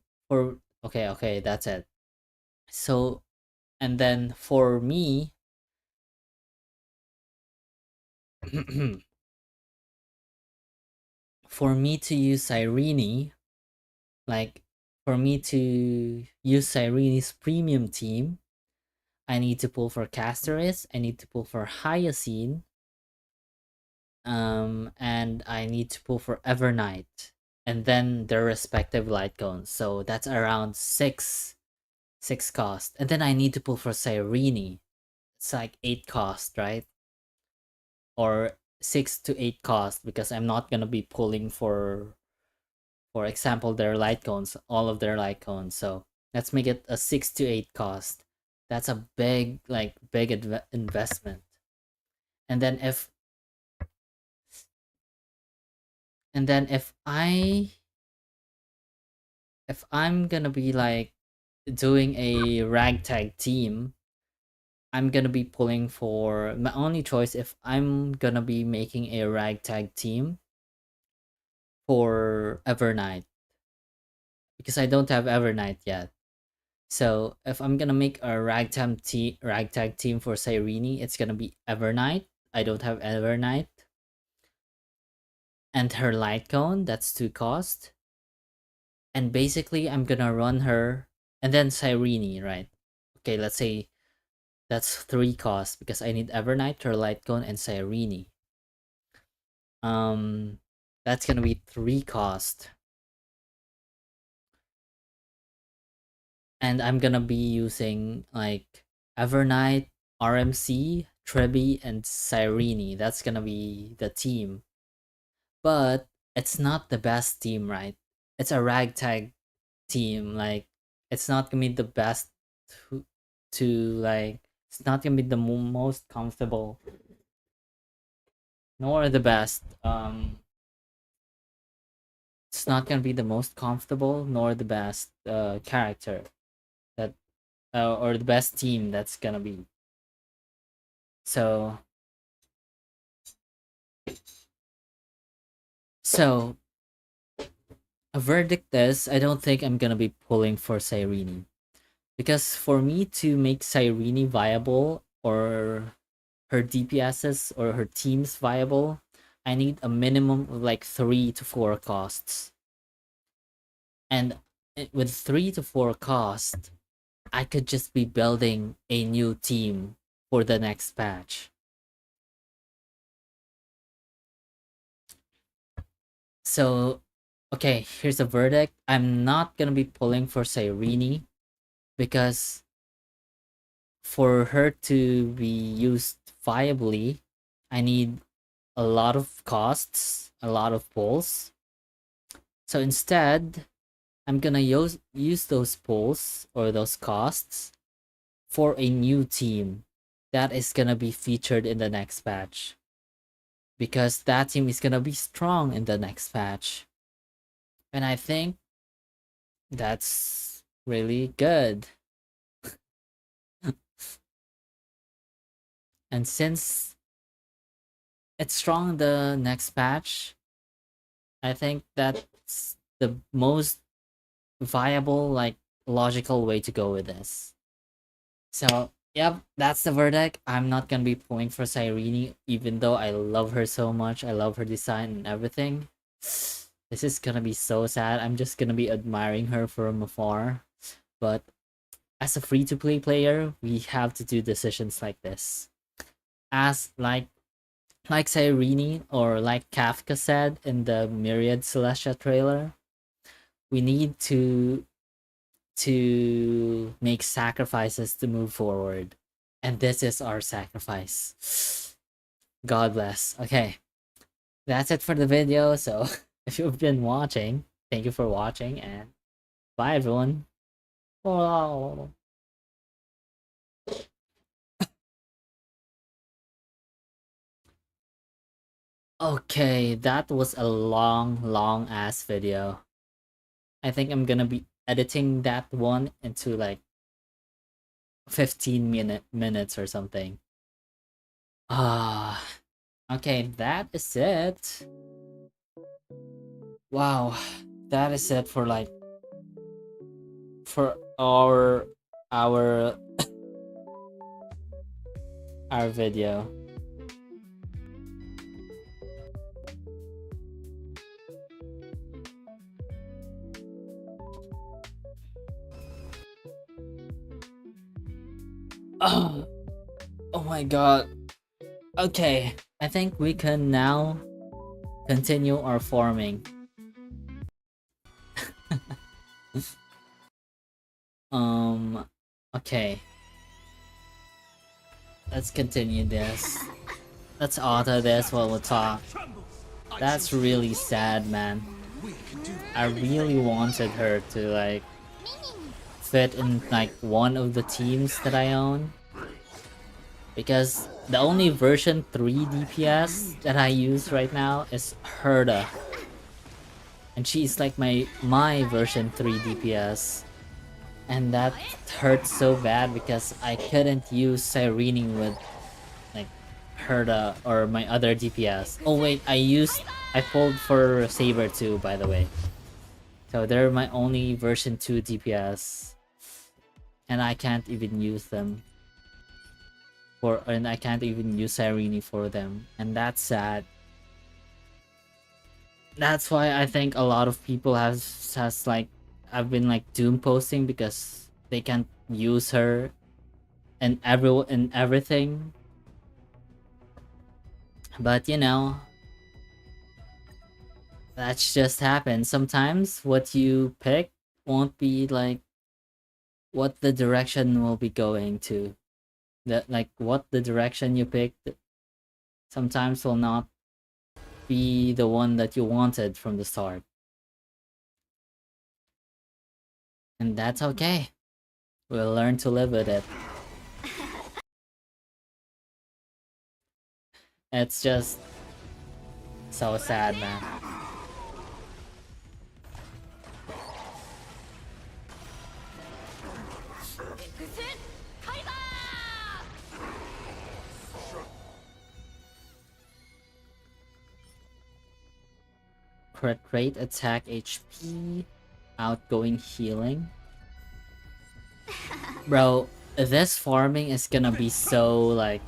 okay, that's it. So, and then for me, for me to use Cyrene, like for me to use Cyrene's premium team, I need to pull for Castoris, I need to pull for Hyacine, and I need to pull for Evernight, and then their respective light cones. So that's around six cost, and then I need to pull for Cyrene. It's like 8 cost, right? Or 6 to 8 cost, because I'm not gonna be pulling for example their light cones, all of their light cones. So let's make it a 6 to 8 cost. That's a big investment. And then if if I'm gonna be like doing a ragtag team, I'm gonna be pulling for my only choice if I'm gonna be making a ragtag team for Evernight, because I don't have Evernight yet. So if I'm gonna make a ragtag team for Cyrene, it's gonna be Evernight. I don't have Evernight. And her light cone, that's 2 cost. And basically I'm gonna run her and then Cyrene, right? Okay, let's say that's 3 cost because I need Evernight, her light cone, and Cyrene. That's gonna be 3 cost. And I'm gonna be using like Evernight, RMC, Trebi, and Cyrene. That's gonna be the team. But it's not the best team, right? It's a ragtag team. Like, it's not gonna be the best to like, it's not gonna be the most comfortable, nor the best. It's not gonna be the most comfortable, nor the best character that or the best team that's gonna be. So so a verdict is I don't think I'm gonna be pulling for Cyrene. Because for me to make Cyrene viable, or her DPSs or her teams viable, I need a minimum of like 3 to 4 costs. And with 3 to 4 costs, I could just be building a new team for the next patch. So, okay, here's a verdict. I'm not gonna be pulling for Cyrene because for her to be used viably, I need a lot of costs, a lot of pulls. So instead, I'm gonna use those pulls or those costs for a new team that is gonna be featured in the next patch. Because that team is gonna be strong in the next patch. And I think that's really good. And since it's strong in the next patch, I think that's the most viable, like, logical way to go with this. So, yep, that's the verdict. I'm not gonna be pulling for Cyrene, even though I love her so much. I love her design and everything. This is gonna be so sad. I'm just gonna be admiring her from afar. But as a free-to-play player, we have to do decisions like this. As like Cyrene, or like Kafka said in the Myriad Celestia trailer, we need to make sacrifices to move forward. And this is our sacrifice. God bless. Okay. That's it for the video. So if you've been watching, thank you for watching, and bye everyone. Oh. Okay, that was a long ass video. I think I'm gonna be editing that one into like 15 minutes or something. Ah, okay, that is it. Wow, that is it for like for our our video. Oh, oh my god. Okay, I think we can now continue our farming. Okay. Let's continue this. Let's auto this while we talk. That's really sad, man. I really wanted her to like fit in like one of the teams that I own, because the only version 3 DPS that I use right now is Herda, and she's like my version 3 DPS, and that hurts so bad because I couldn't use Cyrene with like Herda or my other DPS. Oh wait, I pulled for Saber too, by the way. So they're my only version 2 DPS, and I can't even use them and I can't even use Cyrene for them, and that's sad. That's why I think a lot of people has like I've been like doom posting because they can't use her and everything. But you know, that's just happens. Sometimes what you pick won't be like what the direction will be going to. That like what the direction you picked sometimes will not be the one that you wanted from the start. And that's okay. We'll learn to live with it. It's just so sad, man. Crit rate, attack HP, outgoing healing. Bro, this farming is gonna be so like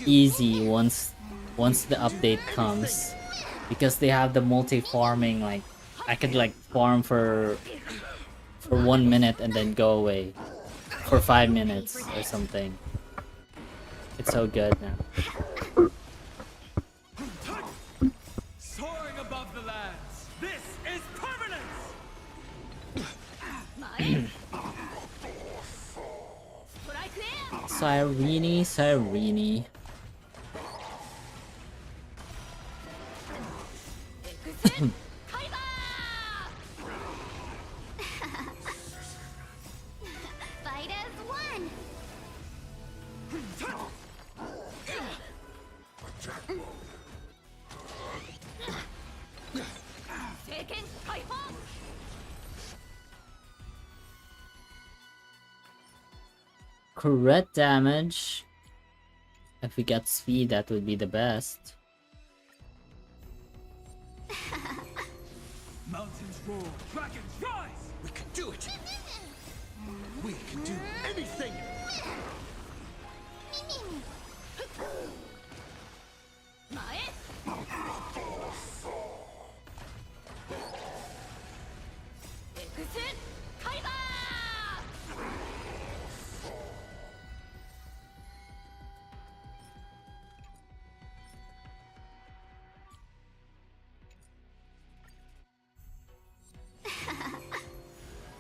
easy once the update comes, because they have the multi-farming. Like I could like farm for 1 minute and then go away for 5 minutes or something. It's so good now. Soaring above the lands. This is permanence. Cyrene. Fight as one. Crit damage. If we get speed, that would be the best. Mountains roar, dragons rise. We can do it. We can do anything.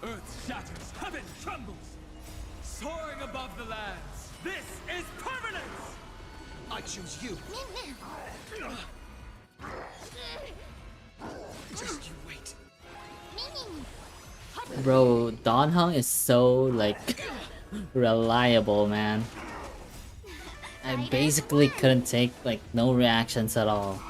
Earth shatters, heaven trembles. Soaring above the lands. This is permanence. I choose you. Just you wait. Bro, Donhung is so like reliable, man. I basically couldn't take like no reactions at all.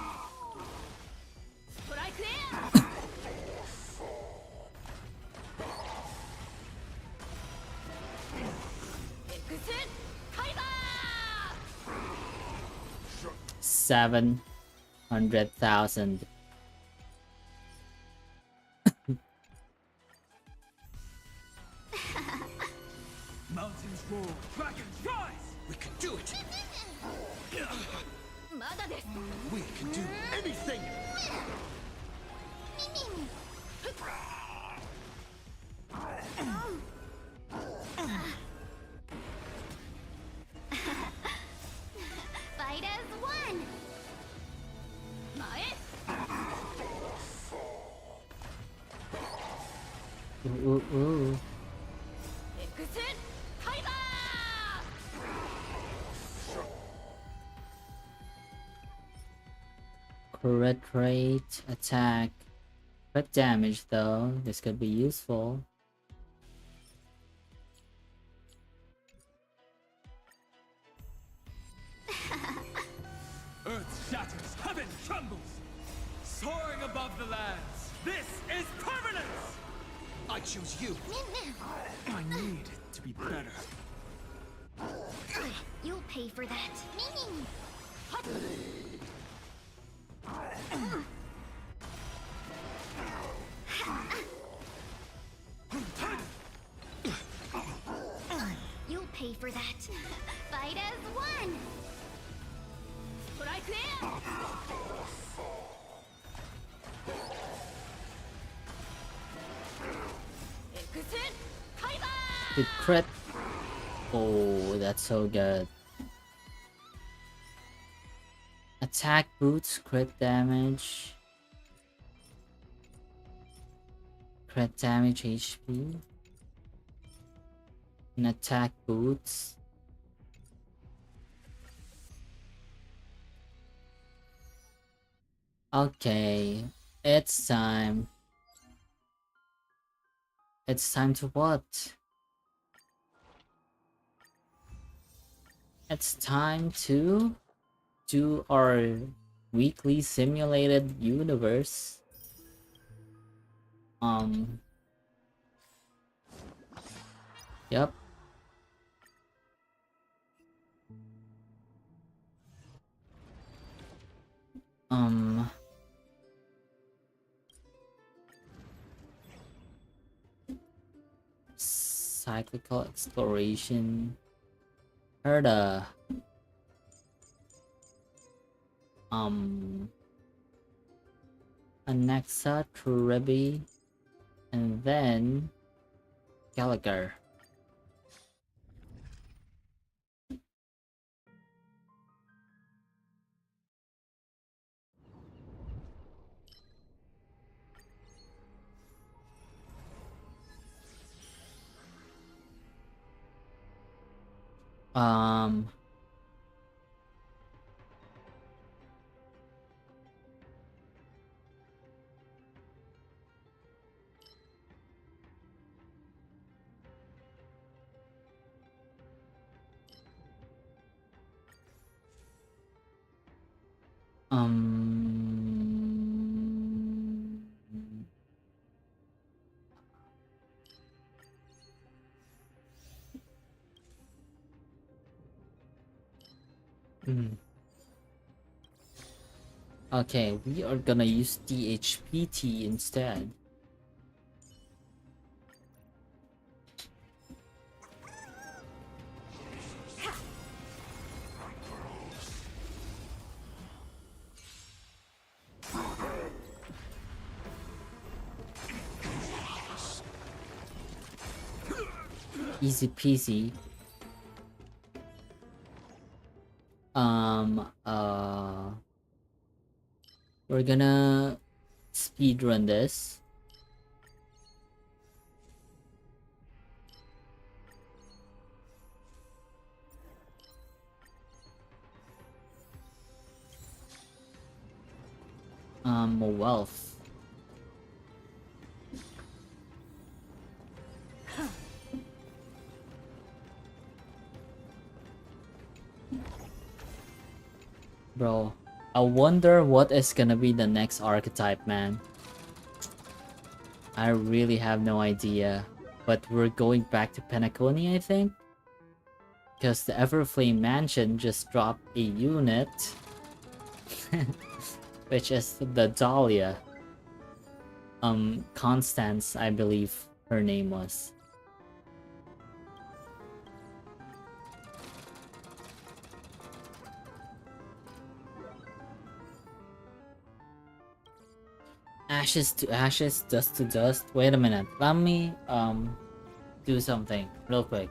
700,000. Mountains roar, dragons rise! We can do it! まだです We can do anything! Fight as one 前 Ooh. Exit Tiger! Crit rate, attack. Crit damage though, this could be useful. Earth shatters, heaven trembles! Soaring above the lands, this is permanence! I choose you! I need to be better. You'll pay for that. You'll pay for that. Fight as one. Strike there. Exit Tiger! The crit. Oh, that's so good. Attack boots, crit damage. Crit damage HP. And attack boots. Okay, it's time. It's time to what? It's time to do our weekly simulated universe. Yep. Cyclical exploration. Herda. Anexa, Tribi, and then Gallagher. Okay, we are gonna use DHPT instead. Easy peasy. We're gonna speedrun this. Wealth. Bro, I wonder what is gonna be the next archetype, man. I really have no idea. But we're going back to Penacony, I think? Because the Everflame Mansion just dropped a unit. which is the Dahlia. Constance, I believe her name was. Ashes to ashes, dust to dust. Wait a minute, let me do something real quick.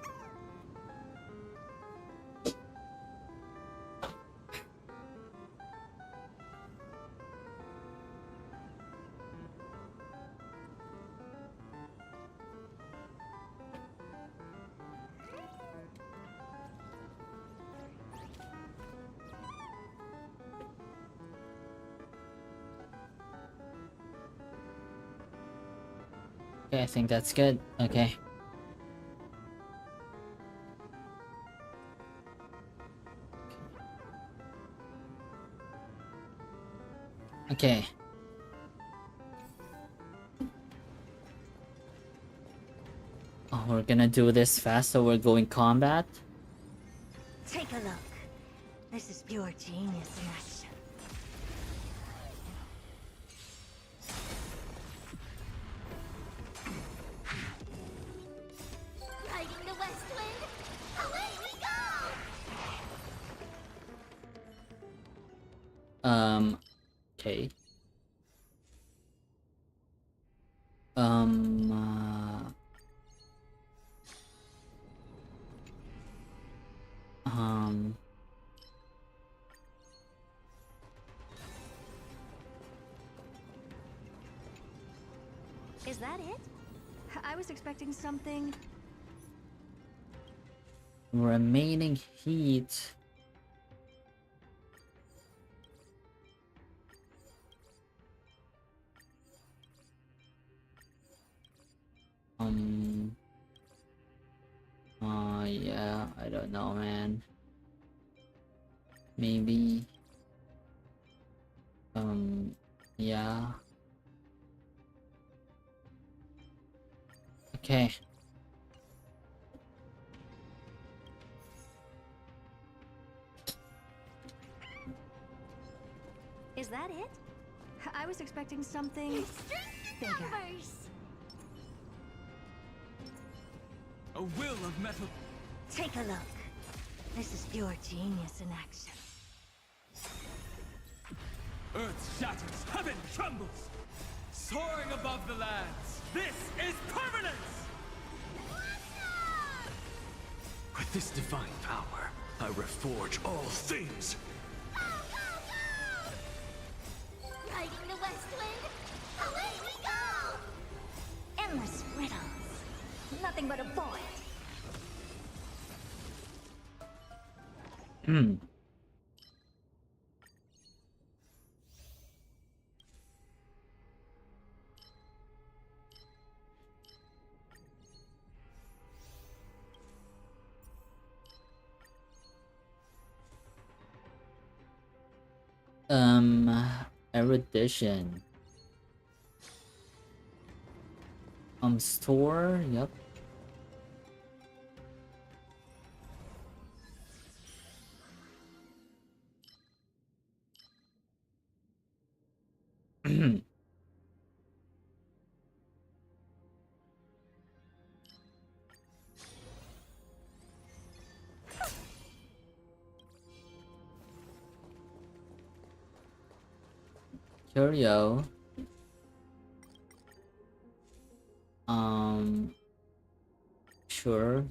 Okay, I think that's good. Okay. Okay. Oh, we're gonna do this fast, so we're going combat. Take a look. This is pure genius in action. Riding the west wind, away we go! Okay. Is that it? I was expecting something. Remaining heat. Yeah, I don't know, man. Maybe. Yeah. Okay. Is that it? I was expecting something bigger. Numbers! A will of metal. Take a look. This is pure genius in action. Earth shatters, heaven trembles. Soaring above the lands. This is permanence! With this divine power, I reforge all things. Riding the west wind, away we go! Endless riddles. Nothing but a void. Erudition. Store, yep. Curio. Sure.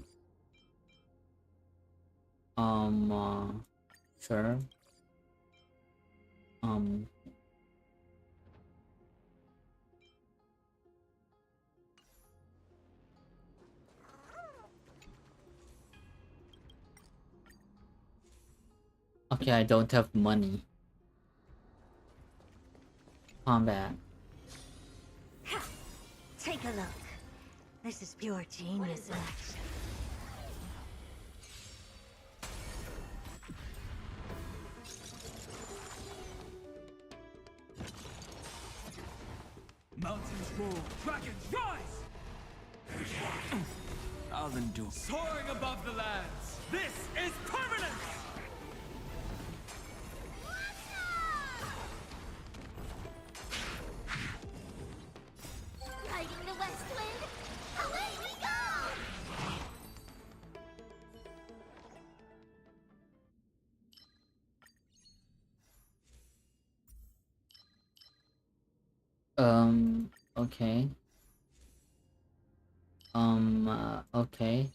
Sure. Okay, I don't have money. Combat. Take a look. This is pure genius in action. Mountains roar, dragons rise! I'll endure. Soaring above the lands. This is permanence! Okay. Okay.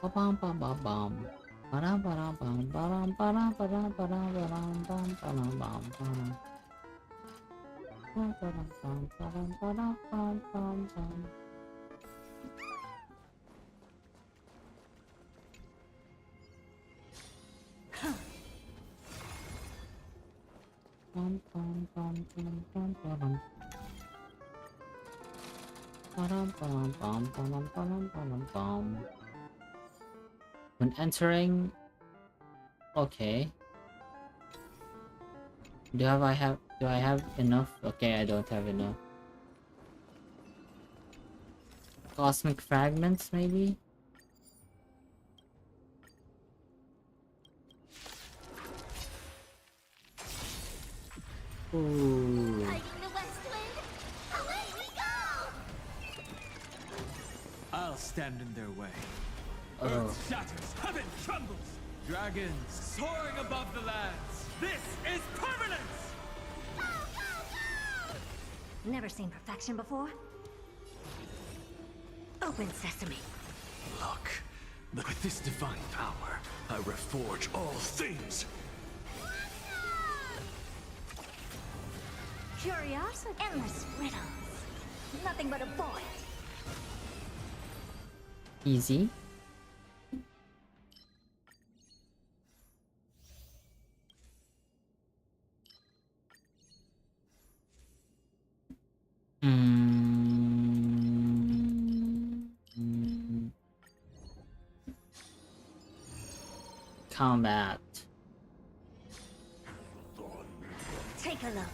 Ba-bum, bum, bum, bum. Ba-dum, ba-dum, bum, ba-dum, ba-dum, ba-dum, ba-dum, ba-dum, bum, ba-dum, bum, ba-dum. Ba-dum, ba-dum, bum, ba-dum, ba-dum, bum, bum, bum. Bum, bum, bum, bum, bum, ba-dum. Ba-dum, ba-dum, bum, ba-dum, ba-dum, ba-dum, bum. When entering, okay. Do I have enough? Okay, I don't have enough. Cosmic fragments, maybe? Ooh. Fighting the west wind, away we go! I'll stand in their way. Oh. Earth shatters, heaven trembles. Dragons soaring above the lands. This is permanence! Go, go, go! Never seen perfection before? Open sesame. Look, with this divine power, I reforge all things. Curiosity. Endless riddles. Nothing but a void. Easy. Combat. Take a look.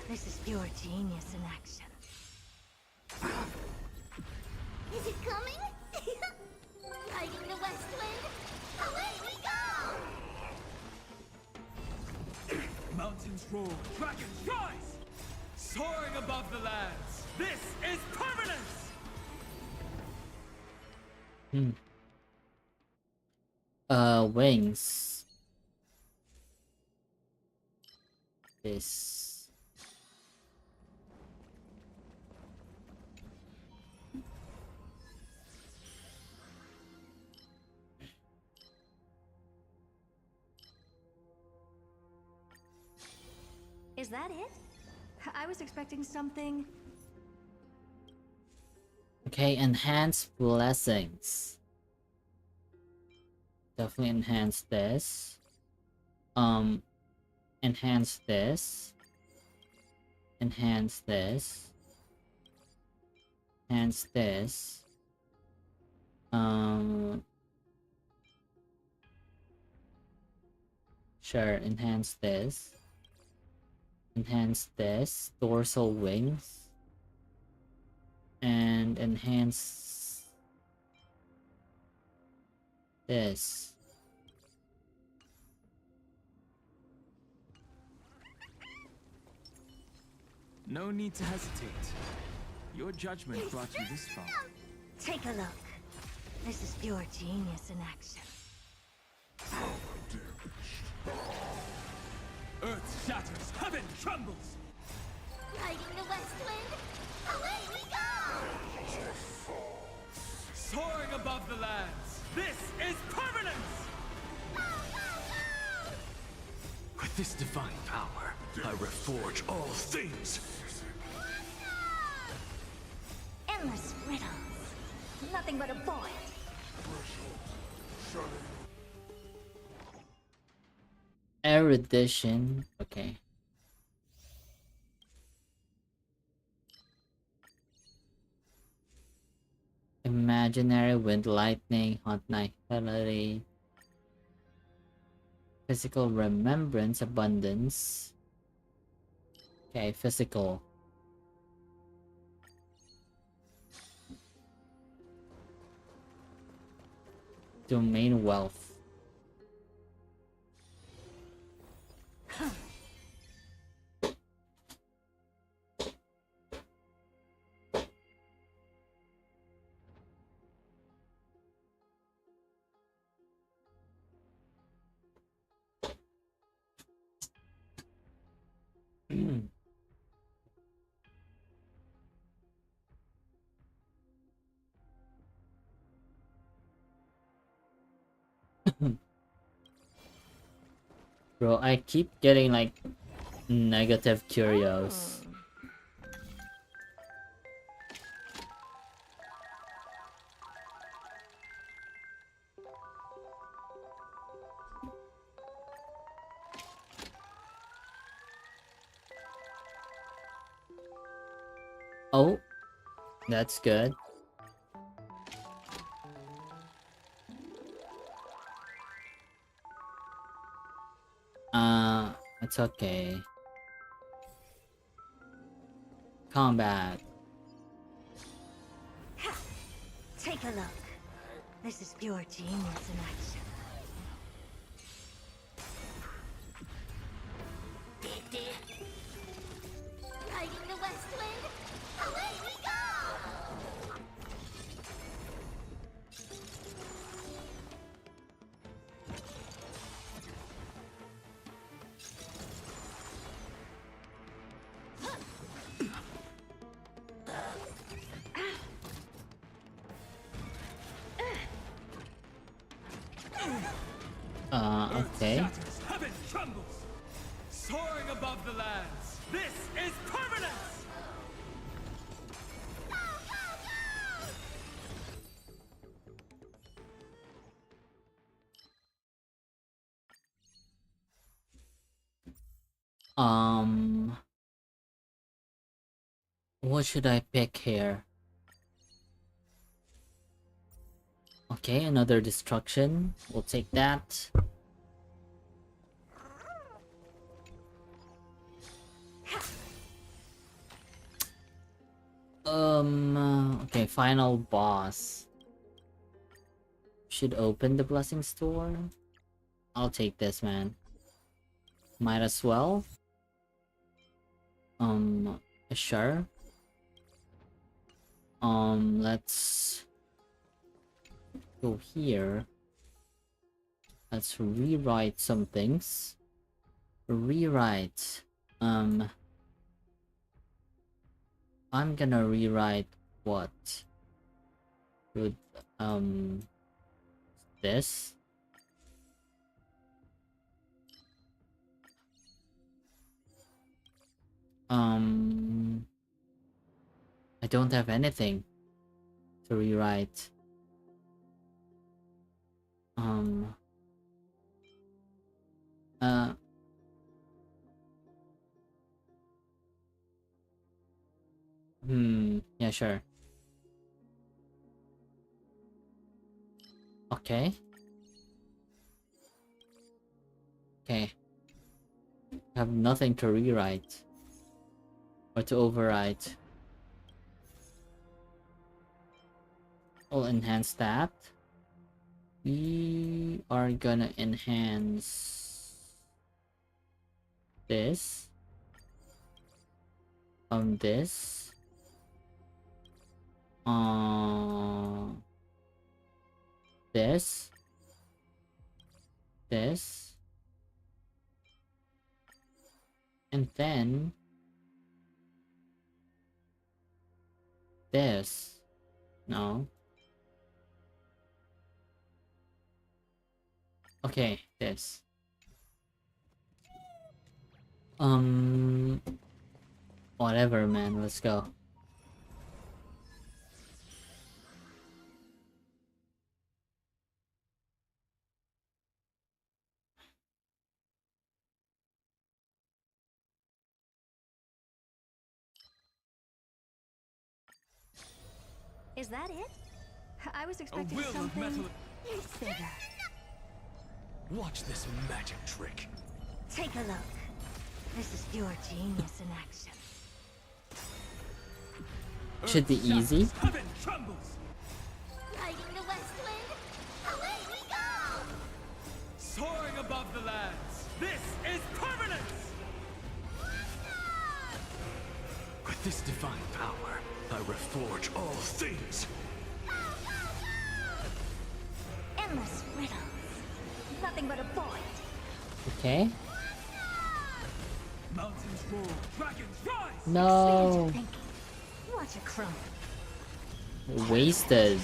This is pure genius in action. Is it coming? Riding the west wind, away we go! Mountains roar, dragons rise! Soaring above the lands. This is permanence! Wings. This. Is that it? I was expecting something. Okay, enhance blessings. Definitely enhance this. Enhance this. Enhance this. Enhance this. Sure, enhance this. Enhance this. Dorsal wings. And enhance this. No need to hesitate. Your judgment brought you this far. Take a look. This is pure genius in action. Earth shatters, heaven trembles. Riding the west wind, away we go! Soaring above the lands. This is permanence! Go, go, go! With this divine power, I reforge all things. Endless riddles. Nothing but a void. Erudition. Okay. Imaginary wind, lightning, hot night, ability. Physical remembrance, abundance. Okay, physical. Domain wealth. Bro, I keep getting like negative curios. Oh, that's good. It's okay. Combat. Take a look. This is pure genius in action. Riding the west wind, away we go! Okay. Shatters, heaven trembles. Soaring above the lands. This is permanence! What should I pick here? Okay, another destruction. We'll take that. Okay, final boss. Should open the blessing store. I'll take this, man. Might as well. Sure. Let's go here. Let's rewrite some things. Rewrite. I'm gonna rewrite what? With this. I don't have anything to rewrite. Yeah, sure. Okay. Okay. I have nothing to rewrite. Or to overwrite. I'll enhance that. We are gonna enhance this. This. This. This. And then this. No. Okay, this. Whatever, man. Let's go. Is that it? I was A expecting will of something metal. bigger. Watch this magic trick. Take a look. This is pure genius in action. Should be easy. Heaven trembles. Riding the west wind, away we go! Soaring above the lands. This is permanence! With this divine power, I reforge all things. Endless riddles. Nothing but a void. Okay. Mountains roar, dragons rise! No. Watch it crumble. Wasted.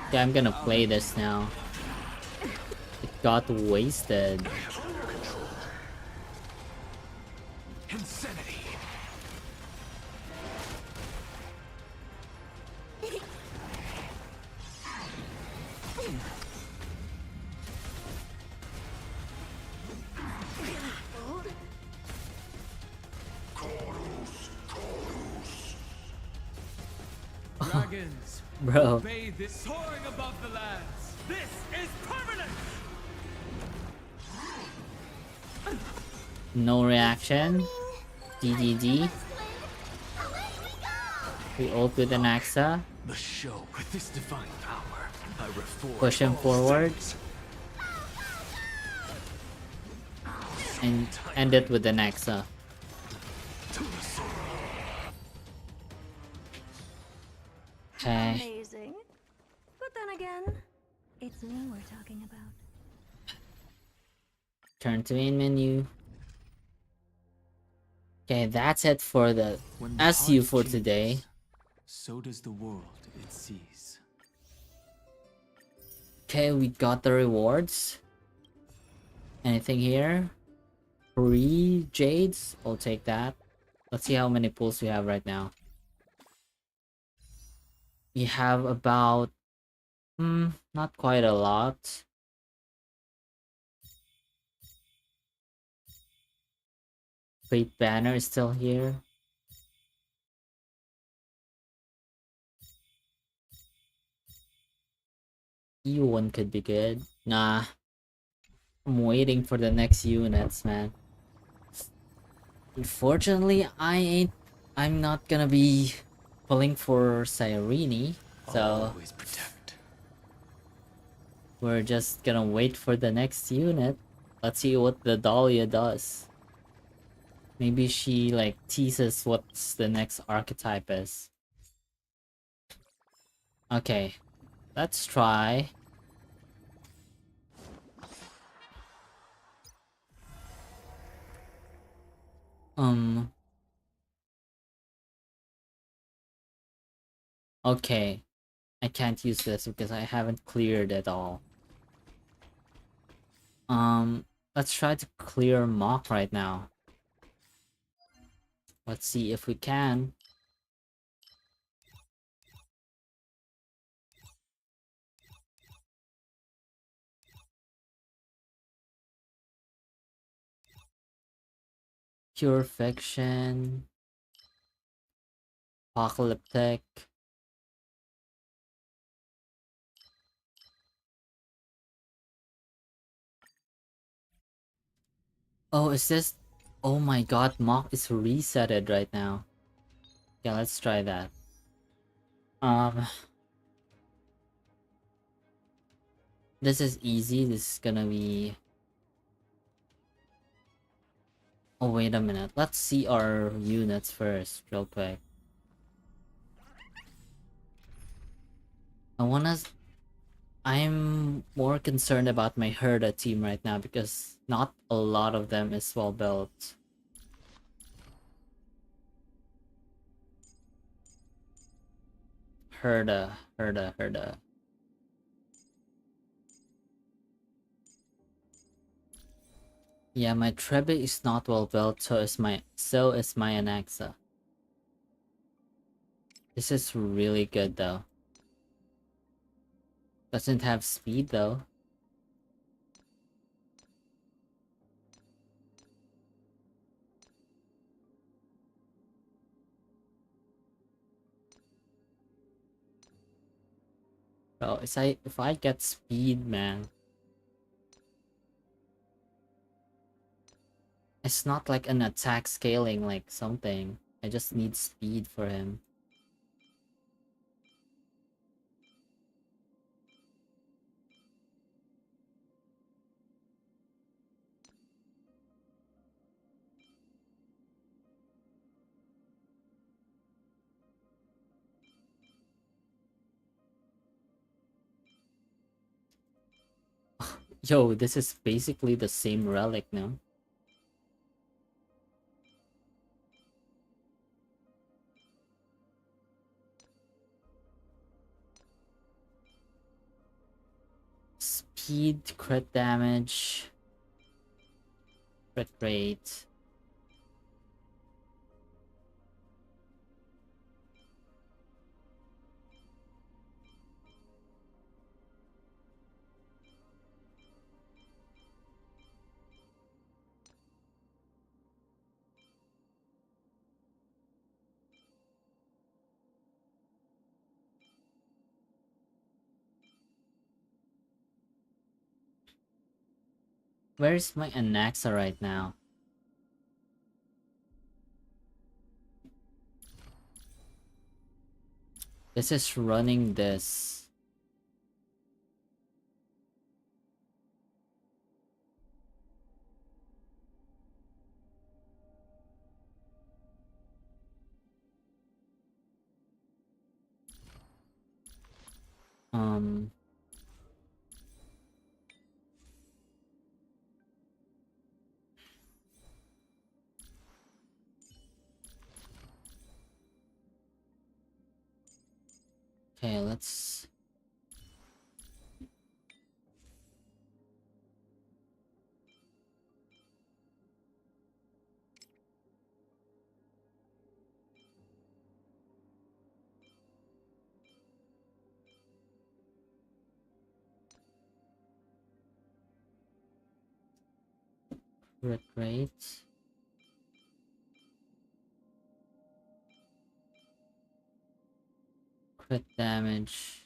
Okay, I'm gonna play this now. It got wasted. Insanity. Dragons, Bro. obey this soaring above the lands. This is permanent! No reaction. DDD. We ult with an Axa. The show with this divine power. I reforge Push him all forward. things. And end it with an Axa. To the soul. Okay. Amazing. But then again, it's me we're talking about. Turn to main menu. Okay, that's it for the When the SU heart for changes, today. So does the world it sees. Okay, we got the rewards. Anything here? 3 jades? I'll take that. Let's see how many pulls we have right now. We have about... not quite a lot. Great banner is still here. E1 could be good. Nah. I'm waiting for the next units, man. Unfortunately, I'm not gonna be pulling for Cyrene, so Always protect. we're just gonna wait for the next unit. Let's see what the Dahlia does. Maybe she like teases what's the next archetype is. Okay, let's try. Okay, I can't use this because I haven't cleared it all. Let's try to clear Mock right now. Let's see if we can. Pure Fiction. Apocalyptic. Oh, is this... Oh my god, Mock is resetted right now. Yeah, let's try that. This is easy. This is gonna be... Oh, wait a minute. Let's see our units first, real quick. I'm more concerned about my Herda team right now because not a lot of them is well built. Herda. Yeah, my Trebe is not well built, so is my Anaxa. This is really good though. Doesn't have speed though. Bro, if I get speed, man. It's not like an attack scaling like something. I just need speed for him. Yo, this is basically the same relic now. speed, crit damage, crit rate. Where's my Anaxa right now? This is running this. Okay, let's... crit rate. Crit damage.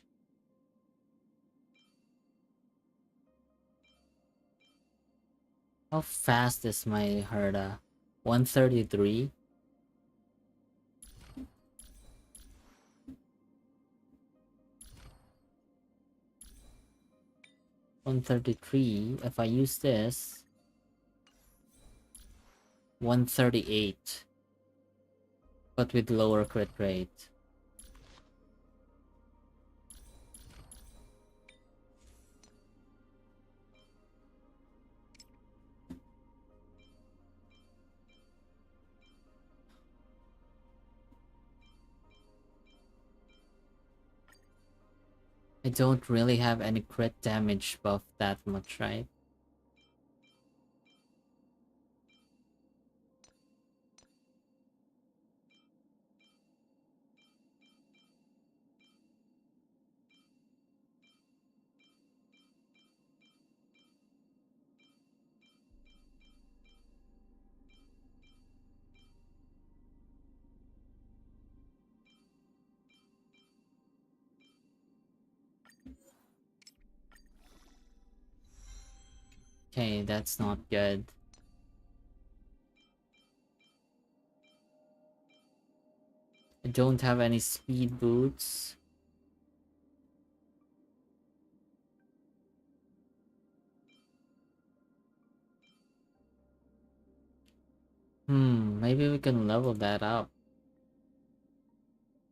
How fast is my Herda? 133? 133. If I use this, 138, but with lower crit rate. I don't really have any crit damage buff that much, right? Okay, that's not good. I don't have any speed boots. Maybe we can level that up.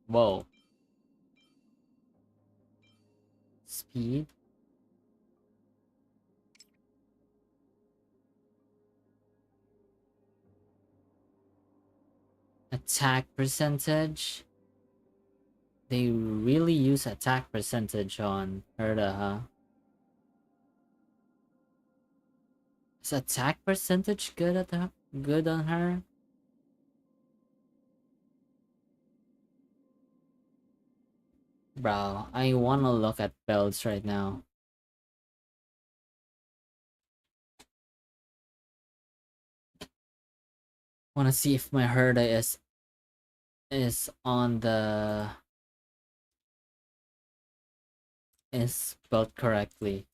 Whoa. Speed. Attack percentage. They really use attack percentage on Herda, huh? Is attack percentage good at her? Good on her? Bro, I wanna look at builds right now. Wanna see if my Herda is on the... is built correctly.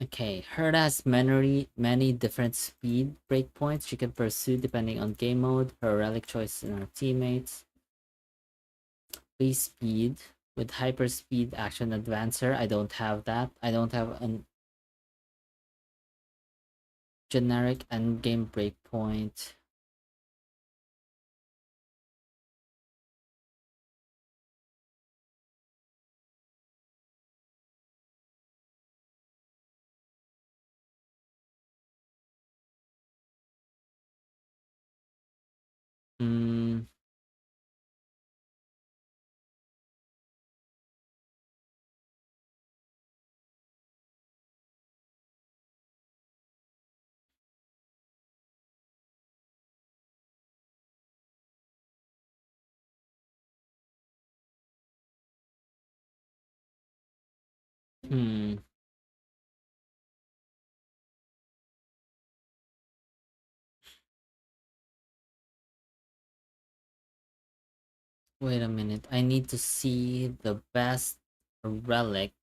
Okay, Herda has many different speed breakpoints she can pursue depending on game mode, her relic choice, and her teammates. Base speed with hyper speed action advancer. I don't have that. I don't have a generic endgame breakpoint. Hmm. Wait a minute. I need to see the best relic.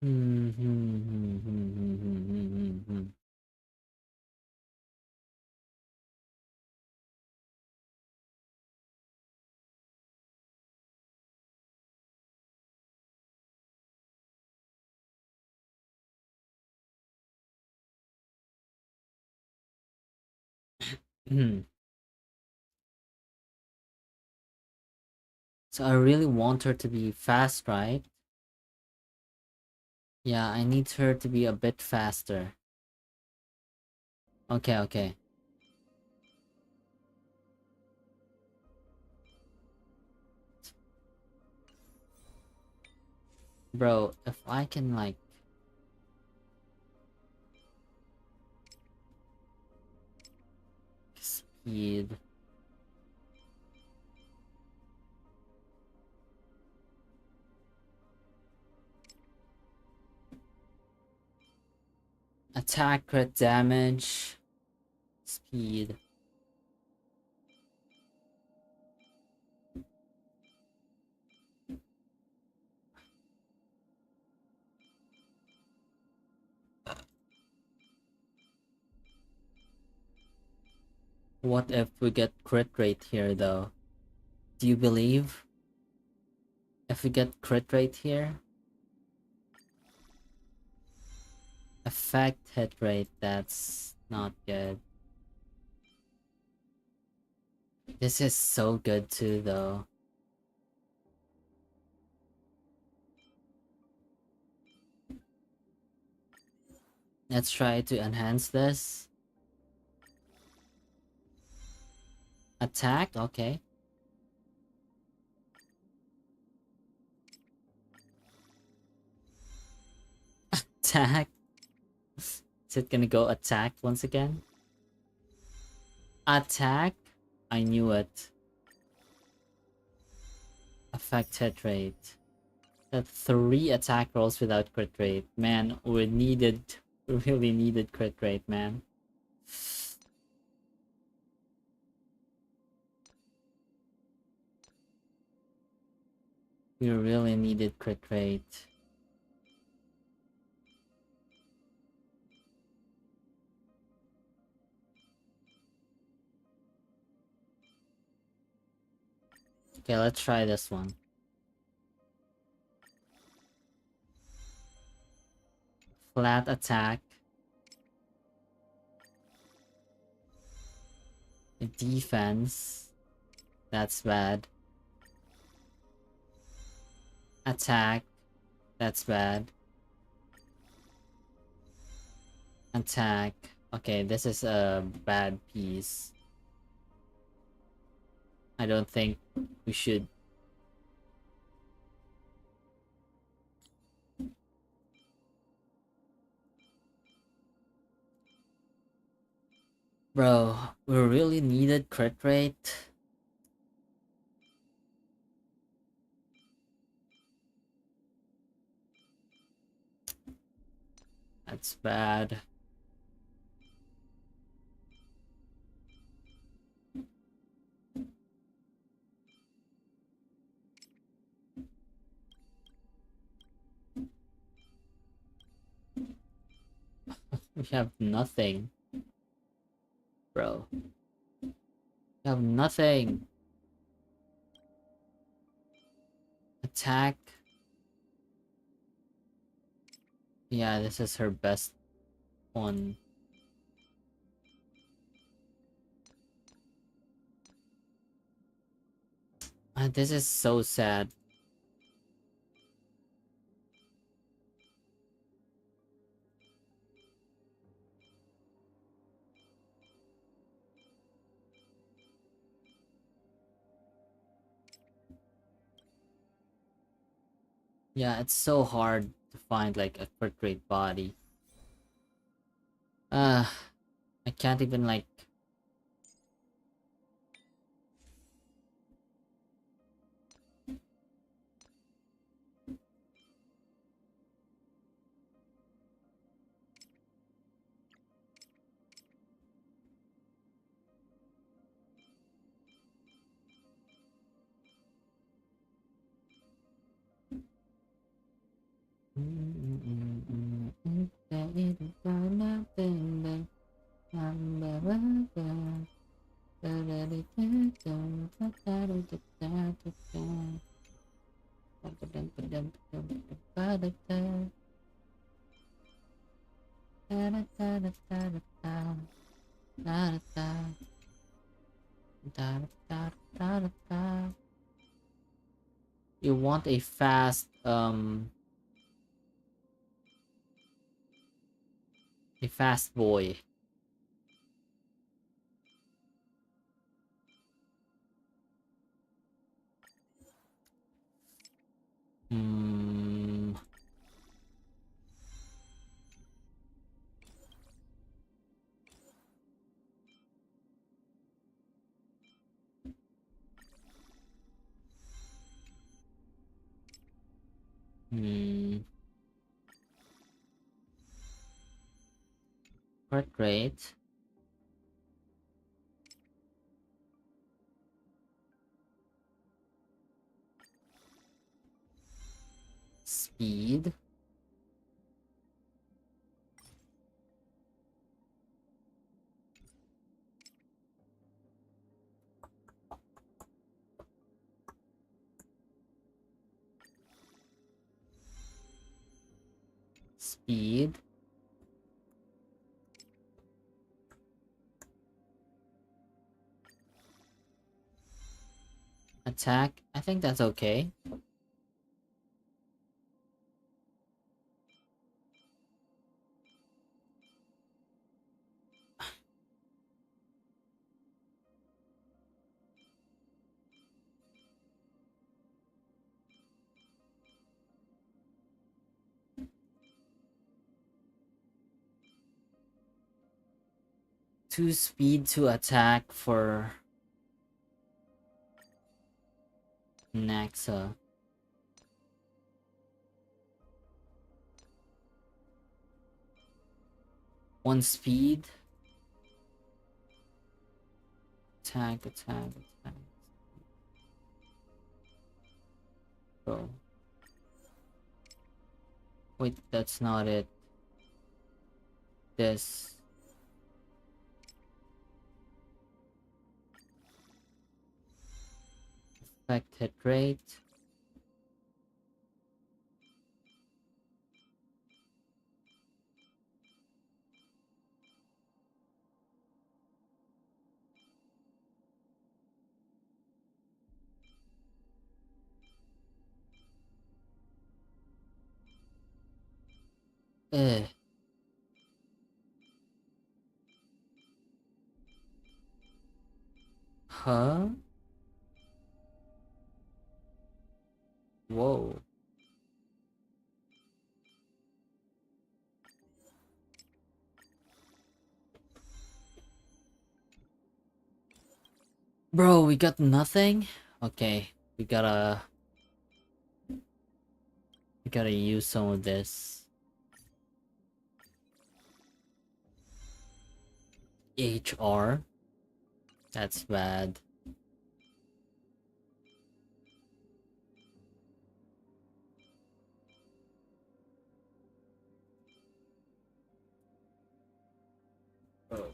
Hmm, hmm, hmm, hmm, hmm, hmm, hmm, hmm. Hmm. So I really want her to be fast, right? Yeah, I need her to be a bit faster. Okay, okay. Bro, if I can like speed. Attack, crit damage, speed. What if we get crit rate here though? Do you believe? If we get crit rate here? Effect hit rate, that's not good. This is so good too though. Let's try to enhance this. Attack, okay. Attack. Is it gonna go attack once again? Attack? I knew it. Effect hit rate. That 3 attack rolls without crit rate. Man, we really needed crit rate, man. We really needed crit rate. Okay, let's try this one. Flat attack. Defense. That's bad. Attack. That's bad. Attack. Okay, this is a bad piece. I don't think we should. Bro, we really needed crit rate. That's bad. We have nothing. Bro. We have nothing. Attack. Yeah, this is her best one. This is so sad. Yeah, it's so hard to find like a crit rate body. I can't even like. You want a fast boy. Hmm. Hmm. Heart rate. Speed. Speed. Attack. I think that's okay. Two speed to attack for Naxa. One speed. Attack. Go. Wait, that's not it. This. Effect hit rate. Eh. Huh? Whoa. Bro, we got nothing? Okay, we gotta use some of this. HR? That's bad. Oh.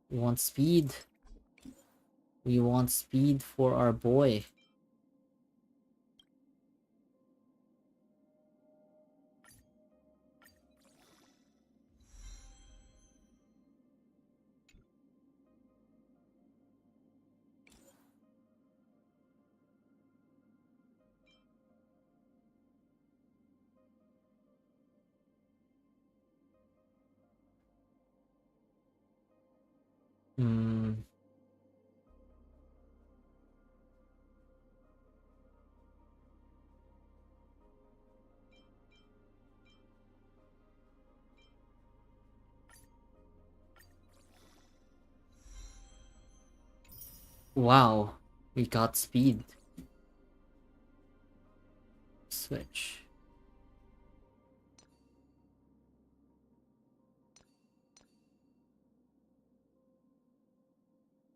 We want speed. We want speed for our boy. Hmm. Wow, we got speed. Switch.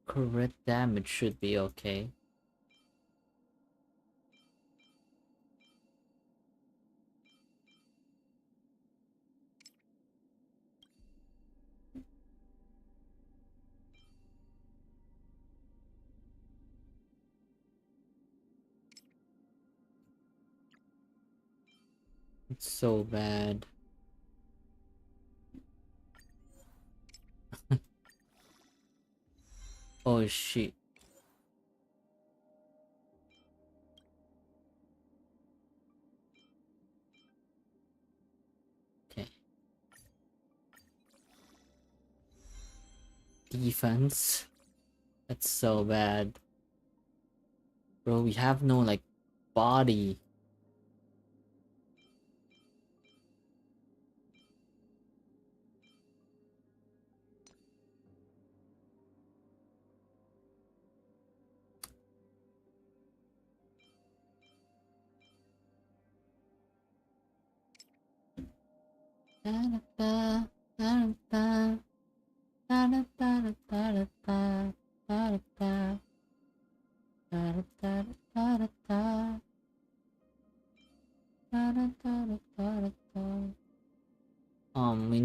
Crit damage should be okay. It's so bad. Oh shit. Okay. Defense. That's so bad. Bro, we have no like body. We